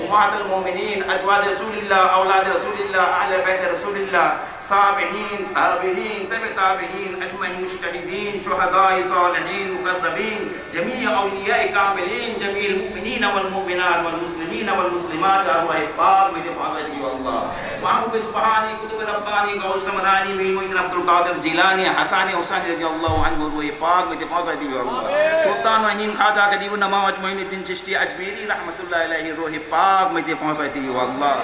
উম্মাতুল মুমিনিন আজওয়াজ রাসূলিল্লাহ আওলাদ রাসূলিল্লাহ আহলে বাইত রাসূলিল্লাহ সাবিহিন তাবিহিন তাবে তাবিহিন আজমাইন মুজতাহিদিন শুহাদায়ে সালিহিন মুকররবিন জামিয়া আউলিয়ায়ে কামিলিন জামিল মুমিনিন ওয়াল মুমিনাত ওয়াল মুসলিমিন ওয়াল মুসলিমাত রুহি পাক মিতে ফাসাই দিও আল্লাহ মাহবুব সুবহানি কুতুব রব্বানি গাউস সামাদানি মুইনুদ্দিন আব্দুল কাদের জিলানি হাসানি হুসাইনি রাদিয়াল্লাহু আনহু রুহি পাক মিতে ফাসাই দিও আল্লাহ সুলতান ওয়াহিন খাজা গদিব নওয়াজ মুইনুদ্দিন চিশতি আজমেরি রাহমাতুল্লাহি আলাইহি রুহি পাক মিতে ফাসাই দিও আল্লাহ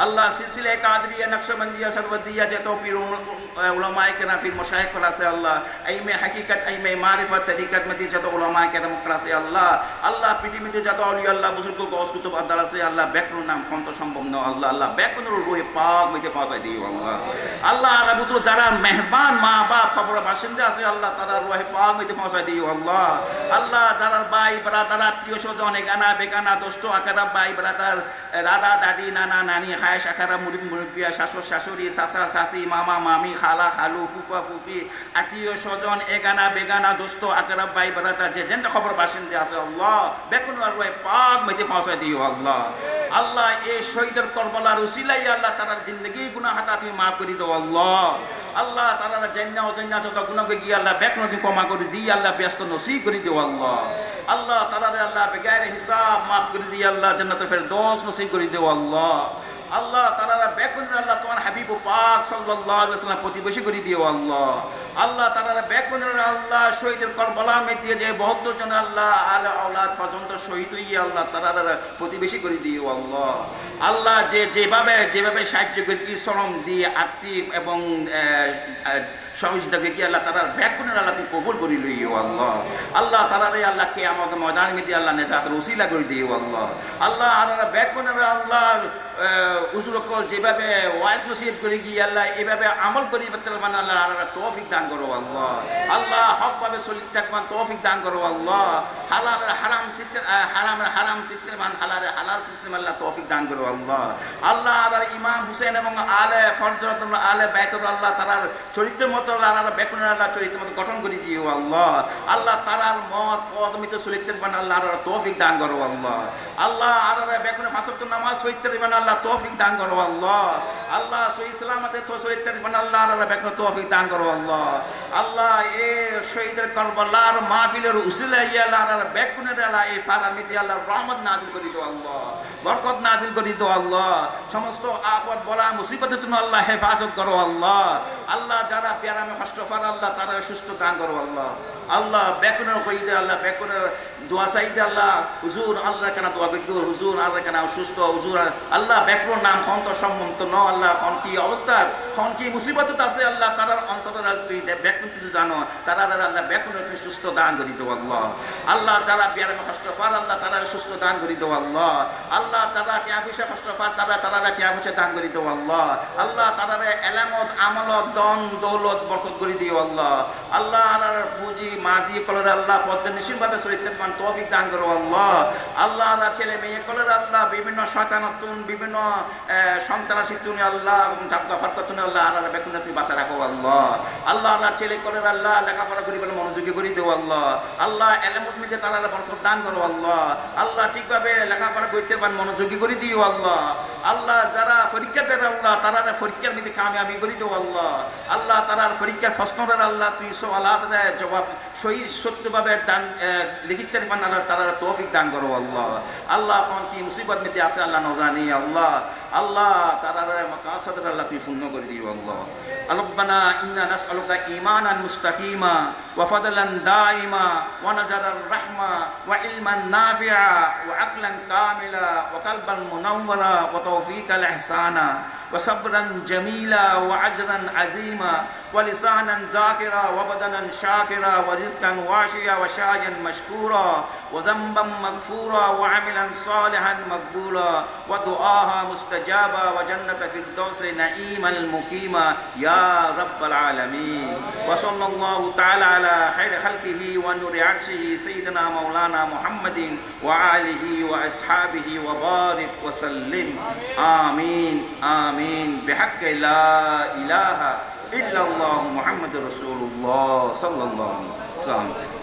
আল্লাহ সিলসিলা কাদরিয়া নকশবন্দিয়া সরওয়াদিয়া যে তৌফির উলামায়ে কেরাম ফির মাশায়েখ ফলাসে আল্লাহ আইমে হাকিকত আইমে মারিফত তরিকত মতি যত উলামায়ে কেরাম মুকরাসে আল্লাহ আল্লাহ পৃথিবীতে যত আউলিয়া আল্লাহ বুজুর্গ গওস কুতুব আদালাসে আল্লাহ বেকরুন নাম কন্ত সম্ভব না আল্লাহ আল্লাহ বেকরুর রুহি পাক মিতে ফাসাই দিও আল্লাহ আল্লাহ রাবুত যারা মেহমান মা বাপ খবর বাসিন্দা আছে আল্লাহ তারা রুহি পাক মিতে ফাসাই দিও আল্লাহ আল্লাহ যারা ভাই ব্রাদার আত্মীয় স্বজন এগানা বেগানা দোস্ত আকারা ভাই ব্রাদার দাদা দাদি নানা নানি খায়েশ আকারা মুরিদ মুরব্বিয়া শাশুড় শাশুড়ি চাচা চাচি মামা মামি খালা খালু ফুফা ফুফি আত্মীয় স্বজন এগানা বেগানা দোস্ত আকারা ভাই ব্রাদার যে যেন খবর বাসিন্দা আছে আল্লাহ বেকুন আর রুহি পাক মিতে ফাসাই দিও আল্লাহ আল্লাহ এই শহীদের করবলার উসিলাই আল্লাহ তার জিন্দগি গুনাহ হাতা তুমি মাফ করে দাও আল্লাহ আল্লাহ তারা জান্নাত ও জান্নাত যত গুনাহ গিয়ে আল্লাহ বেকন তুমি ক্ষমা করে দি আল্লাহ ব্যস্ত নসিব করে দাও আল্লাহ আল্লাহ তারা আল্লাহ বেগাইর হিসাব মাফ করে দি আল্লাহ জান্নাতুল ফেরদৌস নসিব করে দাও আল্লাহ আল্লাহ তারা বেকুনের আল্লাহ তোমার হাবিব পাক সাল্লাল্লাহু আলাইহি ওয়াসাল্লাম প্রতিবেশী করে দিও আল্লাহ আল্লাহ তারা বেকুনের আল্লাহ শহীদের কারবালা মে দিয়ে যে 72 জন আল্লাহ আলে আওলাদ পর্যন্ত শহীদ হইয়া আল্লাহ তারা প্রতিবেশী করে দিও আল্লাহ আল্লাহ যেভাবে সাহায্য করি শ্রম দিয়ে আর্থিক এবং সহযোগিতাকে কি আল্লাহ তারা বেকুনের আল্লাহ তুমি কবুল করি লইও আল্লাহ আল্লাহ তারারে আল্লাহ কে আমাদের ময়দান মে দিয়ে আল্লাহ নেজাতের ওসিলা করে দিও আল্লাহ আল্লাহ আর বেকুনের আল্লাহ উজুরকল যেভাবে ওয়াইস নসিহত করে গিয়ে আল্লাহ এইভাবে আমল করি মানে আল্লাহ আর তৌফিক দান করো আল্লাহ আল্লাহ হকভাবে চলিতে থাকবেন তৌফিক দান করো আল্লাহ হালাল হারাম সিদ্দের হারাম সিদ্দের মান হালাল সিদ্দের আল্লাহ তৌফিক দান করো আল্লাহ আল্লাহ আর ইমাম হুসেন এবং আলে ফরজত আলে বাইতুল আল্লাহ তারার চরিত্রের মতো আল্লাহ বেকুনের আল্লাহ চরিত্রের মতো গঠন করে দিও আল্লাহ আল্লাহ তারার মত পদমিতে চলিতে পারেন আল্লাহ আর তৌফিক দান করো আল্লাহ আল্লাহ আর বেকুনের পাঁচ ওয়াক্ত নামাজ পড়তে পারেন আল্লাহ তৌফিক দান করো আল্লাহ আল্লাহ সহি সালামতে তো চলিতে পারেন আল্লাহ আর বেকুনের তৌফিক দান করো আল্লাহ আল্লাহ এ শহীদের কারবালার মাহফিলের উসিলা ইয়া আল্লাহ আর বেকুনের আল্লাহ এই ফারামিতে আল্লাহ রহমত নাজিল করে দাও আল্লাহ বরকত নাজিল করে দাও আল্লাহ সমস্ত আফত বলা মুসিবতে তুমি আল্লাহ হেফাজত করো আল্লাহ আল্লাহ যারা প্যারামে কষ্ট পার আল্লাহ তারা সুস্থ দান করো আল্লাহ আল্লাহ বেকুনের কইদে আল্লাহ বেকুনের দোয়া চাইদে আল্লাহ হুজুর আল্লাহ কেন দোয়া করি হুজুর আল্লাহ কেন অসুস্থ হুজুর আল্লাহ বেকুর নাম খন তো সম্মত ন আল্লাহ খন কি অবস্থা খন কি মুসিবত আছে আল্লাহ তারার অন্তর তুই বেকুন কিছু জানো তারা আল্লাহ বেকুনের তুই সুস্থ দান করি দেবো আল্লাহ আল্লাহ যারা প্যারামে কষ্ট পার আল্লাহ তারা সুস্থ দান করি দেবো আল্লাহ আল্লাহ তারা টিয়া পয়সা কষ্ট পার তারা টিয়া পয়সা দান করি দেবো আল্লাহ আল্লাহ তারা এলামত আমলত দন দৌলত বরকত করে দিও আল্লাহ আল্লাহ আর ফুজি মাঝি কলর আল্লাহ পদ্মে নিশ্চিতভাবে চরিত্রের মান তৌফিক দান করো আল্লাহ আল্লাহ আর ছেলে মেয়ে কলর আল্লাহ বিভিন্ন শয়তানাতুন বিভিন্ন সন্ত্রাসীতুন আল্লাহ জাবগা ফারকাতুন আল্লাহ আর বেকুনে তুই বাঁচা রাখো আল্লাহ আল্লাহ আর ছেলে কলর আল্লাহ লেখাপড়া করিবার মনোযোগী করে দেও আল্লাহ আল্লাহ এলামত মিতে তারা বরকত দান করো আল্লাহ আল্লাহ ঠিকভাবে লেখাপড়া করতে পারেন মনোযোগী করে দিও আল্লাহ আল্লাহ যারা পরীক্ষা দেয় আল্লাহ তারা পরীক্ষার মধ্যে কামিয়াবি করে দেও আল্লাহ আল্লাহ তারার পরীক্ষার প্রশ্নের আল্লাহ তুই আল্লাহ জবাব সহি সত্যভাবে দান লিখিতে পান আল্লাহ তারা তৌফিক দান করো আল্লাহ আল্লাহ এখন কি মুসিবত মিতে আছে আল্লাহ নজানি আল্লাহ আল্লাহ তারার মাকাসাদের আল্লাহ তুই পূর্ণ করে দিও আল্লাহ ربنا إنا نسألك إيمانا مستقيما وفضلا دائما ونجرا رحمة وعلما نافعا وعقلا كاملا وقلبا منورا وتوفيقا الإحسانا وصبرا جميلا وأجرا عظيما ولسانا ذاكرا وبدنا شاكرا ورزقا واشيا وشايا مشكورا وذنبا مغفورا وعملا صالحا مقبولا ودعاها مستجابا وجنة فردوس نعيما مقيما يا رب العالمين وصلى الله تعالى على خير خلقه ونور عرشه سيدنا مولانا محمد وآله وأصحابه وبارك وسلم آمين آمين بحق لا إله إلا الله محمد رسول الله صلى الله عليه وسلم